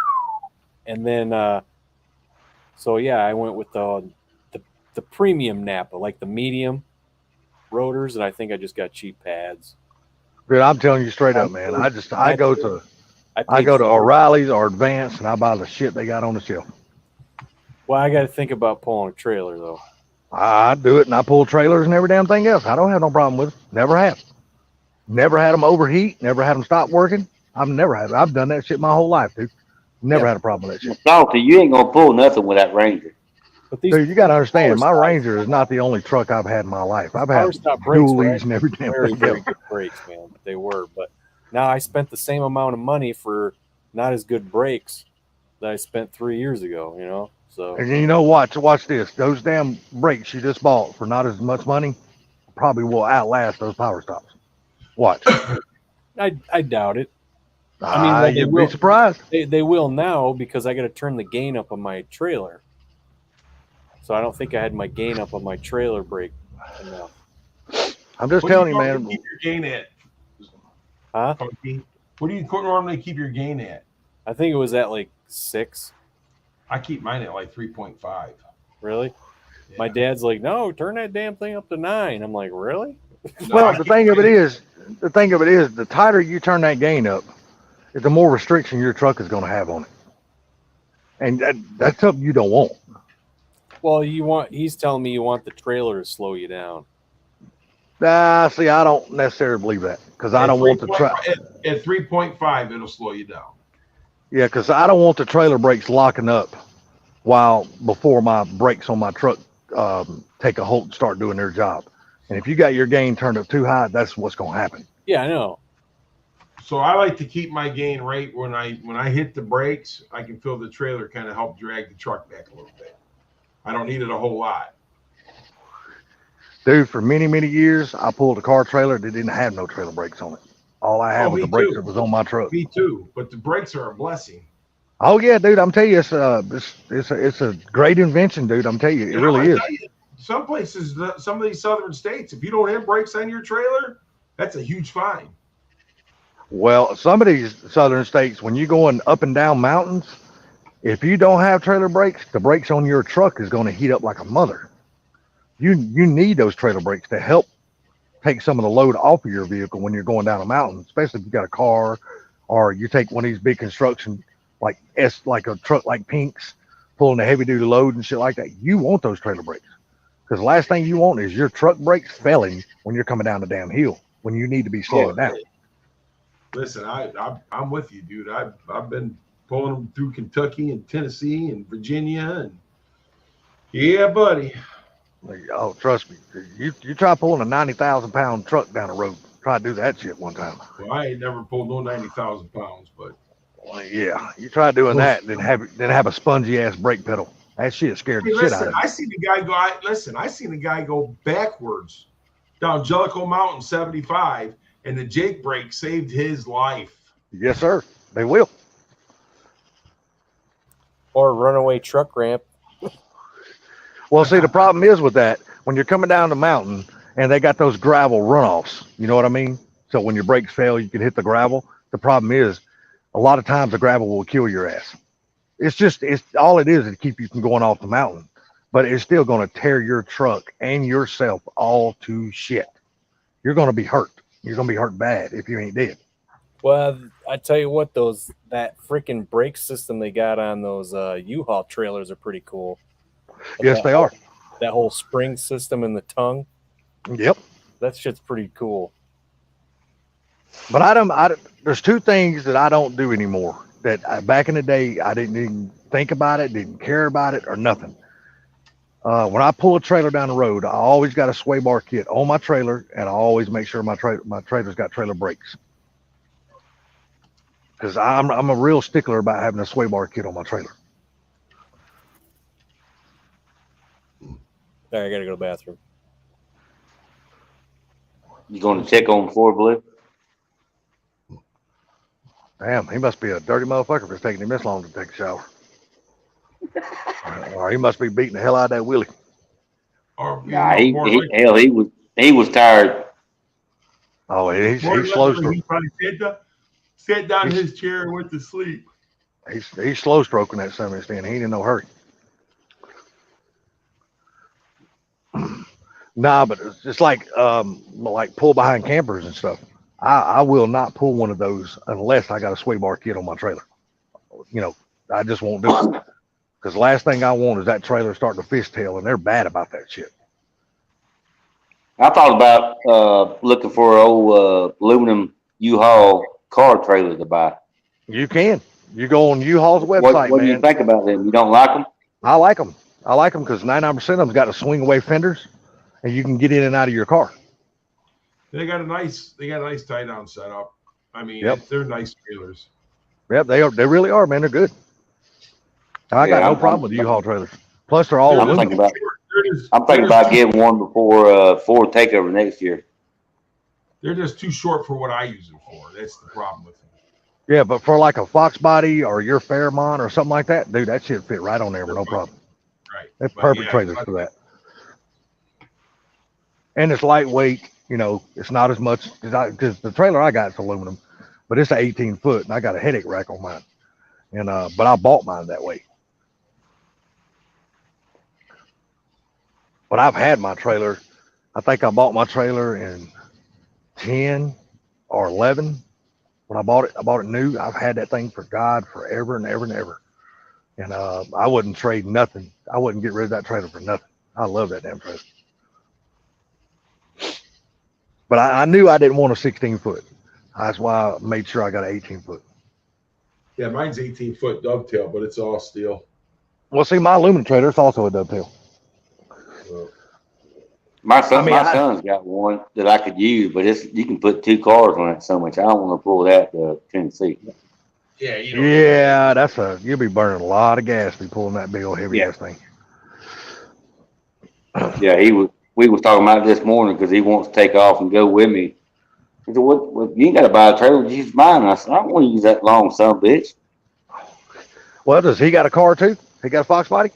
And then, so yeah, I went with the premium Napa, like the medium rotors, and I think I just got cheap pads. Dude, I'm telling you straight up, man. I go to paid O'Reilly's or Advance and I buy the shit they got on the shelf. Well, I got to think about pulling a trailer though. I do it and I pull trailers and every damn thing else. I don't have no problem with it. Never have. Never had them overheat. Never had them stop working. I've never had it. I've done that shit my whole life, dude. Never had a problem with that shit. Salty, you ain't gonna pull nothing with that Ranger. But these Dude, you got to understand, my Power stop. Ranger is not the only truck I've had in my life. I've had Power stop brakes were dualies and every damn very, thing very else. good brakes, man. They were, but now I spent the same amount of money for not as good brakes that I spent 3 years ago. So And you know, watch this. Those damn brakes you just bought for not as much money probably will outlast those power stops. Watch. I doubt it. I mean, well, they you'd will- be surprised. They will now because I got to turn the gain up on my trailer. So I don't think I had my gain up on my trailer brake enough. I'm just What do telling you, normally man. keep your gain at? Huh? Funky? What do you normally keep your gain at? I think it was at like 6. I keep mine at like 3.5. Really? My Yeah. dad's like, no, turn that damn thing up to 9. I'm like, really? No, Well, I the keep thing of it mine- is, the tighter you turn that gain up, the more restriction your truck is going to have on it. And that's something you don't want. Well, he's telling me you want the trailer to slow you down. See, I don't necessarily believe that because I at don't want the 3.5 at 3.5, it'll slow you down. Yeah, because I don't want the trailer brakes locking up before my brakes on my truck take a hold and start doing their job. And if you got your gain turned up too high, that's what's going to happen. Yeah, I know. So I like to keep my gain right when I hit the brakes. I can feel the trailer kind of help drag the truck back a little bit. I don't need it a whole lot. Dude, for many, many years, I pulled a car trailer that didn't have no trailer brakes on it. All I had Oh, was me the brakes too. that was on my truck. Me too. But the brakes are a blessing. Oh yeah, dude, I'm telling you, it's a great invention, dude. I'm telling you, it And really I'm gonna is. tell you, some places, some of these southern states, if you don't have brakes on your trailer, that's a huge fine. Well, some of these southern states, when you're going up and down mountains, if you don't have trailer brakes, the brakes on your truck is going to heat up like a mother. You need those trailer brakes to help take some of the load off of your vehicle when you're going down a mountain, especially if you got a car or you take one of these big construction like a truck like Pink's pulling a heavy duty load and shit like that. You want those trailer brakes because the last thing you want is your truck brakes failing when you're coming down the damn hill when you need to be slowing down. Listen, I'm with you, dude. I've been pulling them through Kentucky and Tennessee and Virginia, and yeah, buddy. Like, oh, trust me, you try pulling a 90,000 pound truck down the road. Try to do that shit one time. Well, I ain't never pulled no 90,000 pounds, but Well, yeah, you try doing that, then have a spongy ass brake pedal. That shit scared the hey, shit out listen, of me. I seen the guy go. I seen the guy go backwards down Jellicoe Mountain 75, and the Jake brake saved his life. Yes, sir. They will. Or runaway truck ramp. Well, see, the problem is with that when you're coming down the mountain and they got those gravel runoffs. You know what I mean? So when your brakes fail, you can hit the gravel. The problem is, a lot of times the gravel will kill your ass. It's all it is to keep you from going off the mountain, but it's still going to tear your truck and yourself all to shit. You're going to be hurt. You're going to be hurt bad if you ain't dead. Well, I tell you what, that freaking brake system they got on those U-Haul trailers are pretty cool. Yes, they are. That whole spring system in the tongue, Yep. that shit's pretty cool. But there's two things that I don't do anymore that back in the day, I didn't even think about it, didn't care about it or nothing. When I pull a trailer down the road, I always got a sway bar kit on my trailer, and I always make sure my trailer's got trailer brakes. Because I'm a real stickler about having a sway bar kit on my trailer. All right, I gotta go to the bathroom. You going to check on 4 Blue? Damn, he must be a dirty motherfucker if it's taking him this long to take a shower. Or he must be beating the hell out of that Willie. Or, you Nah, know, he was tired. Oh, he's more slow likely he stroking. probably sat down in his chair and went to sleep. He's slow stroking that semi stand. He ain't in no hurry. Nah, but it's just like pull behind campers and stuff. I will not pull one of those unless I got a sway bar kit on my trailer. You know, I just won't do it. Because the last thing I want is that trailer starting to fishtail, and they're bad about that shit. I thought about looking for an old aluminum U-Haul car trailer to buy. You can. You go on U-Haul's website, What do you man. think about them? You don't like them? I like them. I like them because 99% of them's got a swing away fenders, and you can get in and out of your car. They got a nice tie down setup. I mean, Yep. they're nice trailers. Yep, they are. They really are, man. They're good. I got no problem with U-Haul trailers. Plus, they're all I'm aluminum. thinking about getting one before Ford takeover next year. They're just too short for what I use them for. That's the problem with them. Yeah, but for like a Fox body or your Fairmont or something like that, dude, that shit fit right on there with no problem. Right. That's But perfect yeah, trailers for that. And it's lightweight. You know, it's not as much because the trailer I got is aluminum, but it's an 18-foot, and I got a headache rack on mine. And but I bought mine that way. But I've had my trailer. I think I bought my trailer in 10 or 11 when I bought it. I bought it new. I've had that thing for God forever and ever and ever. And I wouldn't trade nothing. I wouldn't get rid of that trailer for nothing. I love that damn trailer. But I knew I didn't want a 16-foot. That's why I made sure I got an 18-foot. Yeah, mine's 18-foot dovetail, but it's all steel. Well, see, my aluminum trailer is also a dovetail. My son's I got one that I could use, but you can put 2 cars on it so much. I don't want to pull that to Tennessee. Yeah, you know. Yeah, you'll be burning a lot of gas be pulling that big old heavy ass thing. Yeah, we was talking about it this morning because he wants to take off and go with me. He said, what you ain't got to buy a trailer, use mine. I said, I don't want to use that long son of a bitch. Well, does he got a car too? He got a Fox body?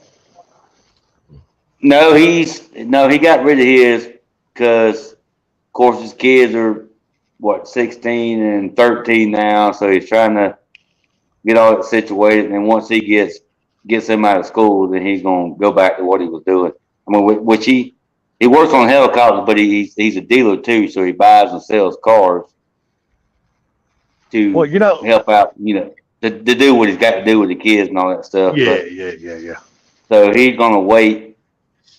No, he got rid of his because, of course, his kids are 16 and 13 now, so he's trying to get all that situated. And once he gets him out of school, then he's gonna go back to what he was doing. I mean, which he works on helicopters, but he's a dealer too, so he buys and sells cars to help out, to do what he's got to do with the kids and all that stuff. Yeah. So he's gonna wait,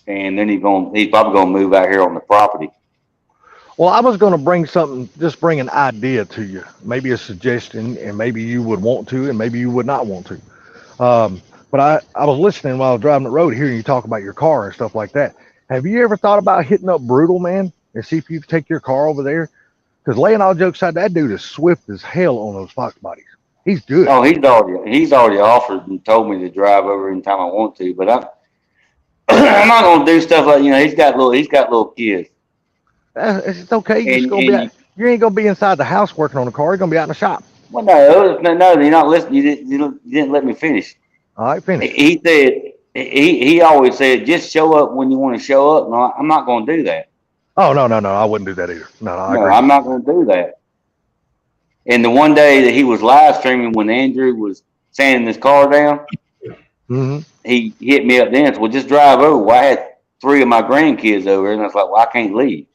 and then he's probably gonna move out here on the property. Well, I was gonna bring an idea to you, maybe a suggestion, and maybe you would want to, and maybe you would not want to. But I was listening while I was driving the road, hearing you talk about your car and stuff like that. Have you ever thought about hitting up Brutal, man, and see if you can take your car over there? Because laying all jokes aside, that dude is swift as hell on those Fox bodies. He's good. Oh, he's already offered and told me to drive over anytime I want to, but I'm not gonna do stuff like he's got little kids. It's okay. You ain't gonna be inside the house working on the car. You're gonna be out in the shop. Well, no, you're not listening. You didn't let me finish. All right, finish. He said he always said just show up when you want to show up. No, I'm not going to do that. Oh no, I wouldn't do that either. No, I agree. I'm not going to do that. And the one day that he was live streaming when Andrew was sanding his car down, Mm-hmm. he hit me up then. So, well, just drive over. Well, I had 3 of my grandkids over, and I was like, well, I can't leave.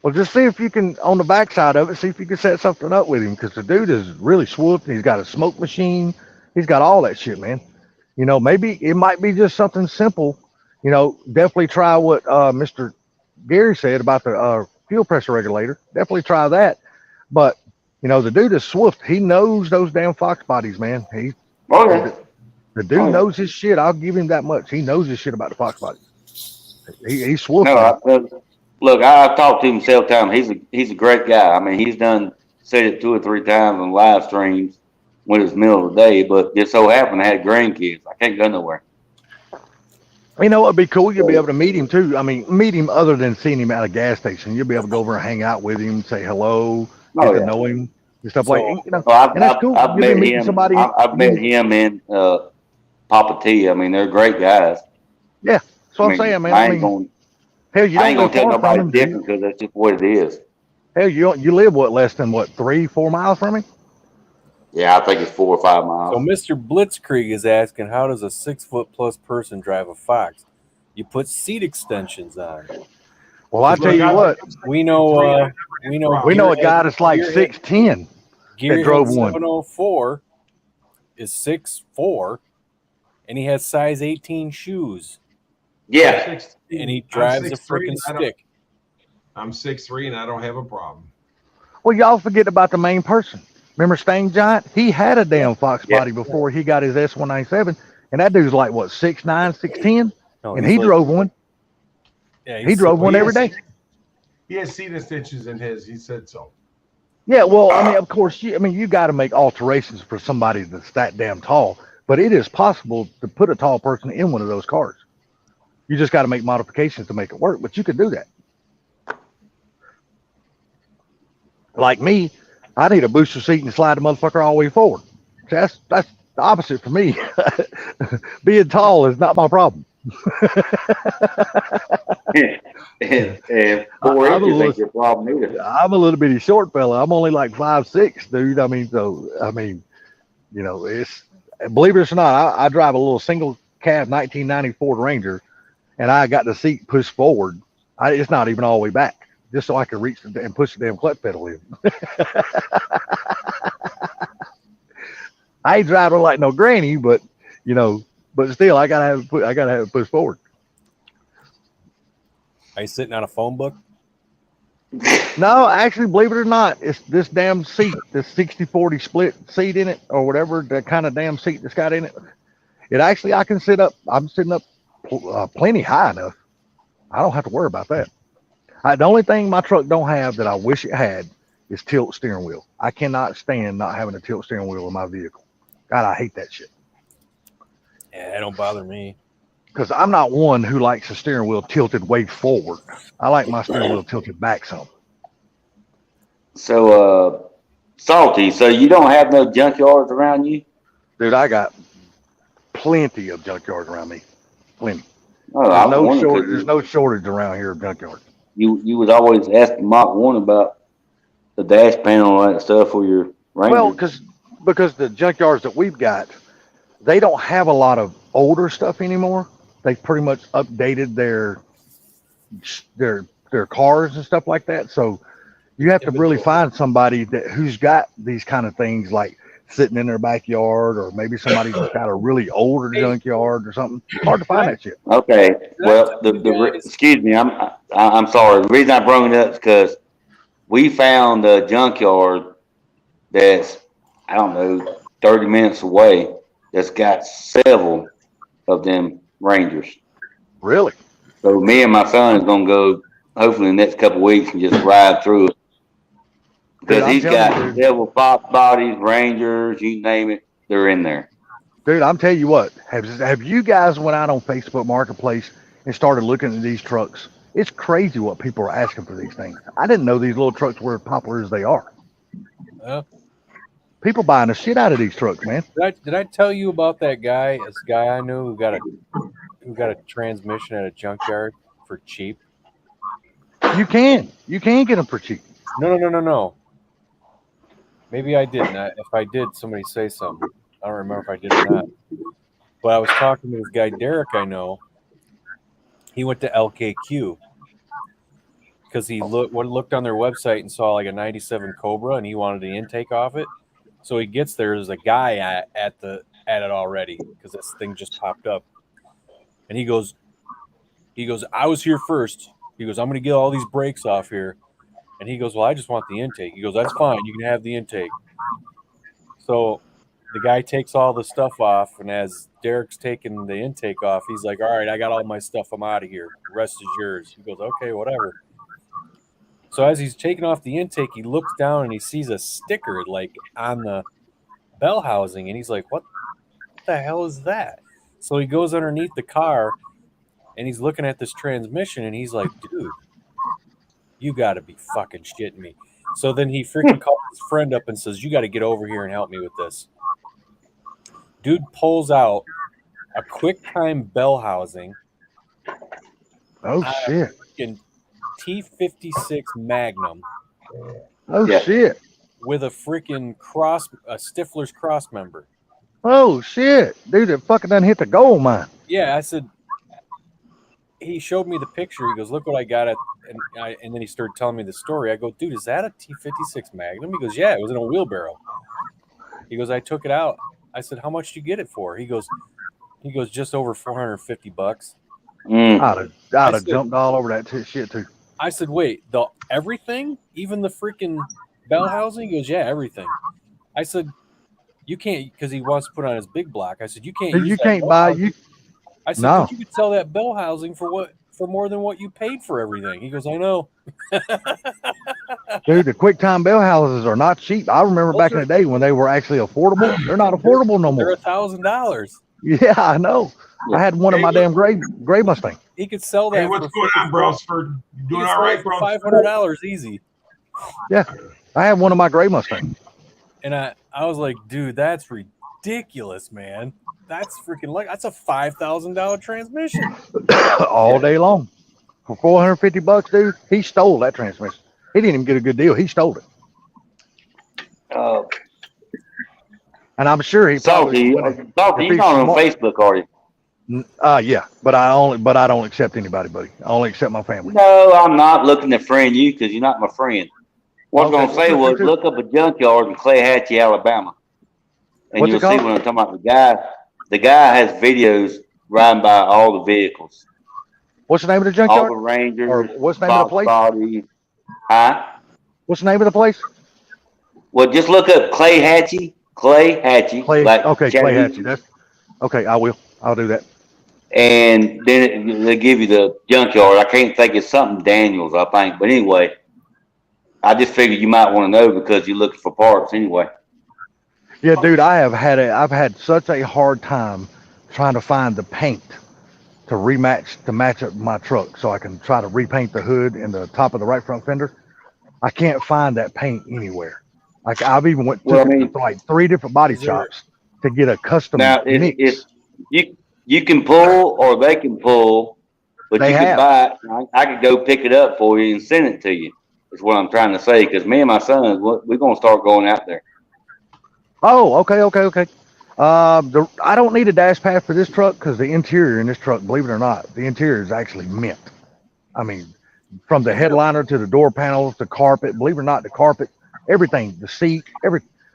Well, just see if you can, on the backside of it, see if you can set something up with him, because the dude is really swooped. He's got a smoke machine. He's got all that shit, man. You know, maybe it might be just something simple. You know, definitely try what Mr. Gary said about the fuel pressure regulator. Definitely try that. But, you know, the dude is swooped. He knows those damn Fox bodies, man. Oh, yeah. The dude Oh, yeah. knows his shit. I'll give him that much. He knows his shit about the Fox bodies. He's swooped. No, look, I've talked to him several times. He's a great guy. I mean, he's said it 2 or 3 times on live streams when it was middle of the day, but just so happened I had grandkids. I can't go nowhere. You know what'd be cool? You'll be able to meet him too. I mean, meet him other than seeing him at a gas station. You'll be able to go over and hang out with him, say hello, get to know him, and stuff like that. You know, and that's cool. I've You'll be met meeting him. somebody. I've met him and Papa T. I mean, they're great guys. Yeah, that's what I'm saying, man. I mean, hell, you I ain't don't gonna live tell far from nobody him, do you? different because that's just what it is. Hell, you live what, less than what, 3-4 miles from him? Yeah, I think it's 4 or 5 miles. So Mr. Blitzkrieg is asking, how does a 6-foot-plus person drive a Fox? You put seat extensions on. Well, I tell you what, We know a guy that's like 6'10". Gearhead drove one. 704 is 6'4", and he has size 18 shoes, Yeah. and he drives a 6'3", freaking stick. I'm 6'3", and I don't have a problem. Well, y'all forget about the main person. Remember Stang Giant? He had a damn Fox body before he got his S197, and that dude's like, what, 6'9", 6'10"? No, And he's he like- drove one. Yeah, He drove one every day. He has seat extensions in his. He said so. Yeah, well, I mean, of course, you got to make alterations for somebody that's that damn tall, but it is possible to put a tall person in one of those cars. You just got to make modifications to make it work, but you could do that. Like me, I need a booster seat and slide the motherfucker all the way forward. See, that's the opposite for me. Being tall is not my problem. and 4 I'm a inches little- ain't your problem either. I'm a little bitty short fella. I'm only like 5'6", dude. I mean, you know, it's, believe it or not, I drive a little single cab 1994 Ranger, and I got the seat pushed forward. It's not even all the way back, just so I can reach and push the damn clutch pedal in. I ain't driving like no granny, but you know, but still, I gotta have it pushed forward. Are you sitting on a phone book? No, actually, believe it or not, it's this damn seat, this 60-40 split seat in it, or whatever, that kind of damn seat that's got in it. It actually, I can sit up, I'm sitting up plenty high enough. I don't have to worry about that. The only thing my truck don't have that I wish it had is tilt steering wheel. I cannot stand not having a tilt steering wheel in my vehicle. God, I hate that shit. Yeah, it don't bother me. Because I'm not one who likes the steering wheel tilted way forward. I like my steering wheel tilted back some. So, Salty, so you don't have no junkyards around you? Dude, I got plenty of junkyards around me. Plenty. Oh, I was wondering 'cause There's no shortage around here of junkyards. you was always asking Mach 1 about the dash panel and all that stuff for your Ranger. Well, because the junkyards that we've got, they don't have a lot of older stuff anymore. They pretty much updated their cars and stuff like that. So you have to really find somebody who's got these kind of things, like sitting in their backyard, or maybe somebody that's got a really older junkyard or something. It's hard to find that shit. Okay, well, excuse me, I'm sorry. The reason I brought it up is because we found a junkyard that's, I don't know, 30 minutes away, that's got several of them Rangers. Really? So me and my son is gonna go hopefully in the next couple of weeks and just ride through it. Because I'm he's telling got you, dude. several Fox bodies, Rangers, you name it, they're in there. Dude, I'm telling you what, have you guys went out on Facebook Marketplace and started looking at these trucks? It's crazy what people are asking for these things. I didn't know these little trucks were as popular as they are. People buying the shit out of these trucks, man. Did I tell you about that guy? This guy I knew who got a transmission at a junkyard for cheap. You can get them for cheap. No. Maybe I didn't. If I did, somebody say something. I don't remember if I did or not. But I was talking to this guy, Derek, I know. He went to LKQ because he looked on their website and saw like a 97 Cobra and he wanted the intake off it. So he gets there. There's a guy at it already because this thing just popped up. And he goes, I was here first. He goes, I'm going to get all these brakes off here. And he goes, well, I just want the intake. He goes, that's fine. You can have the intake. So the guy takes all the stuff off. And as Derek's taking the intake off, he's like, all right, I got all my stuff. I'm out of here. The rest is yours. He goes, okay, whatever. So as he's taking off the intake, he looks down and he sees a sticker like on the bell housing. And he's like, what the hell is that? So he goes underneath the car and he's looking at this transmission and he's like, dude, you got to be fucking shitting me. So then he freaking calls his friend up and says, you got to get over here and help me with this. Dude pulls out a QuickTime bell housing. Oh shit. Freaking T56 Magnum Oh Yeah. shit. with a freaking Stifler's cross member. Oh shit. Dude, it fucking done hit the gold mine. Yeah, I said, he showed me the picture. He goes, look what I got at, and then he started telling me the story. I go, dude, is that a T56 Magnum? He goes, yeah, it was in a wheelbarrow. He goes, I took it out. I said, how much did you get it for? He goes, just over $450. Mm. I'd have said- jumped all over that shit too. I said, wait, everything? Even the freaking bell housing? He goes, yeah, everything. I said, you can't, because he wants to put on his big block. I said, you can't. Dude, use you that can't bell buy housing. you. I said, No. but you could sell that bell housing for more than what you paid for everything. He goes, I know. Dude, the QuickTime bell houses are not cheap. I remember back in the day when they were actually affordable. They're not affordable no They're more. $1,000. Yeah, I know. I had one of my damn gray Mustang. He could sell that. Hey, what's going on, Brosford? You He doing could all sell right, it for Brosford? $500 easy. I had one of my gray Mustangs. And I was like, dude, that's ridiculous, man. That's freaking that's a $5,000 transmission. All day long. For $450, dude, he stole that transmission. He didn't even get a good deal. He stole it. And I'm sure he Salty, probably Salty, if you're he's not on smart- Facebook, are you? yeah, but I don't accept anybody, buddy. I only accept my family. No, I'm not looking to friend you because you're not my friend. What I was Okay, going to say well, was you look up a junkyard in Clayhatchee, Alabama. And What's you'll it see called? what I'm talking about. The guy has videos riding by all the vehicles. What's the name of the All junkyard? the Rangers, Or what's the name of the Fox place? Body. Huh? What's the name of the place? Well, just look up Clayhatchee. Clayhatchee. Okay, Chattanooga. Clayhatchee. That's okay. I will. I'll do that. And then they give you the junkyard. I can't think it's something Daniels, I think. But anyway, I just figured you might want to know because you're looking for parts anyway. Yeah, dude, I've had such a hard time trying to find the paint to match up my truck so I can try to repaint the hood and the top of the right front fender. I can't find that paint anywhere. Like I've even went to like 3 different body shops to get a custom Now, mix. if you can pull or they can pull, but They you can have. buy it. I could go pick it up for you and send it to you. Is what I'm trying to say. Because me and my son, we're gonna start going out there. Oh, okay. I don't need a dash pad for this truck because the interior in this truck, believe it or not, the interior is actually mint. I mean, from the headliner to the door panels, the carpet, believe it or not, the carpet, everything, the seat,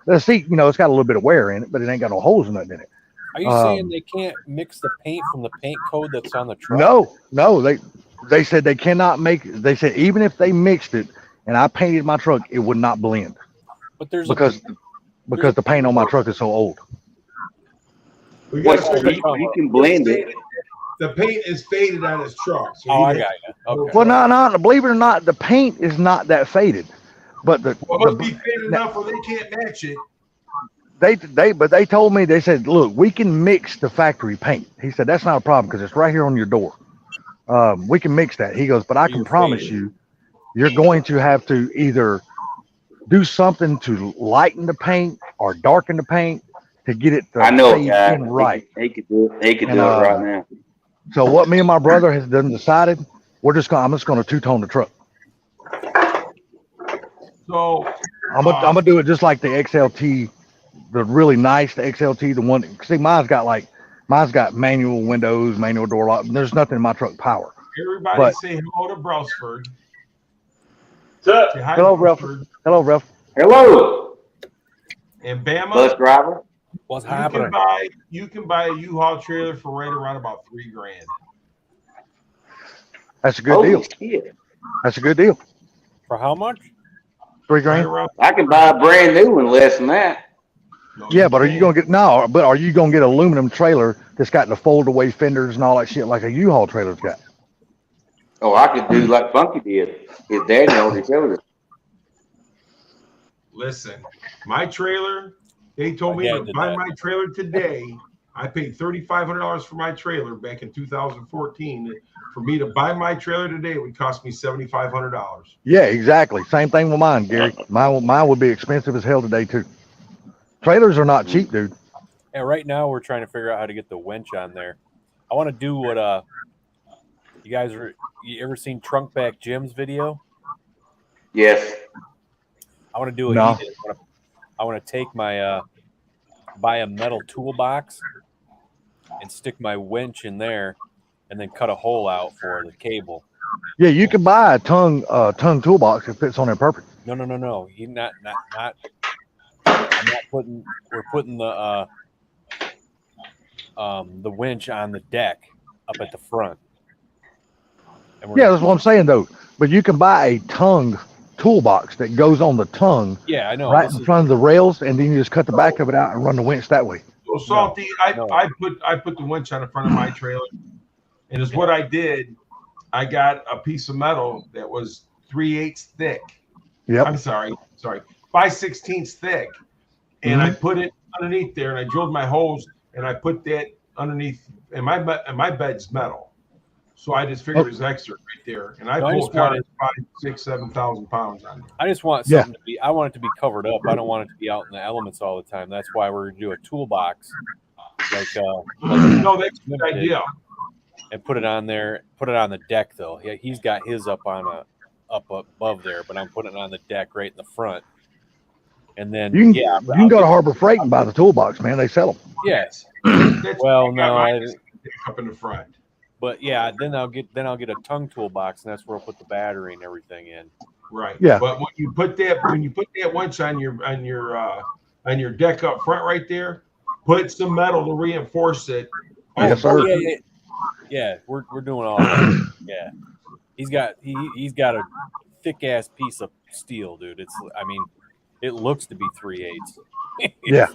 the seat, you know, it's got a little bit of wear in it, but it ain't got no holes in nothing in it. Are you saying they can't mix the paint from the paint code that's on the truck? No, they said they cannot make. They said even if they mixed it and I painted my truck, it would not blend But there's because the paint on my truck is so old. We gotta What, figure you can blend it. the paint is faded on his truck. So Oh, I he- got you. Okay. Well, no, believe it or not, the paint is not that faded, but Well, it must be faded enough where they can't match it. they told me, they said, look, we can mix the factory paint. He said that's not a problem because it's right here on your door. We can mix that. He goes, but I can promise you, you're going to have to either do something to lighten the paint or darken the paint to get it to I know a fade guy. in right. He could do it. He could And, do it right now. So what me and my brother has done decided, I'm just going to two-tone the truck. So I'm gonna do it just like the XLT, the really nice the XLT, the one. See, mine's got manual windows, manual door lock. There's nothing in my truck power. Everybody But- say hello to Browsford. What's up? Say hi Hello, to Ralph. Browsford. Hello, Ralph. Hello. And Bama, Bus driver. What's you happening? can buy a U-Haul trailer for right around about $3,000. That's a good Holy deal. shit. That's a good deal. For how much? $3 Right grand. around. I can buy a brand new one less than that. No, Yeah, but are you can't. gonna get But are you gonna get aluminum trailer that's got the fold away fenders and all that shit like a U-Haul trailer's got? Oh, I could do like Funky did. His daddy already showed us. Listen, my trailer. They told My me dad to did buy that. my trailer today. I paid $3,500 for my trailer back in 2014. For me to buy my trailer today, it would cost me $7,500. Yeah, exactly. Same thing with mine, Gary. Mine would be expensive as hell today too. Trailers are not cheap, dude. And right now we're trying to figure out how to get the winch on there. I want to do what you ever seen Trunkback Jim's video? Yes. I want to do what No. he did. I want to take my buy a metal toolbox and stick my winch in there and then cut a hole out for the cable. Yeah, you can buy a tongue toolbox that fits on there perfect. No. He not. I'm not putting. We're putting the winch on the deck up at the front. And Yeah, that's what I'm saying though. But you can buy a tongue toolbox that goes on the tongue yeah, I know. right This in is- front of the rails, and then you just cut the back of it out and run the winch that way. So Salty, no. I put the winch on the front of my trailer, and is what I did. I got a piece of metal that was 3/8 thick. Yep. I'm sorry, 5/16 thick, and I put it underneath there, and I drilled my hose, and I put that underneath, and my bed's metal, so I just figured it was extra right there, and I No, I pulled just wanted- 5, 6, 7,000 pounds on it. I just want Yeah. something to be. I want it to be covered up. I don't want it to be out in the elements all the time. That's why we're gonna do a toolbox, like No, that's a good idea. and put it on there. Put it on the deck though. He's got his up above there, but I'm putting it on the deck right in the front. And then You can go to Harbor Freight and buy the toolbox, man. They sell them. Yes. That's Well, I got no, mine I, up in the front. but yeah, then I'll get a tongue toolbox, and that's where I'll put the battery and everything in. Right. Yeah. But when you put that winch on your deck up front right there, put some metal to reinforce it. Yes, sir. Yeah. We're doing all that. Yeah. He's got a thick ass piece of steel, dude. It looks to be 3/8. Yeah.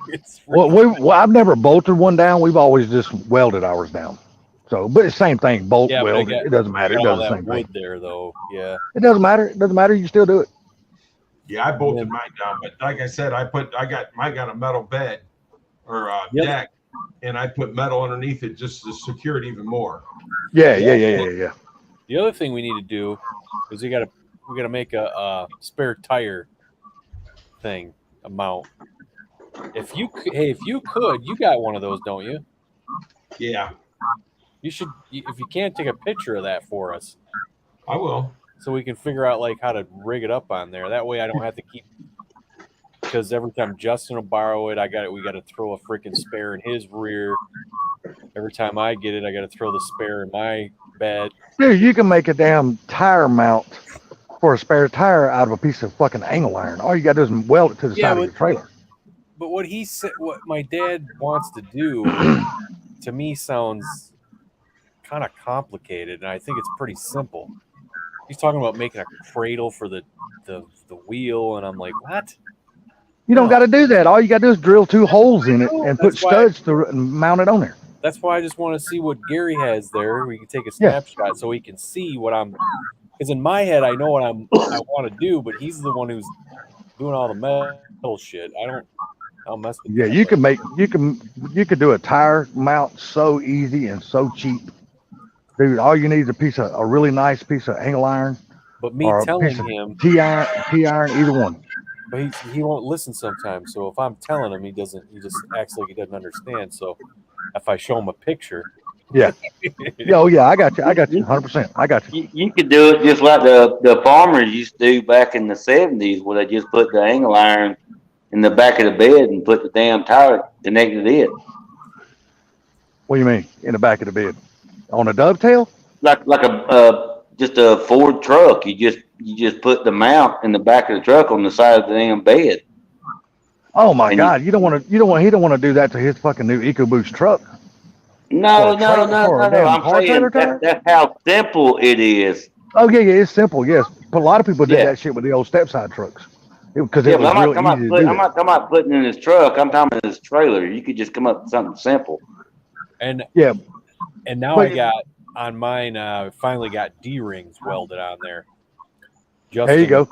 It's Well, I've never bolted one down. We've always just welded ours down. So, but it's the same thing. Bolt, Yeah, but weld. It doesn't matter. It all does the that same wood thing. there though. Yeah. It doesn't matter. It doesn't matter. You can still do it. Yeah, I bolted mine down, but like I said, I got a metal bed or Yep. deck, and I put metal underneath it just to secure it even more. Yeah. The other thing we need to do is we gotta make a spare tire thing, a mount. If you could, you got one of those, don't you? Yeah, You should, if you can, take a picture of that for us I will. so we can figure out like how to rig it up on there. That way I don't have to keep, because every time Justin will borrow it, we got to throw a freaking spare in his rear. Every time I get it, I got to throw the spare in my bed. Dude, you can make a damn tire mount for a spare tire out of a piece of fucking angle iron. All you got to do is weld it to the Yeah, side of your trailer. But what he said, what my dad wants to do, to me sounds kind of complicated, and I think it's pretty simple. He's talking about making a cradle for the wheel, and I'm like, what? You don't No. got to do that. All you got to do is drill 2 holes in it and put That's why- studs through it and mount it on there. That's why I just want to see what Gary has there. We can take a Yeah. snapshot so he can see what I'm. Because in my head, I know what I want to do, but he's the one who's doing all the metal shit. I'll mess with. Yeah, you could do a tire mount so easy and so cheap. Dude, all you need is a really nice piece of angle iron, But me or a telling piece of him, T iron, either one. but he won't listen sometimes. So if I'm telling him, he just acts like he doesn't understand. So if I show him a picture, Yeah. Oh yeah, I got you. I got you 100%. I got you. You could do it just like the farmers used to do back in the 70s, where they just put the angle iron in the back of the bed and put the damn tire connected to it. What do you mean? In the back of the bed? On a dovetail? Like a just a Ford truck. You just put the mount in the back of the truck on the side of the damn bed. Oh my And God! He don't want to do that to his fucking new EcoBoost truck. No. For a damn I'm car trailer saying tire? that's how simple it is. Oh yeah, it's simple. Yes, but a lot of people did Yeah. that shit with the old step side trucks because Yeah, it but was I'm not real talking easy to about do I'm that. not talking about putting in his truck. I'm talking about his trailer. You could just come up with something simple. And Yeah, and now but- I got on mine. Finally got D rings welded on there. Justin, there you go.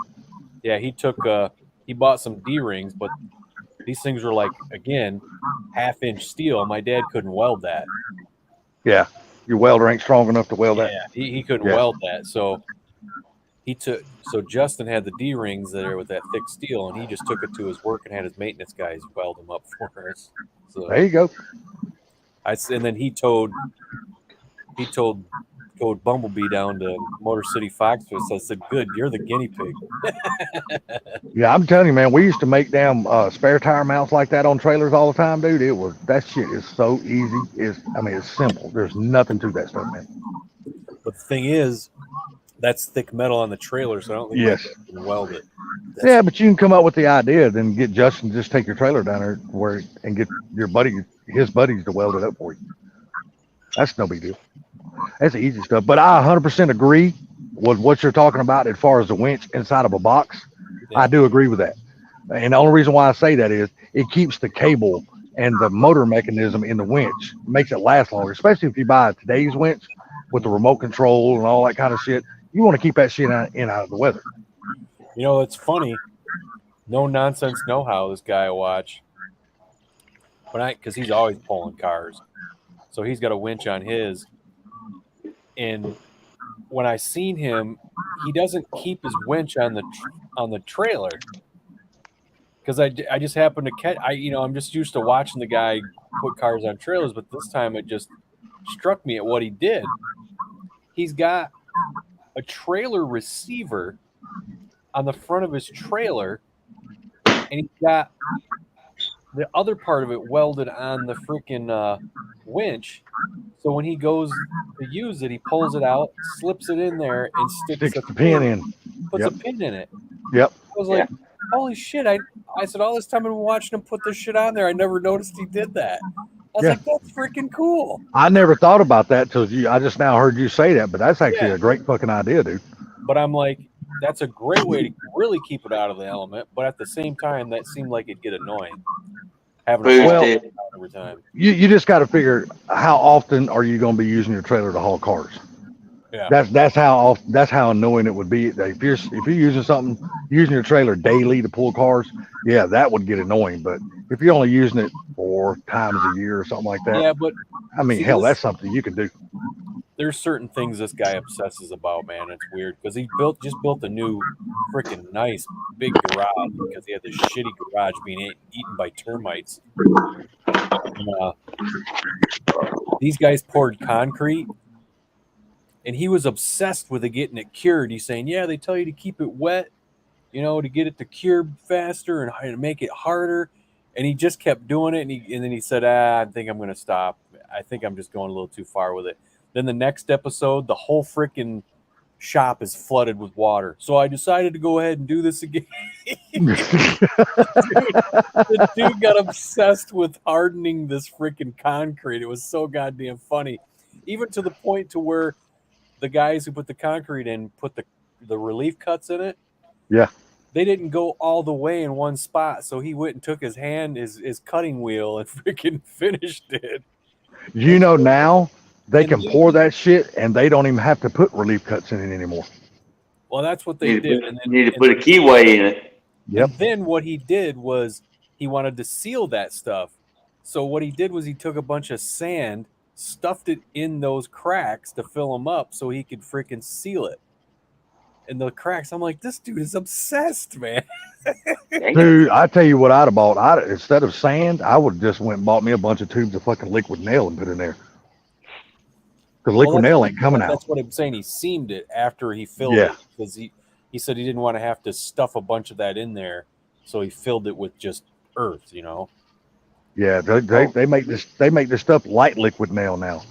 Yeah, he bought some D rings, but these things were like, again, 1/2-inch steel. My dad couldn't weld that. Yeah, your welder ain't strong enough to weld that. Yeah, he couldn't Yeah. weld that. So Justin had the D rings there with that thick steel, and he just took it to his work and had his maintenance guys weld them up for us. So There you go. and then he towed Bumblebee down to Motor City Foxfest. I said, "Good, you're the guinea pig." Yeah, I'm telling you, man, we used to make damn spare tire mounts like that on trailers all the time, dude. That shit is so easy. It's simple. There's nothing to that stuff, man. But the thing is, that's thick metal on the trailer, so I don't think Yes. I can weld it. Yeah, but you can come up with the idea, then get Justin to just take your trailer down there and get his buddies to weld it up for you. That's no big deal. That's easy stuff. But I 100% agree with what you're talking about as far as the winch inside of a box. Yeah. I do agree with that. And the only reason why I say that is it keeps the cable and the motor mechanism in the winch, makes it last longer, especially if you buy today's winch with the remote control and all that kind of shit. You want to keep that shit out of the weather. You know, it's funny. No nonsense, know how this guy I watch. Because he's always pulling cars, so he's got a winch on his. And when I seen him, he doesn't keep his winch on the trailer. Because I just happened to catch. I'm just used to watching the guy put cars on trailers, but this time it just struck me at what he did. He's got a trailer receiver on the front of his trailer, and he's got the other part of it welded on the freaking winch. So when he goes to use it, he pulls it out, slips it in there, and Sticks the pin in. puts Yep. a pin in it. Yep. I was like, holy shit. I said, all this time I've been watching him put this shit on there, I never noticed he did that. I was Yeah. like, that's freaking cool. I never thought about that till I just now heard you say that, but that's actually Yeah. a great fucking idea, dude. But I'm like, that's a great way to really keep it out of the element. But at the same time, that seemed like it'd get annoying. Having to Boost haul it. it out every time. You just got to figure how often are you going to be using your trailer to haul cars. Yeah. That's how annoying it would be. If you're using your trailer daily to pull cars, yeah, that would get annoying. But if you're only using it 4 times a year or something like that, Yeah, but I mean, see, hell, this- that's something you can do. there's certain things this guy obsesses about, man. It's weird because he just built a new freaking nice big garage because he had this shitty garage being eaten by termites. And, these guys poured concrete, and he was obsessed with getting it cured. He's saying, yeah, they tell you to keep it wet, to get it to cure faster and make it harder. And he just kept doing it, and then he said, I think I'm going to stop. I think I'm just going a little too far with it. Then the next episode, the whole freaking shop is flooded with water. So I decided to go ahead and do this again. The dude got obsessed with hardening this freaking concrete. It was so goddamn funny. Even to the point to where the guys who put the concrete in put the relief cuts in it. Yeah. They didn't go all the way in one spot. So he went and took his cutting wheel and freaking finished it. Now they can pour that shit and they don't even have to put relief cuts in it anymore. Well, that's what they did. And You need to put a keyway in it. Yep. And then what he did was he wanted to seal that stuff. So what he did was he took a bunch of sand, stuffed it in those cracks to fill them up so he could freaking seal it. And the cracks, I'm like, this dude is obsessed, man. Dude, I tell you what I'd have bought. Instead of sand, I would have just went and bought me a bunch of tubes of fucking liquid nail and put in there. because liquid Well, nail ain't coming out. That's what I'm saying. He seamed it after he filled Yeah. it because he said he didn't want to have to stuff a bunch of that in there, so he filled it with just earth. Yeah, they make this stuff light liquid nail now,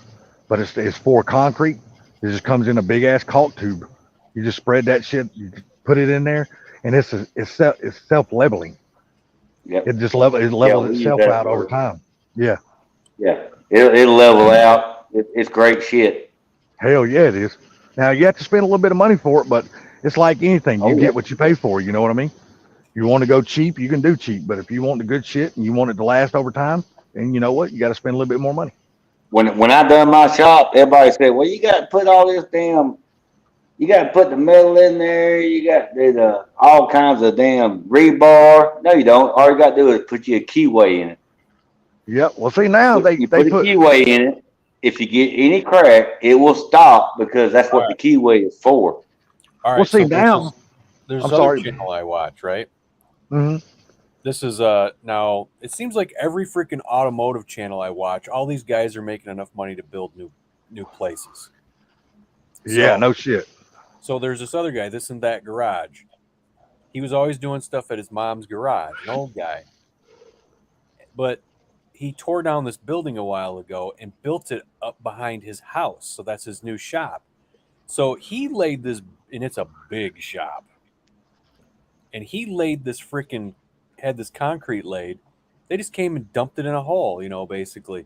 but it's for concrete. It just comes in a big ass caulk tube. You just spread that shit, you put it in there, and it's self leveling. Yep. It levels we use itself that out for- over time. Yeah, Yeah. It'll level out. It's great shit. hell yeah, it is. Now you have to spend a little bit of money for it, but it's like anything. You Oh, yeah. get what you pay for. You know what I mean? You want to go cheap, you can do cheap, but if you want the good shit and you want it to last over time, then you know what? You got to spend a little bit more money. When I done my shop, everybody said, "Well, you got to put all this damn. You got to put the metal in there. You got the all kinds of damn rebar." No, you don't. All you got to do is put you a keyway in it. Yep. Well, see now You they put a put keyway in it. If you get any crack, it will stop because that's what the keyway is for. All right. Well, see, so now- there's I'm other sorry. channel I watch, right? Mhm. This is now it seems like every freaking automotive channel I watch, all these guys are making enough money to build new places. Yeah, So- no shit. So there's this other guy, This and That Garage. He was always doing stuff at his mom's garage, an old guy. But he tore down this building a while ago and built it up behind his house. So that's his new shop. So he laid this, and it's a big shop. And he laid this freaking, had this concrete laid. They just came and dumped it in a hole, basically.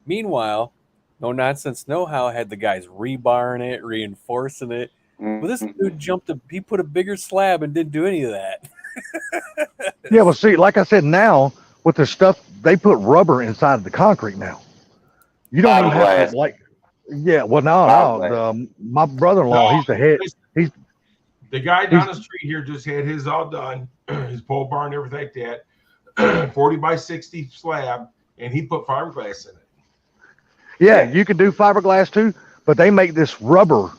Meanwhile, No Nonsense Know-How had the guys rebarring it, reinforcing it. Well, this dude he put a bigger slab and didn't do any of that. Yeah, well, see, like I said, now with the stuff they put rubber inside of the concrete now. You don't even have to Yeah, well, no. My brother-in-law, he's the head. The guy down the street here just had his all done, his pole barn, everything like that, 40 by 60 slab, and he put fiberglass in it. Yeah, you can do fiberglass too, but they make this rubber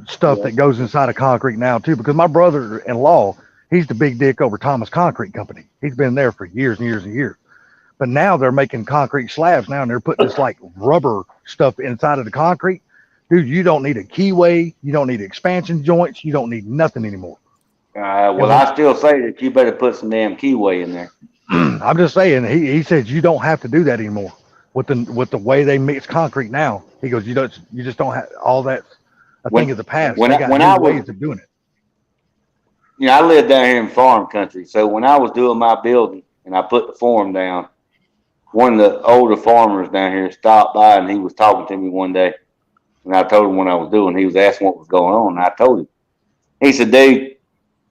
stuff that goes inside of concrete now too. Because my brother-in-law, he's the big dick over Thomas Concrete Company. He's been there for years and years and years. But now they're making concrete slabs now, and they're putting this like rubber stuff inside of the concrete. Dude, you don't need a keyway. You don't need expansion joints. You don't need nothing anymore. Well, I still say that you better put some damn keyway in there. I'm just saying, he says you don't have to do that anymore with the way they mix concrete now. He goes, you just don't have all that. I think of the past. They got new ways of doing it. I lived down here in farm country, so when I was doing my building and I put the form down, one of the older farmers down here stopped by and he was talking to me one day, and I told him what I was doing. He was asking what was going on, and I told him. He said, "Dude,"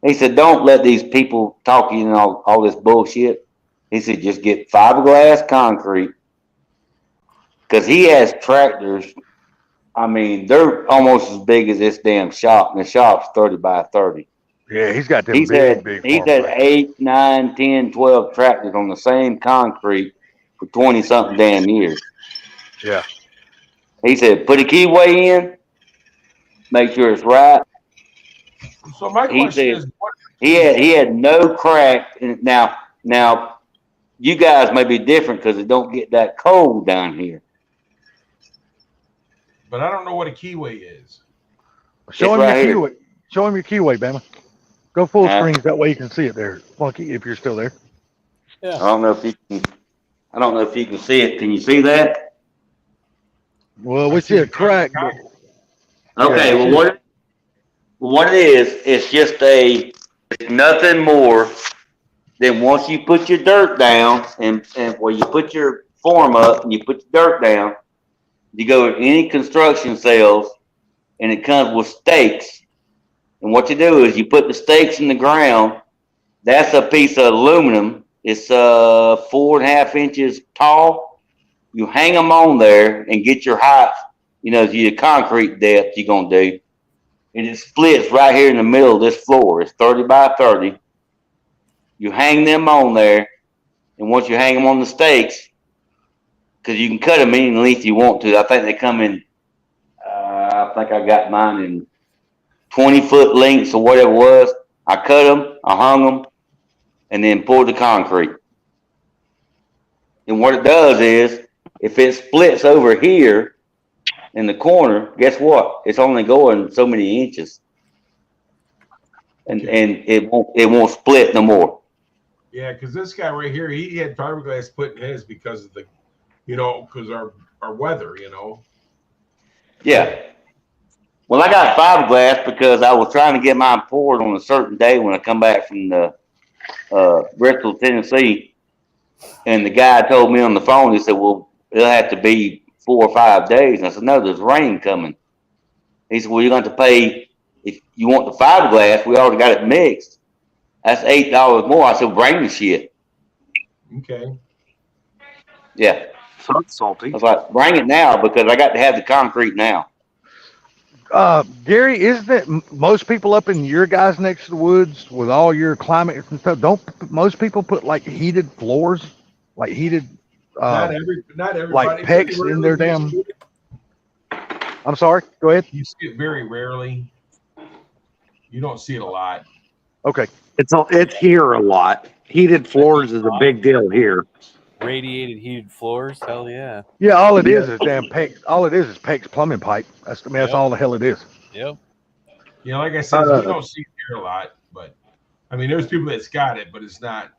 he said, "don't let these people talk you all this bullshit." He said, "Just get fiberglass concrete," because he has tractors. I mean, they're almost as big as this damn shop, and the shop's 30 by 30. Yeah, he's got them He's big. had 8, 9, 10, 12 tractors on the same concrete for 20-something damn years. Yeah. He said, "Put a keyway in, make sure it's right." So my question is, He had no crack. And now you guys may be different because it don't get that cold down here. but I don't know what a keyway is. Show him right your here. keyway. Show him your keyway, Bama. Go full Huh? screen. That way you can see it there, Funky, if you're still there. I don't know if you can see it. Can you see that? Well, we see a crack. But Okay. Yeah, Well, what it is, it's nothing more than once you put your dirt down and where you put your form up and you put your dirt down, you go to any construction sales and it comes with stakes. And what you do is you put the stakes in the ground. That's a piece of aluminum. It's 4.5 inches tall. You hang them on there and get your height, your concrete depth you're going to do. And it splits right here in the middle of this floor. It's 30 by 30. You hang them on there. And once you hang them on the stakes, because you can cut them any length you want to. I think they come in, I think I got mine in 20-foot lengths or whatever it was. I cut them, I hung them, and then poured the concrete. And what it does is, if it splits over here, in the corner, guess what? It's only going so many inches. And it won't split no more. Yeah, because this guy right here, he had fiberglass put in his because of the, because our weather, Yeah. Well, I got fiberglass because I was trying to get mine poured on a certain day when I come back from the Bristol, Tennessee, and the guy told me on the phone. He said, "Well, it'll have to be 4 or 5 days." And I said, "No, there's rain coming." He said, "Well, you're going to have to pay if you want the fiberglass. We already got it mixed. That's $8 more." I said, "Bring the shit." Okay. Yeah. So that's salty. I was like, "Bring it now because I got to have the concrete now." Gary, isn't it most people up in your guys' next to the woods with all your climate and stuff? Don't most people put like heated floors, like heated, Not everybody. like pecs Very in their rarely damn? you see I'm sorry. Go ahead. it. You see it very rarely. You don't see it a lot. Okay. It's here a lot. Heated floors is a big deal here. Radiated heated floors. Hell yeah. Yeah, all it is damn PEX. All it is PEX plumbing pipe. That's Yep. all the hell it is. Yep. Like I said, you don't see it here a lot. But I mean, there's people that's got it, but it's not.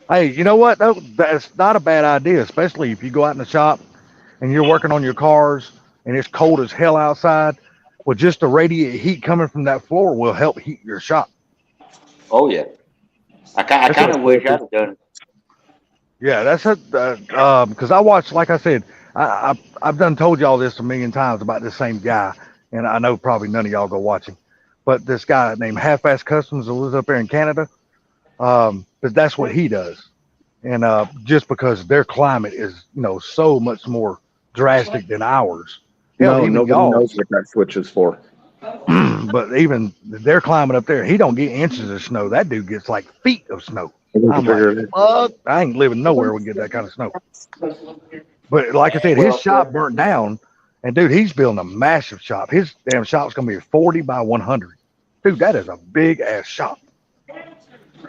Hey, you know what? That's not a bad idea, especially if you go out in the shop and you're working on your cars and it's cold as hell outside. Well, just the radiant heat coming from that floor will help heat your shop. Oh yeah. I kind of wish I'd have done it. Yeah, that's because I watched, like I said, I've done told y'all this a million times about this same guy, and I know probably none of y'all go watch him, but this guy named Half-Ass Customs that lives up there in Canada, but that's what he does, and just because their climate is so much more drastic than ours. Hell, even nobody y'all, knows what that switch is for. but even their climate up there, he don't get inches of snow. That dude gets like feet of snow. I'm like, fuck, I ain't living nowhere we get that kind of snow. But like I said, his shop burnt down, and dude, he's building a massive shop. His damn shop's gonna be 40 by 100. Dude, that is a big ass shop.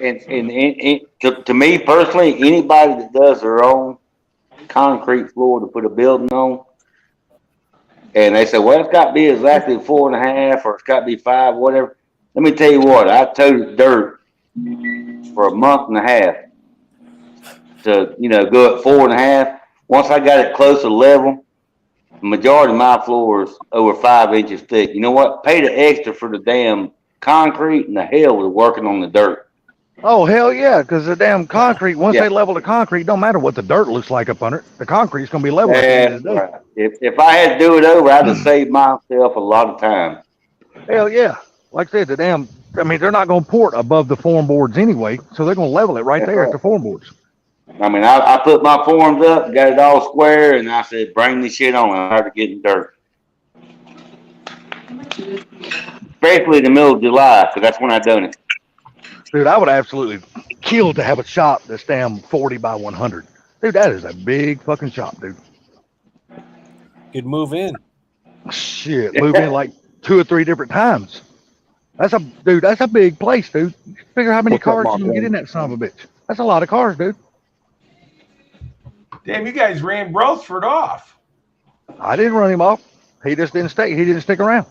And to me personally, anybody that does their own concrete floor to put a building on, and they say, "Well, it's got to be exactly 4.5, or it's got to be 5, whatever." Let me tell you what, I towed dirt for a month and a half to go at 4.5. Once I got it close to level, the majority of my floor is over 5 inches thick. You know what? Pay the extra for the damn concrete, and the hell with working on the dirt. Oh hell yeah, because the damn concrete, once they level the concrete, don't matter what the dirt looks like up under it. The concrete's gonna be level at the end of the day. Right. If I had to do it over, I'd have saved myself a lot of time. Hell yeah. Like I said, they're not gonna pour it above the form boards anyway, so they're gonna level it right there at the form boards. I mean, I put my forms up, got it all square, and I said, "Bring this shit on." I started getting dirt, especially in the middle of July, because that's when I done it. Dude, I would absolutely kill to have a shop that's damn 40 by 100. Dude, that is a big fucking shop, dude. Could move in. Shit, move in like 2 or 3 different times. That's a big place, dude. Figure how many cars you can get in that son of a bitch. That's a lot of cars, dude. Damn, you guys ran Brosford off. I didn't run him off. He just didn't stay. He didn't stick around.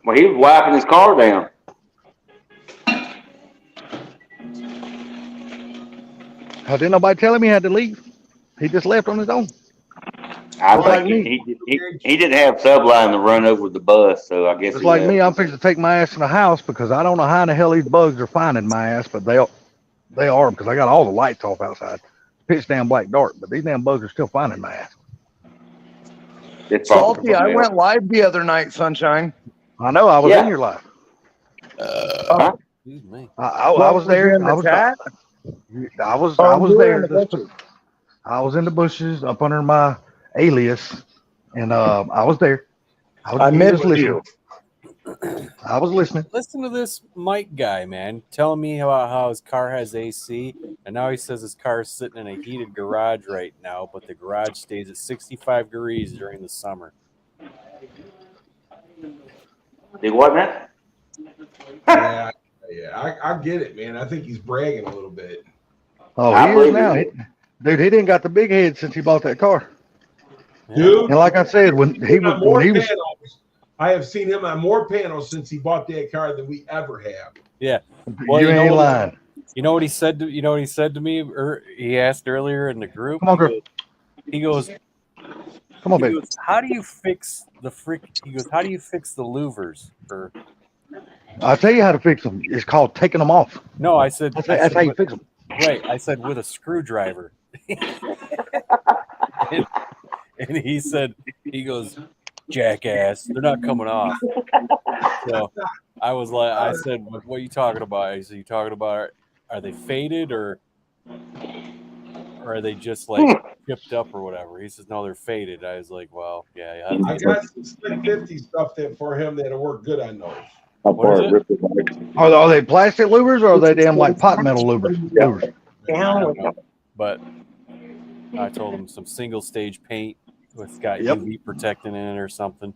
Well, he was wiping his car down. Didn't nobody tell him he had to leave. He just left on his own. I think he didn't have Subline to run over the bus, so I guess It's like me. I'm fixing to take my ass in the house because I don't know how in the hell these bugs are finding my ass, but they are because I got all the lights off outside. Pitch damn black dark, but these damn bugs are still finding my ass. Salty, I went live the other night, Sunshine. I know. I was in your life. Excuse me. I was there. I was there. I was in the bushes up under my alias, and I was there. I missed you. I was listening. Listen to this Mike guy, man, telling me about how his car has AC, and now he says his car is sitting in a heated garage right now, but the garage stays at 65 degrees during the summer. Did what, man? Yeah, I get it, man. I think he's bragging a little bit. Oh, he is now. Dude, he didn't got the big head since he bought that car. Dude, And like I said, when he on was more when he was panels, I have seen him on more panels since he bought that car than we ever have. Yeah. Well, you you know ain't what- lying. You know what he said? You know what he said to me? Or he asked earlier in the group. Come on, girl. He goes, Come on, he baby. goes, how do you fix the He goes, how do you fix the louvers? Or I'll tell you how to fix them. It's called taking them off. no, I said That's how you fix them. right. I said with a screwdriver. and he said, he goes, jackass, they're not coming off. So I was like, I said, what are you talking about? He said, you talking about, are they faded or are they just like chipped up or whatever? He says, no, they're faded. I was like, well, yeah. I got some Slick 50 stuff that for him that'll work good on those. How What is far it? ripped it back. Are they plastic louvers or are they damn like pot metal louvers? Yeah. Louvers. I don't know. But I told him some single stage paint with got Yep. UV protecting in it or something.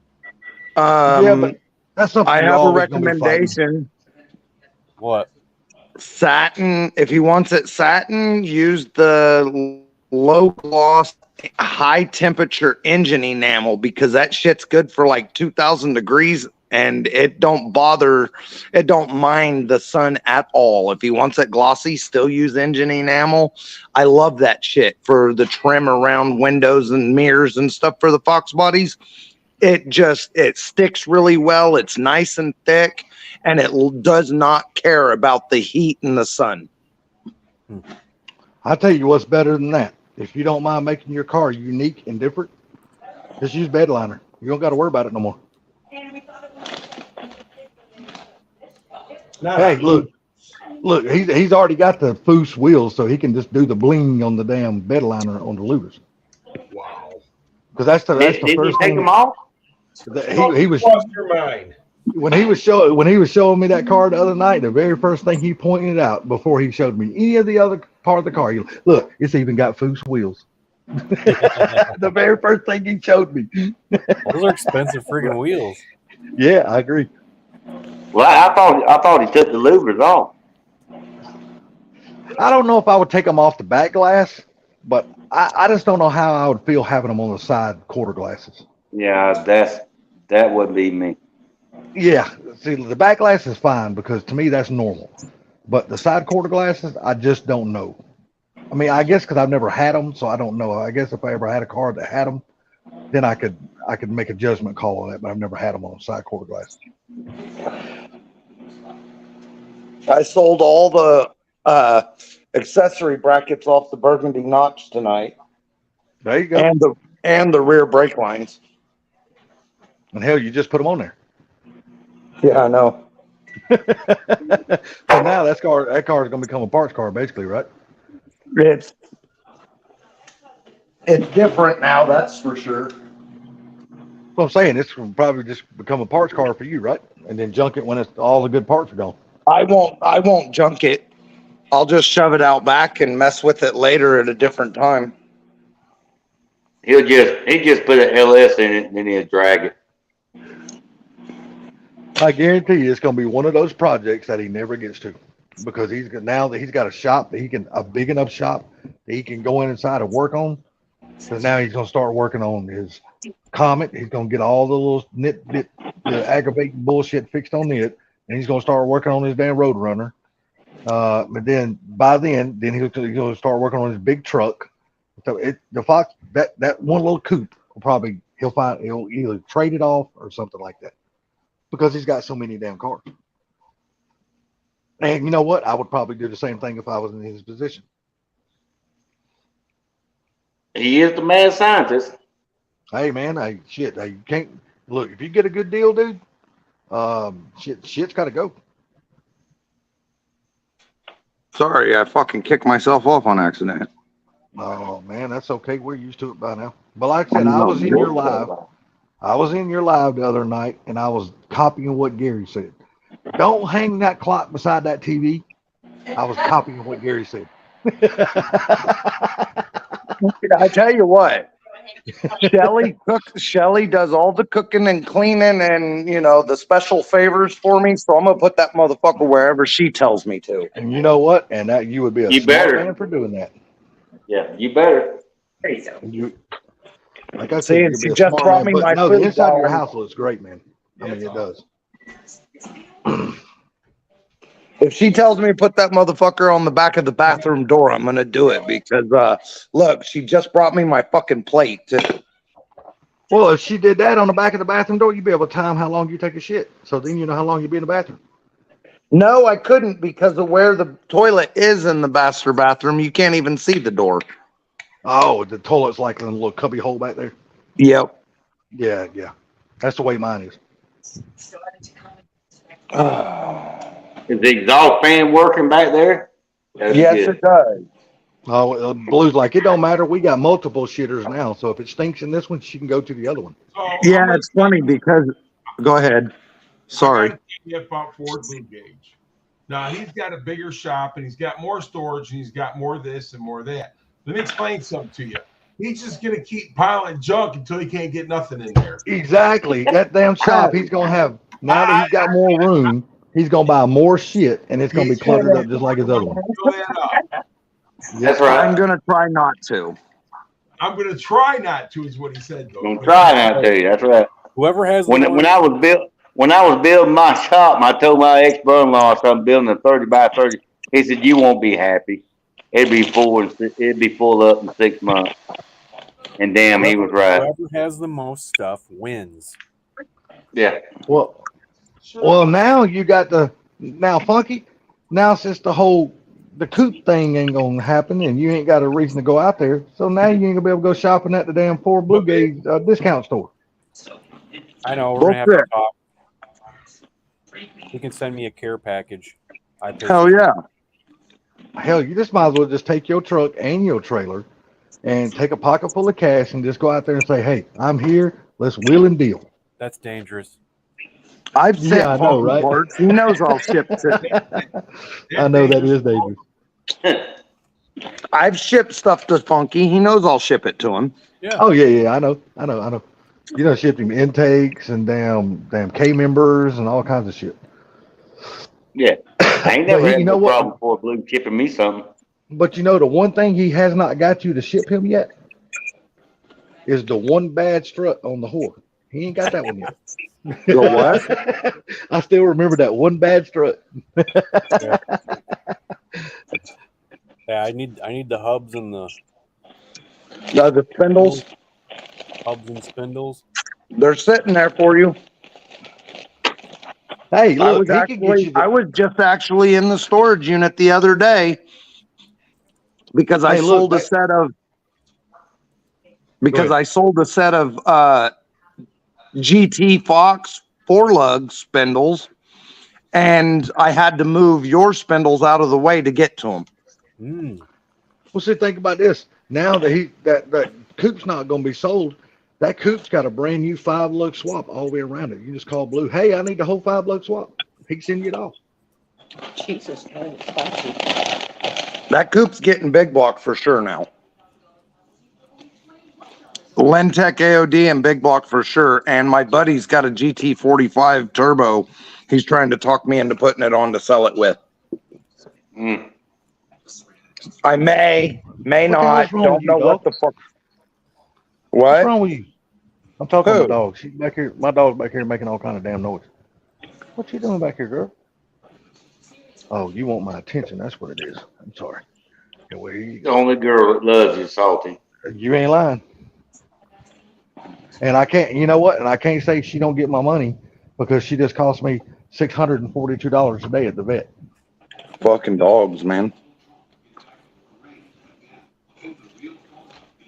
Yeah, but that's something I you're have a always gonna be fighting. recommendation. What? Satin. If he wants it satin, use the low gloss, high temperature engine enamel because that shit's good for like 2,000 degrees and it don't mind the sun at all. If he wants it glossy, still use engine enamel. I love that shit for the trim around windows and mirrors and stuff for the Fox bodies. It sticks really well. It's nice and thick, and it does not care about the heat and the sun. I'll tell you what's better than that. If you don't mind making your car unique and different, just use bed liner. You don't got to worry about it no more. Now, Hey, look, he's already got the Foose wheels, so he can just do the bling on the damn bed liner on the louvers. wow. Because that's the Did you first take thing them off? that he was Lost your mind. when he was showing me that car the other night. The very first thing he pointed out before he showed me any of the other part of the car, look, it's even got Foose wheels. The very first thing he showed me. Those are expensive friggin' wheels. Yeah, I agree. Well, I thought he took the louvers off. I don't know if I would take them off the back glass, but I just don't know how I would feel having them on the side quarter glasses. Yeah, that wouldn't be me. Yeah, see, the back glass is fine because to me that's normal, but the side quarter glasses, I just don't know. I mean, I guess because I've never had them, so I don't know. I guess if I ever had a car that had them, then I could make a judgment call on that. But I've never had them on side quarter glasses. I sold all the accessory brackets off the Burgundy Notch tonight, There you go. and the rear brake lines. And hell, you just put them on there. Yeah, I know. So now that car is going to become a parts car, basically, right? It's different now, that's for sure. Well, I'm saying it's probably just become a parts car for you, right? And then junk it when all the good parts are gone. I won't junk it. I'll just shove it out back and mess with it later at a different time. He just put an LS in it and then he'll drag it. I guarantee you, it's going to be one of those projects that he never gets to, because now that he's got a shop that a big enough shop that he can go inside and work on. So now he's going to start working on his Comet. He's going to get all the little the aggravating bullshit fixed on it, and he's going to start working on his damn Roadrunner. But then by then he'll go start working on his big truck. So the Fox, that one little coupe he'll either trade it off or something like that, because he's got so many damn cars. And you know what? I would probably do the same thing if I was in his position. He is the mad scientist. Hey man, you can't look, if you get a good deal, dude. Shit's got to go. Sorry, I fucking kicked myself off on accident. Oh man, that's okay. We're used to it by now. But like I said, I was in your live. I was in your live the other night, and I was copying what Gary said. Don't hang that clock beside that TV. I was copying what Gary said. I tell you what, Shelly does all the cooking and cleaning and, the special favors for me. So I'm going to put that motherfucker wherever she tells me to. And you know what? And that you would be a You smart better. man for doing that. Yeah, you better. There you go. Like I See, said, and you'll she be a just smart brought man. me my But no, the food inside of your while- house looks great, man. I mean, it does. If she tells me to put that motherfucker on the back of the bathroom door, I'm gonna do it because look, she just brought me my fucking plate too. Well, if she did that on the back of the bathroom door, you'd be able to time how long you take a shit. So then you know how long you'll be in the bathroom. No, I couldn't because of where the toilet is in the master bathroom. You can't even see the door. Oh, the toilet's like in a little cubby hole back there. Yep. Yeah, yeah. That's the way mine is. Is the exhaust fan working back there? That's Yes, good. it does. Oh, Blue's like, it don't matter. We got multiple shitters now. So if it stinks in this one, she can go to the other one. So I'm Yeah, gonna it's funny because. Go ahead. Sorry. I gotta tell you about Ford Blue Gauge. Now he's got a bigger shop and he's got more storage and he's got more this and more that. Let me explain something to you. He's just gonna keep piling junk until he can't get nothing in there. Exactly. That damn shop, he's going to have, now that he's got more room, he's going to buy more shit and it's going to be cluttered up just like his other one. Fill that up. That's right. I'm gonna try not to. I'm gonna try not to, is what he said though. Don't try not to. That's right. Whoever has the When I was building my shop, I told my ex-brother-in-law, "I'm building a 30 by 30." He said, "You won't be happy. It'd be full up in 6 months." And damn, he was right. Whoever has the most stuff wins. Yeah. Well, now you got now Funky, now since the coop thing ain't going to happen and you ain't got a reason to go out there. So now you ain't going to be able to go shopping at the damn Ford Blue Gauge discount store. I know, we're going to have to talk. You can send me a care package. I pay Hell yeah. Hell, you just might as well just take your truck and your trailer and take a pocket full of cash and just go out there and say, hey, I'm here. Let's wheel and deal. That's dangerous. I've sent Yeah, I know, right? words. He knows I'll ship it. I know that is dangerous. I've shipped stuff to Funky. He knows I'll ship it to him. Yeah. Oh, yeah, I know. You know, shipped him intakes and damn K members and all kinds of shit. Yeah. I ain't never But had you no know what? problem for Blue shipping me something. But you know, the one thing he has not got you to ship him yet is the one bad strut on the whore. He ain't got that one yet. The what? I still remember that one bad strut. Yeah, I need the hubs and the The spindles, hubs and spindles. they're sitting there for you. Hey, I look, was, he can get you I was just actually in the storage unit the other day because I Hey, look, sold a set of GT Fox 4-lug spindles, and I had to move your spindles out of the way to get to them. Mm. Well, see, think about this. Now that that coop's not going to be sold, that coop's got a brand new 5-lug swap all the way around it. You just call Blue, hey, I need the whole 5-lug swap. He can send you it off. Jesus Christ. That coop's getting big block for sure now. Lentec AOD and big block for sure. And my buddy's got a GT45 turbo. He's trying to talk me into putting it on to sell it with. Mm. I may What the not. hell's wrong Don't with you, know what dog? the fuck. What's What? wrong with you? I'm talking to Who? the dog. She's back here. My dog's back here making all kind of damn noise. What you doing back here, girl? Oh, you want my attention. That's what it is. I'm sorry. Okay, well, here you The go. only girl that loves you, Salty. You ain't lying. And I can't, you know what? And I can't say she don't get my money because she just cost me $642 a day at the vet. Fucking dogs, man.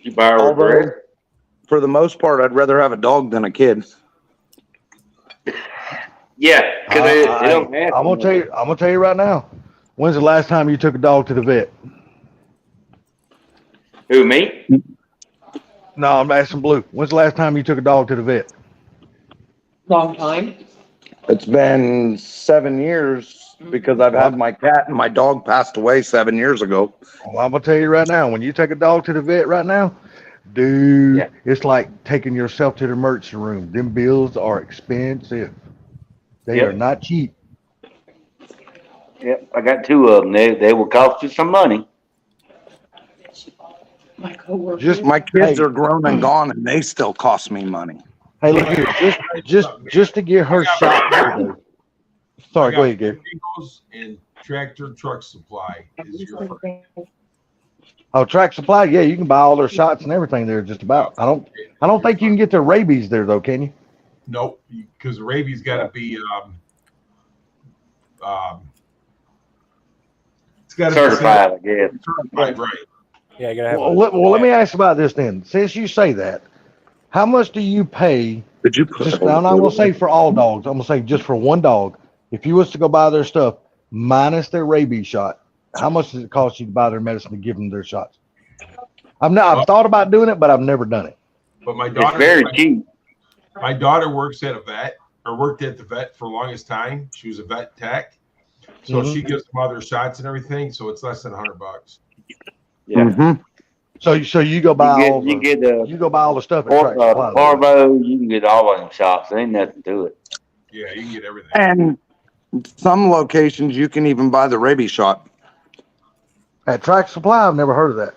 You buy her a Although, dress? for the most part, I'd rather have a dog than a kid. Yeah, because they don't have I'm gonna tell you right now. When's the last time you took a dog to the vet? Who, me? No, I'm asking Blue. When's the last time you took a dog to the vet? Long time. It's been 7 years because I've had my cat and my dog passed away 7 years ago. Well, I'm gonna tell you right now. When you take a dog to the vet right now, dude, Yeah. it's like taking yourself to the emergency room. Them bills are expensive. They Yep. are not cheap. Yep, I got 2 of them. They will cost you some money. Michael. Just my kids Hey. are grown and gone, and they still cost me money. Hey, look here, just to get her shot today. Sorry, go ahead, Gary. Pringles and Tractor Truck Supply is your friend. Oh, Track Supply, yeah, you can buy all their shots and everything there. Just about. I don't think you can get their rabies there though, can you? Nope, because the rabies got to be it's got to Certified, I guess. be certified, right? Yeah, you gotta have. Well, let me ask you about this then. Since you say that, how much do you pay? Did you put Just, I'm not gonna say for all dogs. I'm gonna say just for one dog. If you was to go buy their stuff minus their rabies shot, how much does it cost you to buy their medicine to give them their shots? I've thought about doing it, but I've never done it. But my It's daughter, very cheap. my daughter works at a vet or worked at the vet for the longest time. She was a vet tech, so Mhm. she gives them other shots and everything. So it's less than $100. Yeah. Mm-hmm. So you go buy all You get the you go buy all the stuff at Track Supply. though. Parvo, you can get all of them shops. There ain't nothing to it. Yeah, you can get everything. And some locations you can even buy the rabies shot. At Track Supply, I've never heard of that.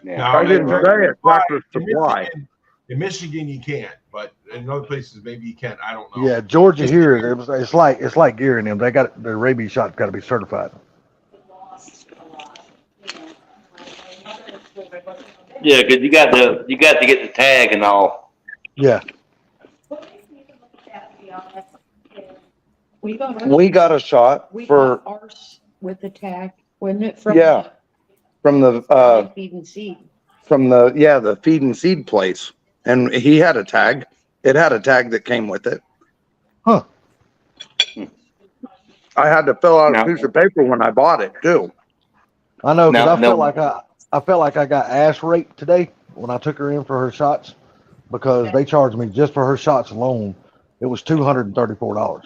Yeah. Now, I didn't in say it, Tractor in Supply. Michigan- In Michigan, you can't, but in other places, maybe you can. I don't know. Yeah, Georgia here, it's like Gear and them. They got their rabies shot's got to be certified. Yeah, because you got to get the tag and all. Yeah. We got We got a shot we for got ours with the tag, wasn't it? From Yeah. from the Feed and seed. the feed and seed place, and he had a tag. It had a tag that came with it. Huh. I had to fill out No. a piece of paper when I bought it too. I know, because No, I felt no. like I felt like I got ass raped today when I took her in for her shots because they charged me just for her shots alone. It was $234.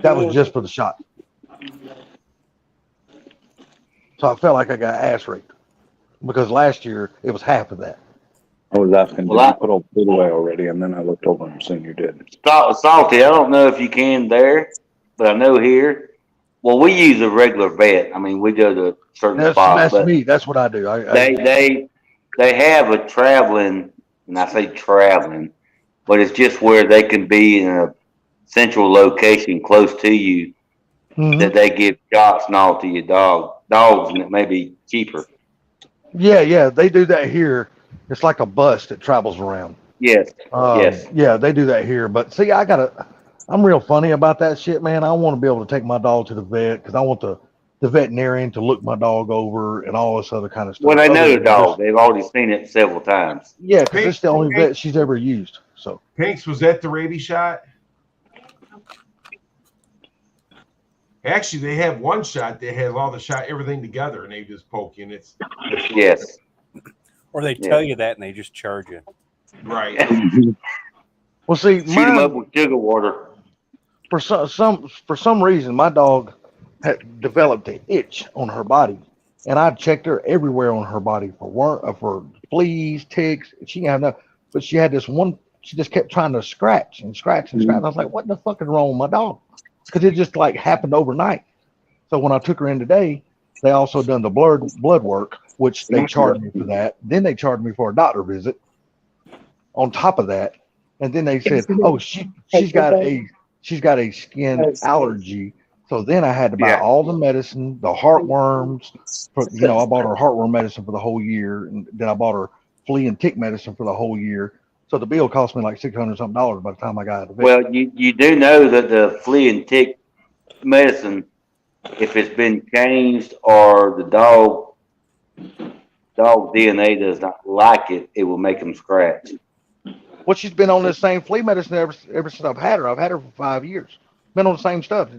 That was just for the shot. So I felt like I got ass raped because last year it was half of that. I was asking, Well, I- put all food away already? And then I looked over and seen you did. Salty, I don't know if you can there, but I know here. Well, we use a regular vet. I mean, we go to certain That's spots, but me. That's what I do. they have a traveling, and I say traveling, but it's just where they can be in a central location close to you Mhm. that they give shots and all to your dogs, and it may be cheaper. Yeah, they do that here. It's like a bus that travels around. Yes, yes. Yeah, they do that here. But see, I'm real funny about that shit, man. I want to be able to take my dog to the vet because I want the veterinarian to look my dog over and all this other kind of stuff. Well, they know Other the than dog. just- They've already seen it several times. Yeah, because it's the only vet she's ever used. So Pinks, was that the rabies shot? Actually, they have one shot that has all the shot, everything together, and they just poke you, and it's Yes. Or they tell you that and they just charge you. right. well, see, Shoot them up mine, with sugar water. for some reason, my dog had developed an itch on her body, and I checked her everywhere on her body for fleas, ticks. She didn't have no, but she had this one. She just kept trying to scratch and scratch and scratch. And I was like, "What the fuck is wrong with my dog?" Because it just like happened overnight. So when I took her in today, they also done the blood work, which they charged me for that. Then they charged me for a doctor visit on top of that, and then they said, "Oh, she's got a skin allergy." So then I had to buy Yeah. all the medicine, the heartworms. I bought her heartworm medicine for the whole year, and then I bought her flea and tick medicine for the whole year. So the bill cost me like $600 something by the time I got out of the vet. Well, you do know that the flea and tick medicine, if it's been changed or the dog DNA does not like it, it will make them scratch. Well, she's been on this same flea medicine ever since I've had her. I've had her for 5 years. Been on the same stuff,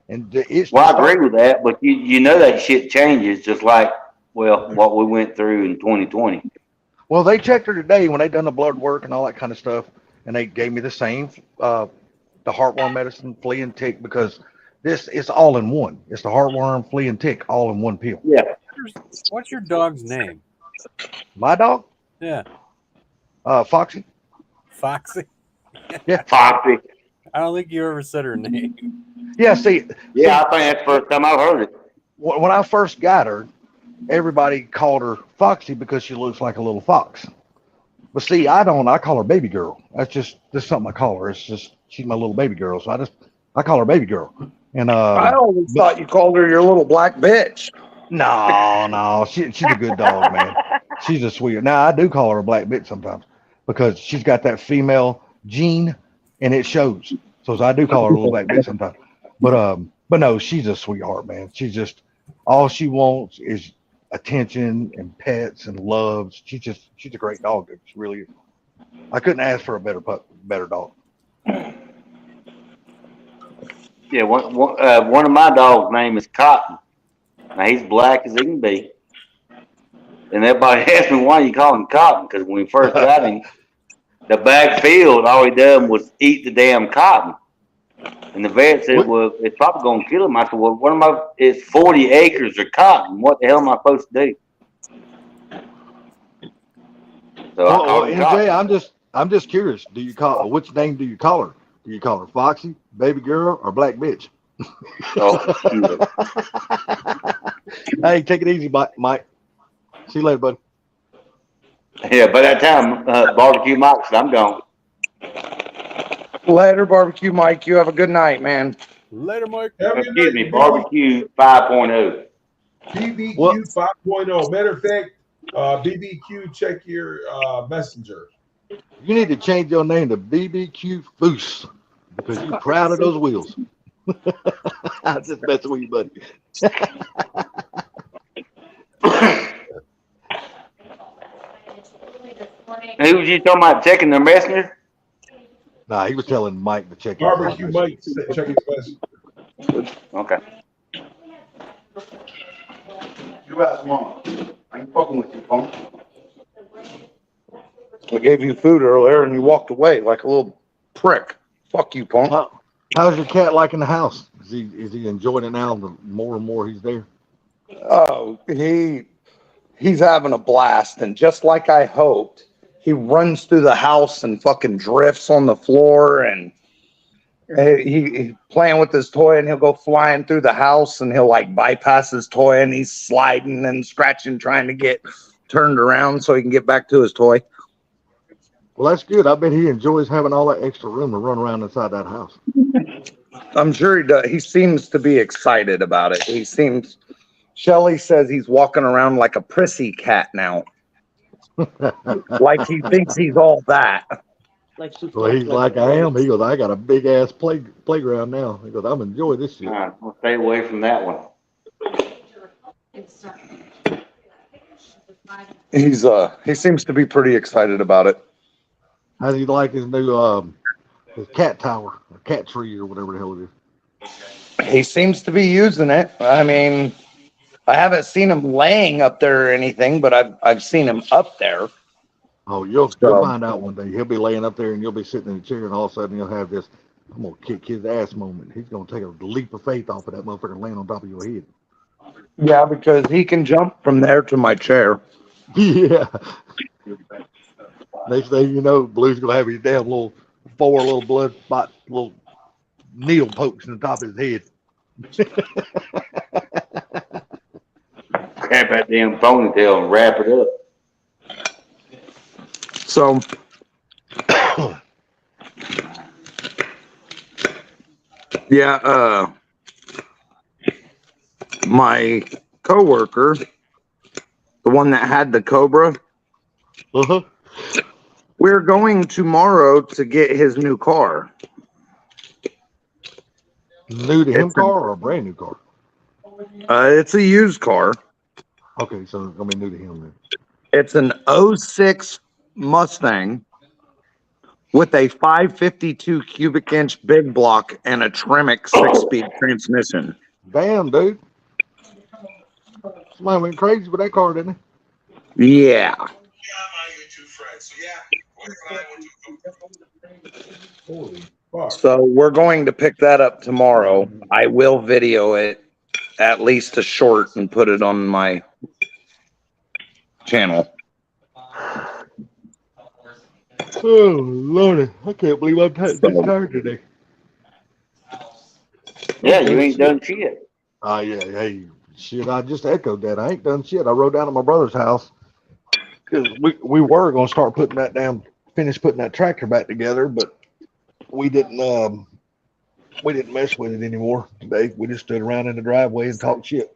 and it's. Well, I agree with that, but you know that shit changes, just like what we went through in 2020. Well, they checked her today when they done the blood work and all that kind of stuff, and they gave me the same, the heartworm medicine, flea and tick, because it's all in one. It's the heartworm, flea and tick, all in one pill. Yeah, What's your dog's name? My dog, Yeah, Foxy. Foxy. Foxy. I don't think you ever said her name. Yeah, see, Yeah, I think that's the first time I've heard it. when I first got her, everybody called her Foxy because she looks like a little fox. But see, I don't. I call her baby girl. That's just something I call her. It's just she's my little baby girl. So I call her baby girl. And I always thought you called her your little black bitch. no, she's a good dog, man. She's a sweet. Now I do call her a black bitch sometimes because she's got that female gene, and it shows. So I do call her a little black bitch sometimes. But no, she's a sweetheart, man. She's just all she wants is attention and pets and loves. She's a great dog, dude. She really is. I couldn't ask for a better dog. Yeah, one of my dogs' name is Cotton. Now he's black as he can be. And everybody asked me why you call him Cotton, because when we first got him, the backfield, all he done was eat the damn cotton. And the vet said, well, it's probably going to kill him. I said, well, it's 40 acres of cotton. What the hell am I supposed to do? So MJ, I'm just curious. Which name do you call her? Do you call her Foxy, baby girl, or black bitch? Oh, hey, take it easy, Mike. See you later, buddy. yeah, by that time, Barbecue Mike said, I'm gone. Later, Barbecue Mike. You have a good night, man. Later, Mike. Excuse me, Barbecue 5.0. BBQ What? 5.0. Matter of fact, BBQ, check your messenger. You need to change your name to BBQ Foose because you're proud of those wheels. I'm just messing with you, buddy. Who was you talking about checking the messenger? Nah, he was telling Mike to check. Barbecue Mike, check his messenger. Okay. You ask Mom. I ain't fucking with you, punk. I gave you food earlier and you walked away like a little prick. Fuck you, punk. How's your cat liking the house? Is he enjoying it now? The more and more he's there. Oh, he's having a blast, and just like I hoped, he runs through the house and fucking drifts on the floor, and he playing with his toy, and he'll go flying through the house, and he'll like bypass his toy, and he's sliding and scratching, trying to get turned around so he can get back to his toy. Well, that's good. I bet he enjoys having all that extra room to run around inside that house. I'm sure he does. He seems to be excited about it. Shelly says he's walking around like a prissy cat now. Like he thinks he's all that. Well, he's like I am. He goes, I got a big ass playground now. He goes, I'm enjoying this shit. All right, we'll stay away from that one. He seems to be pretty excited about it. How do you like his new his cat tower or cat tree or whatever the hell it is? He seems to be using it. I mean, I haven't seen him laying up there or anything, but I've seen him up there. Oh, you'll find out one day. He'll be laying up there and you'll be sitting in a chair and all of a sudden he'll have this, I'm going to kick his ass moment. He's going to take a leap of faith off of that motherfucker and land on top of your head. Yeah, because he can jump from there to my chair. Yeah. Next thing you know, Blue's going to have his damn four little blood spot, little needle pokes in the top of his head. Grab that damn ponytail and wrap it up. So, yeah, my coworker, the one that had the Cobra, we're going tomorrow to get his new car. New to him car or a brand new car? It's a used car. Okay, so it's going to be new to him then. It's an 06 Mustang with a 552 cubic inch big block and a Tremec 6-speed transmission. Damn, dude. Somebody went crazy with that car, didn't he? Yeah. Holy fuck. So we're going to pick that up tomorrow. I will video it, at least a short, and put it on my channel. Oh, Lordy. I can't believe I'm this tired today. Yeah, you ain't done shit. Yeah. Hey, Shit, I just echoed that. I ain't done shit. I rode down to my brother's house because we were gonna start finish putting that tractor back together, but we didn't mess with it anymore today. We just stood around in the driveway and talked shit.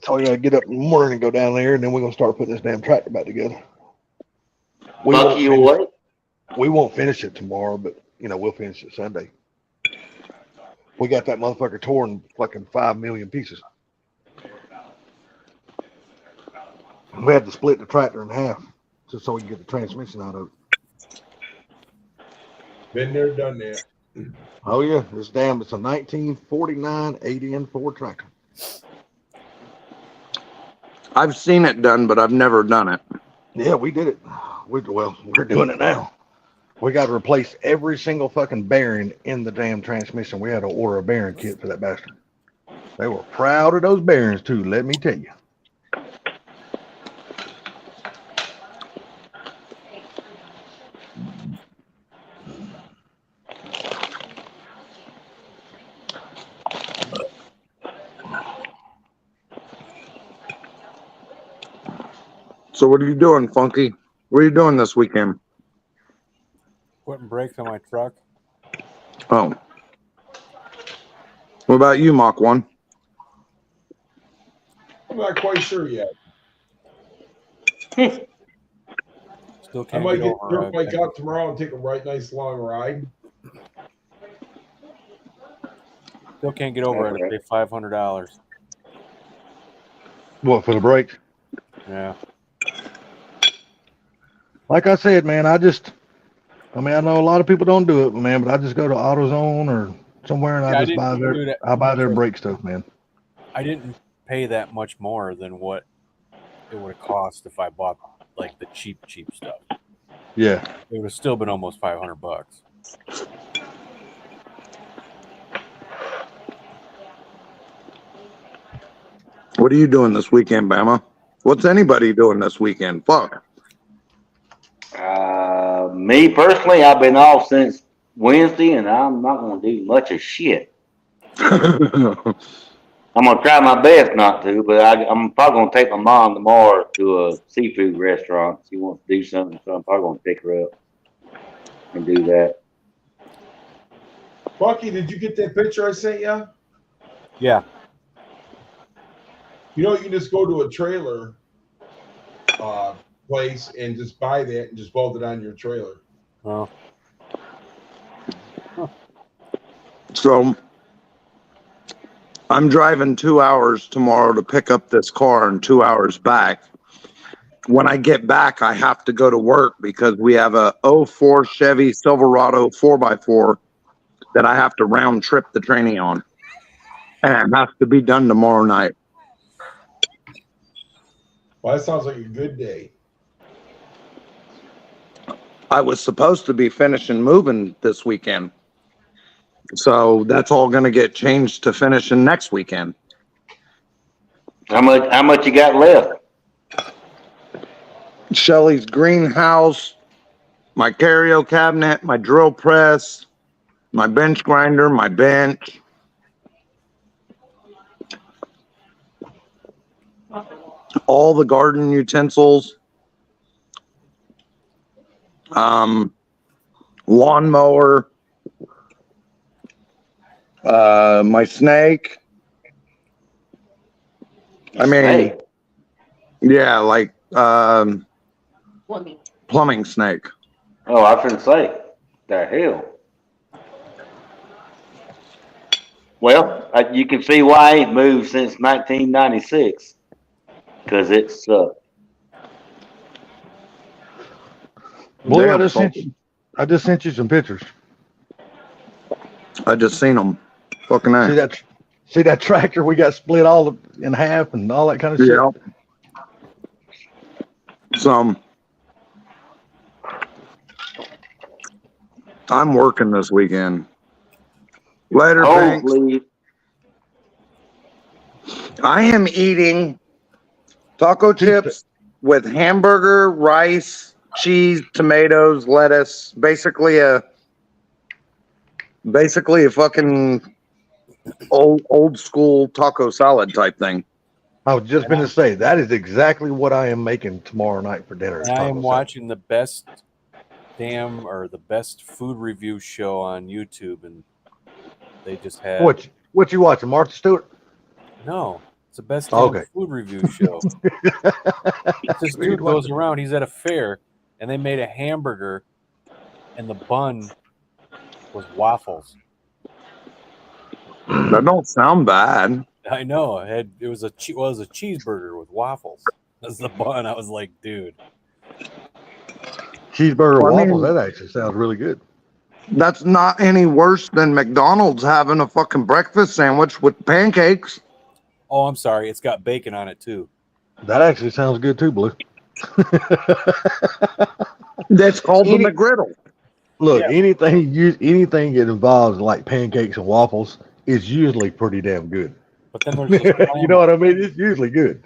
So we gotta get up in the morning and go down there, and then we're gonna start putting this damn tractor back together. Bucky, you away? We won't finish it tomorrow, but we'll finish it Sunday. We got that motherfucker torn in fucking 5 million pieces. We had to split the tractor in half just so we can get the transmission out of it. Been there, done that. Oh yeah, it's a 1949 80 Ford tractor. I've seen it done, but I've never done it. Yeah, we did it. We're doing it now. We got to replace every single fucking bearing in the damn transmission. We had to order a bearing kit for that bastard. They were proud of those bearings too, let me tell you. So what are you doing, Funky? What are you doing this weekend? Putting brakes on my truck. Oh. What about you, Mach 1? I'm not quite sure yet. Still I can't might get get over dirt bike out tomorrow and take a nice long ride. Still can't get over it. I pay $500. What, for the brakes? Yeah. Like I said, man, I know a lot of people don't do it, man, but I just go to AutoZone or somewhere and I just buy their brake stuff, man. I didn't pay that much more than what it would have cost if I bought like the cheap stuff. Yeah. It would have still been almost $500. What are you doing this weekend, Bama? What's anybody doing this weekend? Fuck. Me personally, I've been off since Wednesday, and I'm not going to do much of shit. I'm going to try my best not to, but I'm probably going to take my mom tomorrow to a seafood restaurant. She wants to do something, so I'm probably going to pick her up and do that. Bucky, did you get that picture I sent you? Yeah. You know, you can just go to a trailer place and just buy that and just bolt it on your trailer. Oh. So I'm driving 2 hours tomorrow to pick up this car and 2 hours back. When I get back, I have to go to work because we have a 04 Chevy Silverado 4x4 that I have to round trip the training on. And it has to be done tomorrow night. Well, that sounds like a good day. I was supposed to be finishing moving this weekend. So that's all going to get changed to finishing next weekend. How much you got left? Shelly's greenhouse, my carryo cabinet, my drill press, my bench grinder, my bench. All the garden utensils. Lawnmower. My snake. I mean, Hey, yeah, like Plumbing. plumbing snake. oh, I was going to say, the hell. Well, you can see why I ain't moved since 1996. Because it sucked. Boy, Damn, I just sent you some pictures. I just seen them. Fucking ass. See that tractor we got split all in half and all that kind of shit. Yeah. So I'm working this weekend. Later, Banks. Hopefully, I am eating taco chips with hamburger, rice, cheese, tomatoes, lettuce. Basically a fucking old school taco salad type thing. I was just going to say that is exactly what I am making tomorrow night for dinner. And I am watching the best food review show on YouTube, and they just had What you watching, Martha Stewart? no. It's the best Okay. food review show. This dude goes around. He's at a fair, and they made a hamburger, and the bun was waffles. That don't sound bad. I know. It was a cheeseburger with waffles. That's the bun. I was like, dude. Cheeseburger Well, I waffles. mean- That actually sounds really good. That's not any worse than McDonald's having a fucking breakfast sandwich with pancakes. Oh, I'm sorry. It's got bacon on it too. That actually sounds good too, Blue. That's called the Any- McGriddle. Look, Yeah. anything that involves like pancakes and waffles is usually pretty damn good. But then there's the You know what I mean? It's usually good.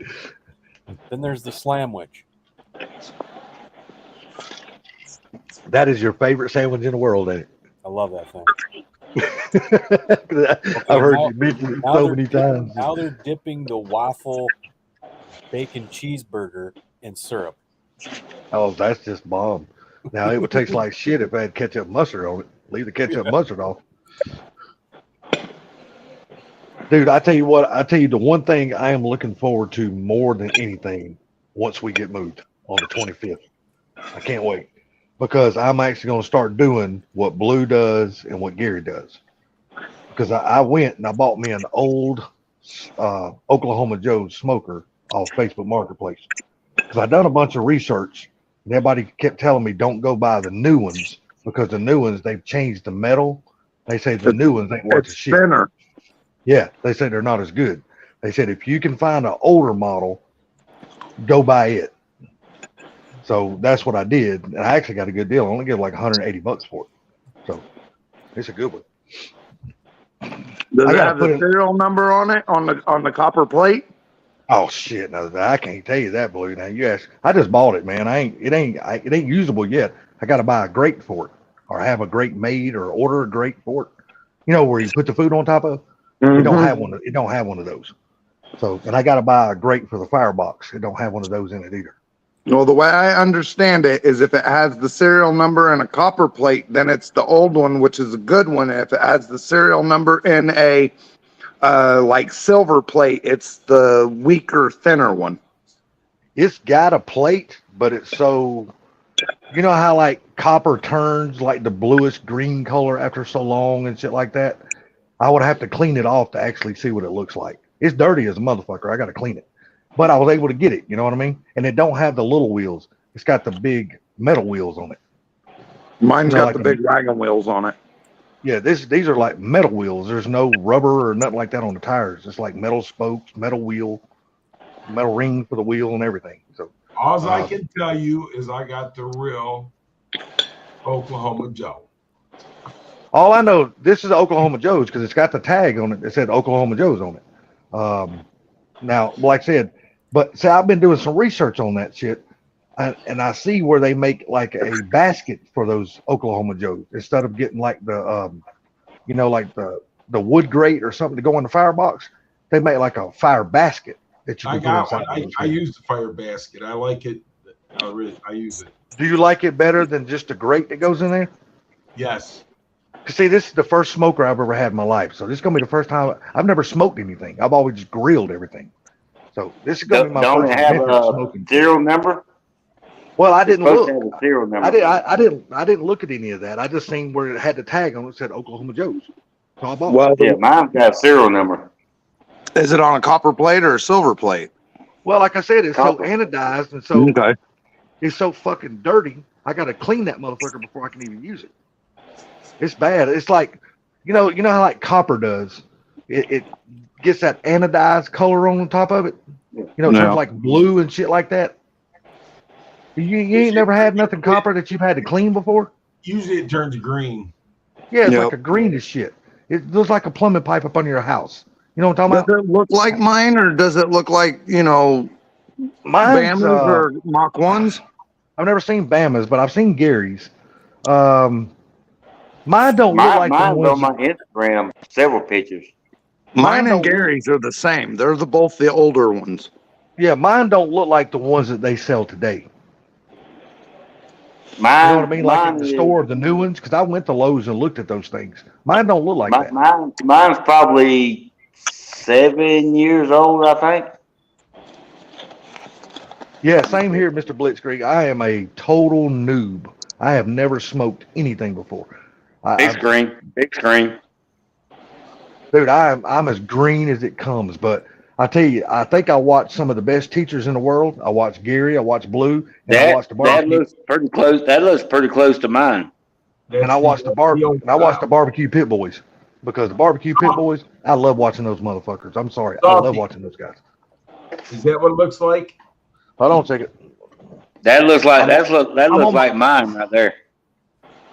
Then there's the slamwich. That is your favorite sandwich in the world, ain't I love that thing. it? I've heard you mention it Now so they're many times. Now they're dipping the waffle bacon cheeseburger in syrup. Oh, that's just bomb. Now it would taste like shit if I had ketchup and mustard on it. Leave the ketchup and mustard off. Dude, I tell you the one thing I am looking forward to more than anything once we get moved on the 25th. I can't wait. Because I'm actually going to start doing what Blue does and what Gary does. Because I went and I bought me an old Oklahoma Joe smoker off Facebook Marketplace. Because I done a bunch of research and everybody kept telling me don't go buy the new ones because the new ones, they've changed the metal. They say the new ones ain't worth It's a shit. thinner. Yeah, they say they're not as good. They said if you can find an older model, go buy it. So that's what I did. And I actually got a good deal. I only gave like $180 for it. So it's a good one. Does I it gotta have put the it- serial number on it on the copper plate? Oh shit! No, I can't tell you that, Blue. Now you ask. I just bought it, man. It ain't usable yet. I got to buy a grate for it, or have a grate made, or order a grate for it. You know where you put the food on top of. It don't have one. It don't have one of those. So, and I got to buy a grate for the firebox. It don't have one of those in it either. Well, the way I understand it is if it has the serial number and a copper plate, then it's the old one, which is a good one. If it has the serial number in a like silver plate, it's the weaker, thinner one. It's got a plate, but it's so. You know how like copper turns like the bluish green color after so long and shit like that? I would have to clean it off to actually see what it looks like. It's dirty as a motherfucker. I got to clean it. But I was able to get it, you know what I mean? And it don't have the little wheels. It's got the big metal wheels on it. Mine's You know, got like the a- big wagon wheels on it. Yeah, these are like metal wheels. There's no rubber or nothing like that on the tires. It's like metal spokes, metal wheel, metal ring for the wheel and everything. So All I can tell you is I got the real Oklahoma Joe. all I know, this is Oklahoma Joe's because it's got the tag on it that said Oklahoma Joe's on it. Now, like I said, but see, I've been doing some research on that shit, and I see where they make like a basket for those Oklahoma Joe's instead of getting like the, like the wood grate or something to go in the firebox. They make like a fire basket that you I can put got one. inside. those I things. use the fire basket. I like it. I use it. Do you like it better than just the grate that goes in there? Yes. 'Cause see, this is the first smoker I've ever had in my life, so this is gonna be the first time I've never smoked anything. I've always just grilled everything. So this is gonna be my Don't first it have adventure a smoking. serial number? Well, I didn't Supposed to look. have a serial number. I didn't look at any of that. I just seen where it had the tag on it that said Oklahoma Joe's. So I bought it. Well, Yeah, mine's got a serial number. is it on a copper plate or a silver plate? Well, like I said, it's Copper. so anodized and so Okay. it's so fucking dirty. I gotta clean that motherfucker before I can even use it. It's bad. It's like, you know how like copper does. It gets that anodized color on the top of it. You know, it Yeah. turns like blue and shit like that. You ain't never had nothing copper that you've had to clean before? Usually it turns green. Yeah, it's Yep. like a greenish shit. It looks like a plumbing pipe up under your house. You know what I'm Does talking about? it look like mine or does it look like, Mine's, Bamas or Mach 1s? I've never seen Bama's, but I've seen Gary's. Mine don't look like the Mine's ones. on my Instagram, several pictures. Mine and don't- Gary's are the same. They're both the older ones. Yeah, mine don't look like the ones that they sell today. Mine, You know what I mean? Like at the is- store, the new ones, because I went to Lowe's and looked at those things. Mine don't look like that. Mine's probably 7 years old, I think. Yeah, same here, Mr. Blitzkrieg. I am a total noob. I have never smoked anything before. Big screen, big screen. Dude, I'm as green as it comes. But I tell you, I think I watched some of the best teachers in the world. I watched Gary, I watched Blue, and I watched the That barbecue. looks pretty close. That looks pretty close to mine. And I watched the barbecue pit boys, because the barbecue pit boys, I love watching those motherfuckers. I'm sorry, I love watching those guys. Is that what it looks like? Hold on a second. That looks like like mine right there.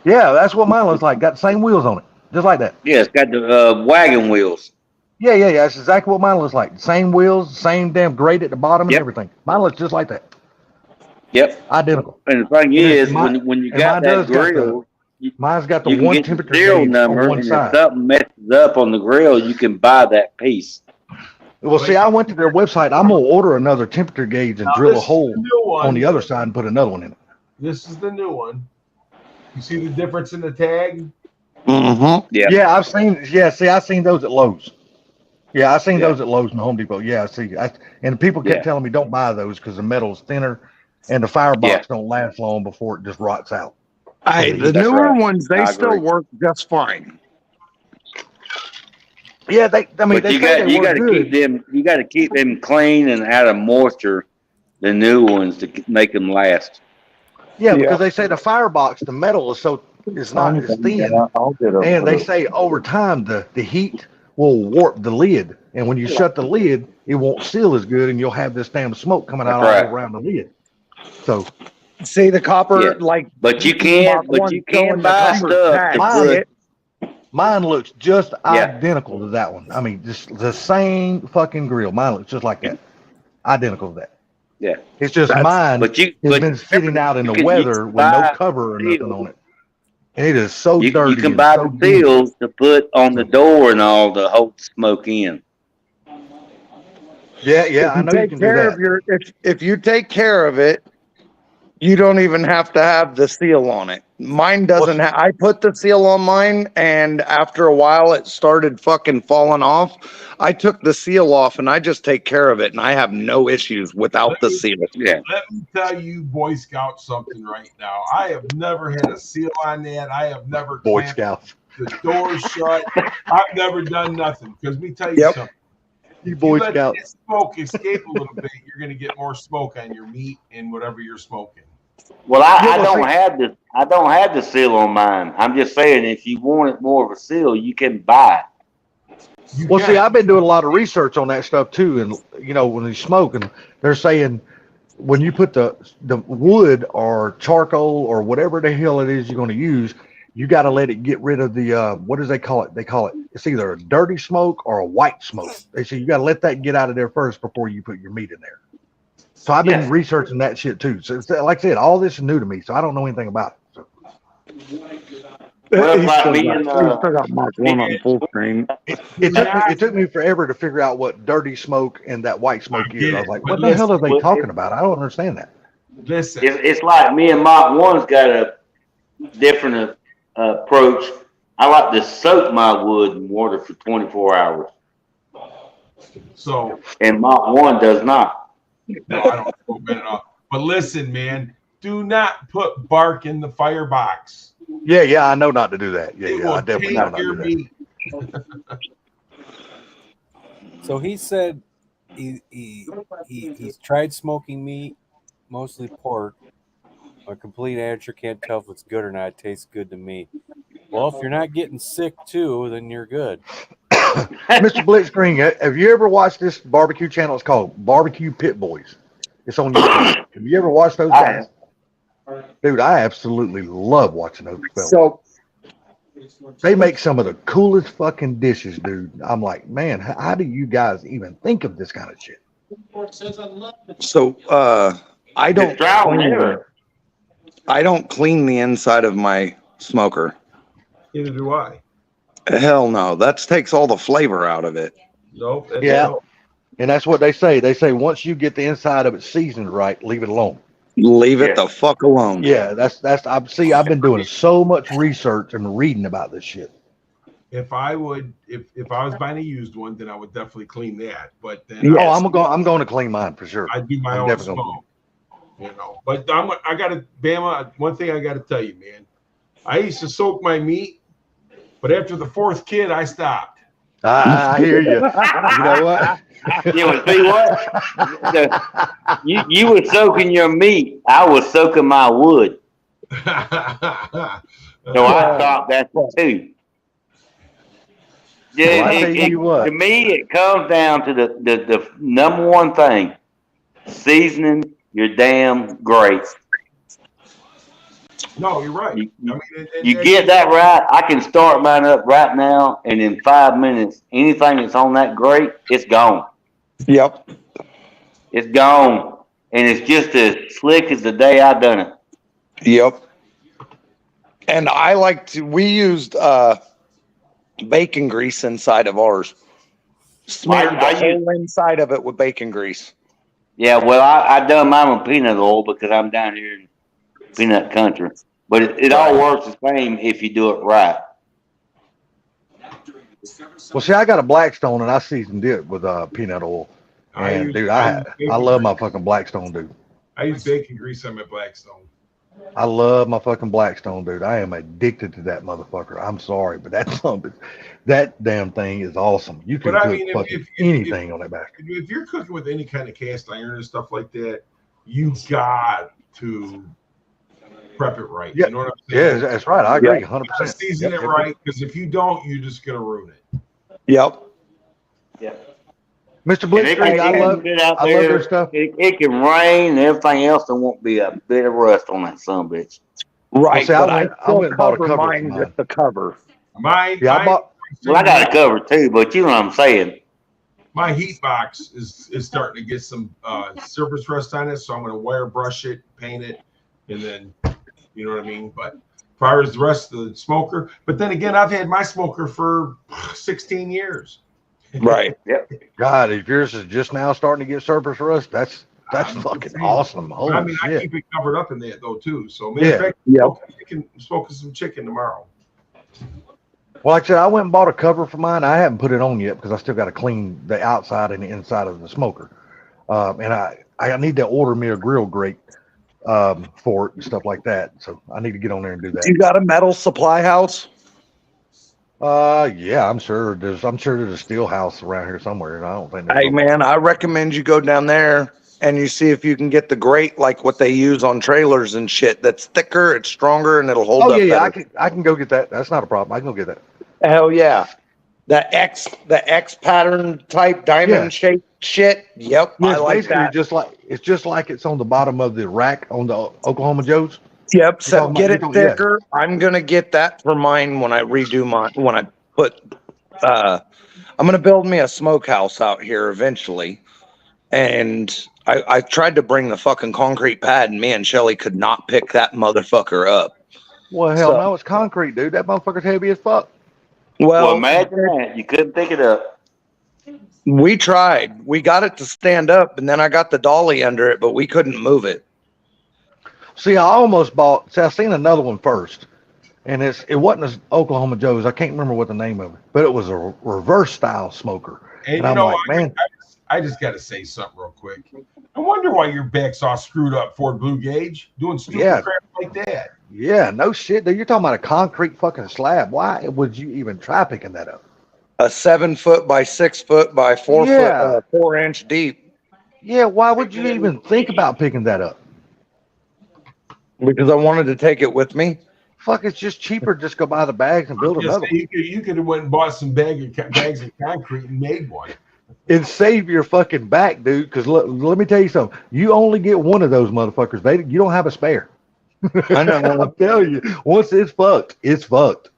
Yeah, that's what mine looks like. Got the same wheels on it, just like that. Yeah, it's got the wagon wheels. Yeah. That's exactly what mine looks like. Same wheels, same damn grate at the bottom and Yep. everything. Mine looks just like that. Yep. Identical. And the thing is, mine- when you and got mine that does got grill, Mine's got the you can one get the temperature serial gauge number, on one and if side. something messes up on the grill, you can buy that piece. Well, see, I went to their website. I'm gonna order another temperature gauge and Now, drill a this is hole the new one. on the other side and put another one in it. This is the new one. You see the difference in the tag? Mm-hmm. Yeah. Yeah, I've seen. Yeah, see, I've seen those at Lowe's. Yeah, I've seen Yeah. those at Lowe's and Home Depot. Yeah, I see. And people kept Yeah. telling me don't buy those because the metal's thinner and the firebox Yeah. don't last long before it just rots out. Hey, the That's newer right. ones, they I still agree. work just fine. Yeah, I mean, But they you say got they you work got to good. keep them. You got to keep them clean and out of moisture. The new ones to make them last. Yeah, because they say the firebox, the metal is not as thin. I'll get them. And they say over time the heat will warp the lid, and when you shut the lid, it won't seal as good, and you'll have this damn smoke coming out That's all right. around the lid. So See the copper, Yeah. like. But you can buy stuff to Mine- put. mine looks just Yeah. identical to that one. I mean, just the same fucking grill. Mine looks just like that, identical to that. Yeah. It's just That's- mine But you has but been sitting out in you the can- you weather can with no buy cover or nothing seals. on it, and it is so you dirty. can and buy so the dingy. seals to put on the door and all to hold the smoke in. Yeah, If I you know you take can do care that. of your, if you take care of it, you don't even have to have the seal on it. Mine doesn't have, I put the seal on mine, and after a while it started fucking falling off. I took the seal off and I just take care of it, and I have no issues without the seal. Yeah. Let me tell you, Boy Scout, something right now. I have never had a seal on that. I have never Boy clamped Scouts. the door shut. I've never done nothing. Because me tell you Yep. something. You If Boy let Scout. that smoke escape a little bit, you're going to get more smoke on your meat and whatever you're smoking. Well, I Yeah, well, don't have the seal on mine. I'm just saying, if you wanted more of a seal, you can buy it. You Well, can. see, I've been doing a lot of research on that stuff too, and when you smoke, and they're saying when you put the wood or charcoal or whatever the hell it is you're going to use, you got to let it get rid of the what do they call it? They call it, it's either a dirty smoke or a white smoke. They say you got to let that get out of there first before you put your meat in there. So I've been Yeah. researching that shit too. So it's, like I said, all this is new to me, so I don't know anything about it. So Well, He's like still me got- and, he's still got Mark 1 on full screen. it took me forever to figure out what dirty smoke and that white smoke I is. get I it, was like, but what the hell are they listen, talking about? I don't understand that. Listen, It's like me and Mach 1's got a different approach. I like to soak my wood in water for 24 hours, so and Mach 1 does not. no, I don't smoke that at all. But listen, man, do not put bark in the firebox. Yeah, I know not to do that. It I will definitely know taint not to your do that. meat. So he said he's tried smoking meat, mostly pork. A complete amateur can't tell if it's good or not. It tastes good to me. Well, if you're not getting sick too, then you're good. Mr. Blitzkrieg, have you ever watched this barbecue channel? It's called Barbecue Pit Boys. It's on YouTube. Have you ever watched those I guys? Dude, I absolutely love watching those fellas. So They make some of the coolest fucking dishes, dude. I'm like, man, how do you guys even think of this kind of shit? I don't It's trial and clean, error. I don't clean the inside of my smoker. Neither do I. Hell no, that takes all the flavor out of it. Nope. That's Yeah. no. And that's what they say. They say once you get the inside of it seasoned right, leave it alone. Leave it Yeah. the fuck alone. Yeah, I've been doing so much research and reading about this shit. If I was buying a used one, then I would definitely clean that. But then Yes. Oh, I'm going to clean mine for sure. I do my I'm own definitely gonna- smoke. But I gotta, Bama. One thing I gotta tell you, man. I used to soak my meat, but after the fourth kid, I stopped. I hear you. You know what? Yeah, but see what? You were soaking your meat. I was soaking my wood. So I stopped that too. Yeah, Well, I tell you what. to me, it comes down to the number one thing: seasoning your damn grapes. No, you're right. You- I mean, You get that right, I can start mine up right now, and in 5 minutes, anything that's on that grape, it's gone. Yep. It's gone, and it's just as slick as the day I done it. Yep. And we used bacon grease inside of ours. Smeared I the whole inside of it with bacon grease. Yeah, well, I done mine with peanut oil because I'm down here in peanut country. But it all works the same if you do it right. Well, see, I got a Blackstone and I seasoned it with peanut oil. And dude, I love my fucking Blackstone, dude. I use bacon grease on my Blackstone. I love my fucking Blackstone, dude. I am addicted to that motherfucker. I'm sorry, but that damn thing is awesome. You can But I cook mean, fucking anything on that bastard. If you're cooking with any kind of cast iron and stuff like that, you got to prep it right. Yeah. You know what I'm Yeah, saying? that's right. I agree, You gotta 100%. season it right, because if you don't, you're just gonna ruin it. Yep. Mr. And it Blitzkrieg, I can love get out I love there, their stuff. It can rain and everything else, there won't be a bit of rust on that sumbitch. Right. see, I but went still and bought a cover cover for mine mine. with the cover. My Yeah, I bought. Well, I got it covered too, but you know what I'm saying. my heat box is starting to get some surface rust on it, so I'm gonna wire brush it, paint it, and then you know what I mean. But as far as the rest of the smoker, but then again, I've had my smoker for 16 years. Right. God, if yours is just now starting to get surface rust, that's fucking awesome. Holy I mean, I shit. keep it covered up in that though too. So matter of fact, Yep. smoking some chicken tomorrow. Well, like I said, I went and bought a cover for mine. I haven't put it on yet because I still got to clean the outside and the inside of the smoker. And I need to order me a grill grate for it and stuff like that. So I need to get on there and do that. You got a metal supply house? Yeah, I'm sure there's a steel house around here somewhere, and I don't think. Hey man, I recommend you go down there and you see if you can get the grate like what they use on trailers and shit. That's thicker, it's stronger, and it'll hold Oh up yeah, yeah, better. I can go get that. That's not a problem. I can go get that. Hell yeah. The X pattern type diamond shaped shit. Yep. Yeah, I it's like basically that. just like it's on the bottom of the rack on the Oklahoma Joe's. Yep. So talking get about- it you're talking- thicker. I'm gonna get that for mine when I redo mine. When I put, I'm gonna build me a smokehouse out here eventually, and I tried to bring the fucking concrete pad, and me and Shelly could not pick that motherfucker up. Well, hell So- no, it's concrete, dude. That motherfucker's heavy as fuck. Well, imagine that. You couldn't pick it up. We tried. We got it to stand up, and then I got the dolly under it, but we couldn't move it. See, I almost bought. See, I seen another one first, and it wasn't an Oklahoma Joe's. I can't remember what the name of it, but it was a reverse style smoker. And And you I'm know, like, man, I just got to say something real quick. I wonder why your back's all screwed up, Ford Blue Gauge, doing stupid Yeah. crap like that. yeah, no shit, dude. You're talking about a concrete fucking slab. Why would you even try picking that up? A 7 foot by 6 foot by 4 Yeah. foot, 4 inch deep. Yeah, why would you even think about picking that up? Because I wanted to take it with me. Fuck, it's just cheaper. Just go buy the bags and build Just another say one. you could have went and bought some bags of concrete and made one. And save your fucking back, dude. Because let me tell you something. You only get one of those motherfuckers. You don't have a spare. I know. I'm telling you, once it's fucked, it's fucked.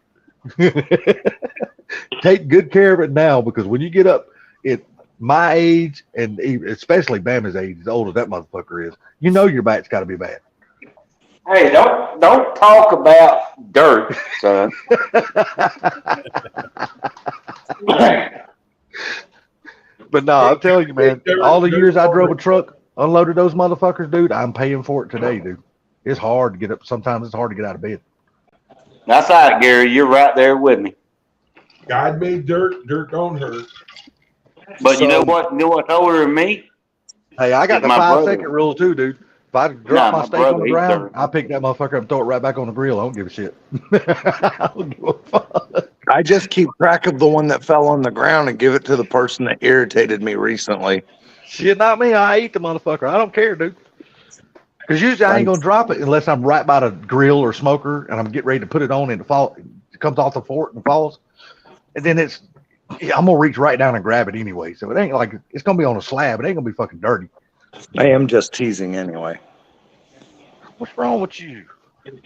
Take good care of it now, because when you get up at my age, and especially Bama's age, as old as that motherfucker is, you know your back's got to be bad. Hey, don't talk about dirt, son. But no, I'm telling you, man, all the years I drove a truck, unloaded those motherfuckers, dude, I'm paying for it today, dude. It's hard to get up. Sometimes it's hard to get out of bed. That's all right, Gary. You're right there with me. God made dirt. Dirt don't hurt. But you know So- what? You know what's older than me? Hey, I got It's the my 5-second brother. rule too, dude. If I drop Nah, my my steak on brother, the he's ground, serving. I pick that motherfucker up and throw it right back on the grill. I don't give a shit. I don't give a fuck. I just keep track of the one that fell on the ground and give it to the person that irritated me recently. Shit, not me. I eat the motherfucker. I don't care, dude. Because usually I ain't gonna drop it unless I'm right by the grill or smoker and I'm getting ready to put it on and it comes off the fork and falls. And then I'm gonna reach right down and grab it anyway. So it ain't like it's gonna be on a slab. It ain't gonna be fucking dirty. I am just teasing anyway. What's wrong with you?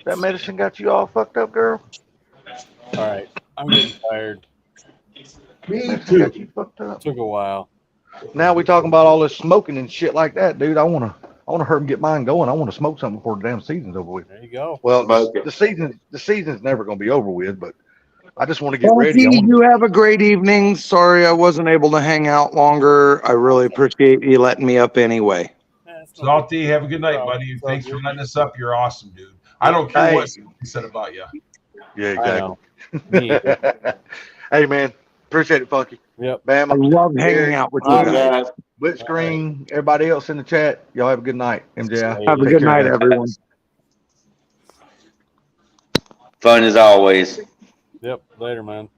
That medicine got you all fucked up, girl? All right, I'm getting tired. Me Medicine got too. you fucked up. Took a while. Now we talking about all this smoking and shit like that, dude. I wanna hurt and get mine going. I wanna smoke something before the damn season's over with. There you go. Well, Smoke it. the season's never gonna be over with, but I just want to get Well, ready. I you have a great evening. Sorry I wasn't able to hang out longer. I really appreciate you letting me up anyway. Salty, have a good night, buddy. Thanks for letting us up. You're awesome, dude. I don't care what he said about you. Yeah, I exactly. know. Me either. Hey, man, appreciate it, Funky. Yep. Bam, I love hanging out with you All right, guys. guys. Blitzscreen, everybody else in the chat. Y'all have a good night. MJI. Have a Take good care, night, guys. everyone. Fun as always. Yep. Later, man.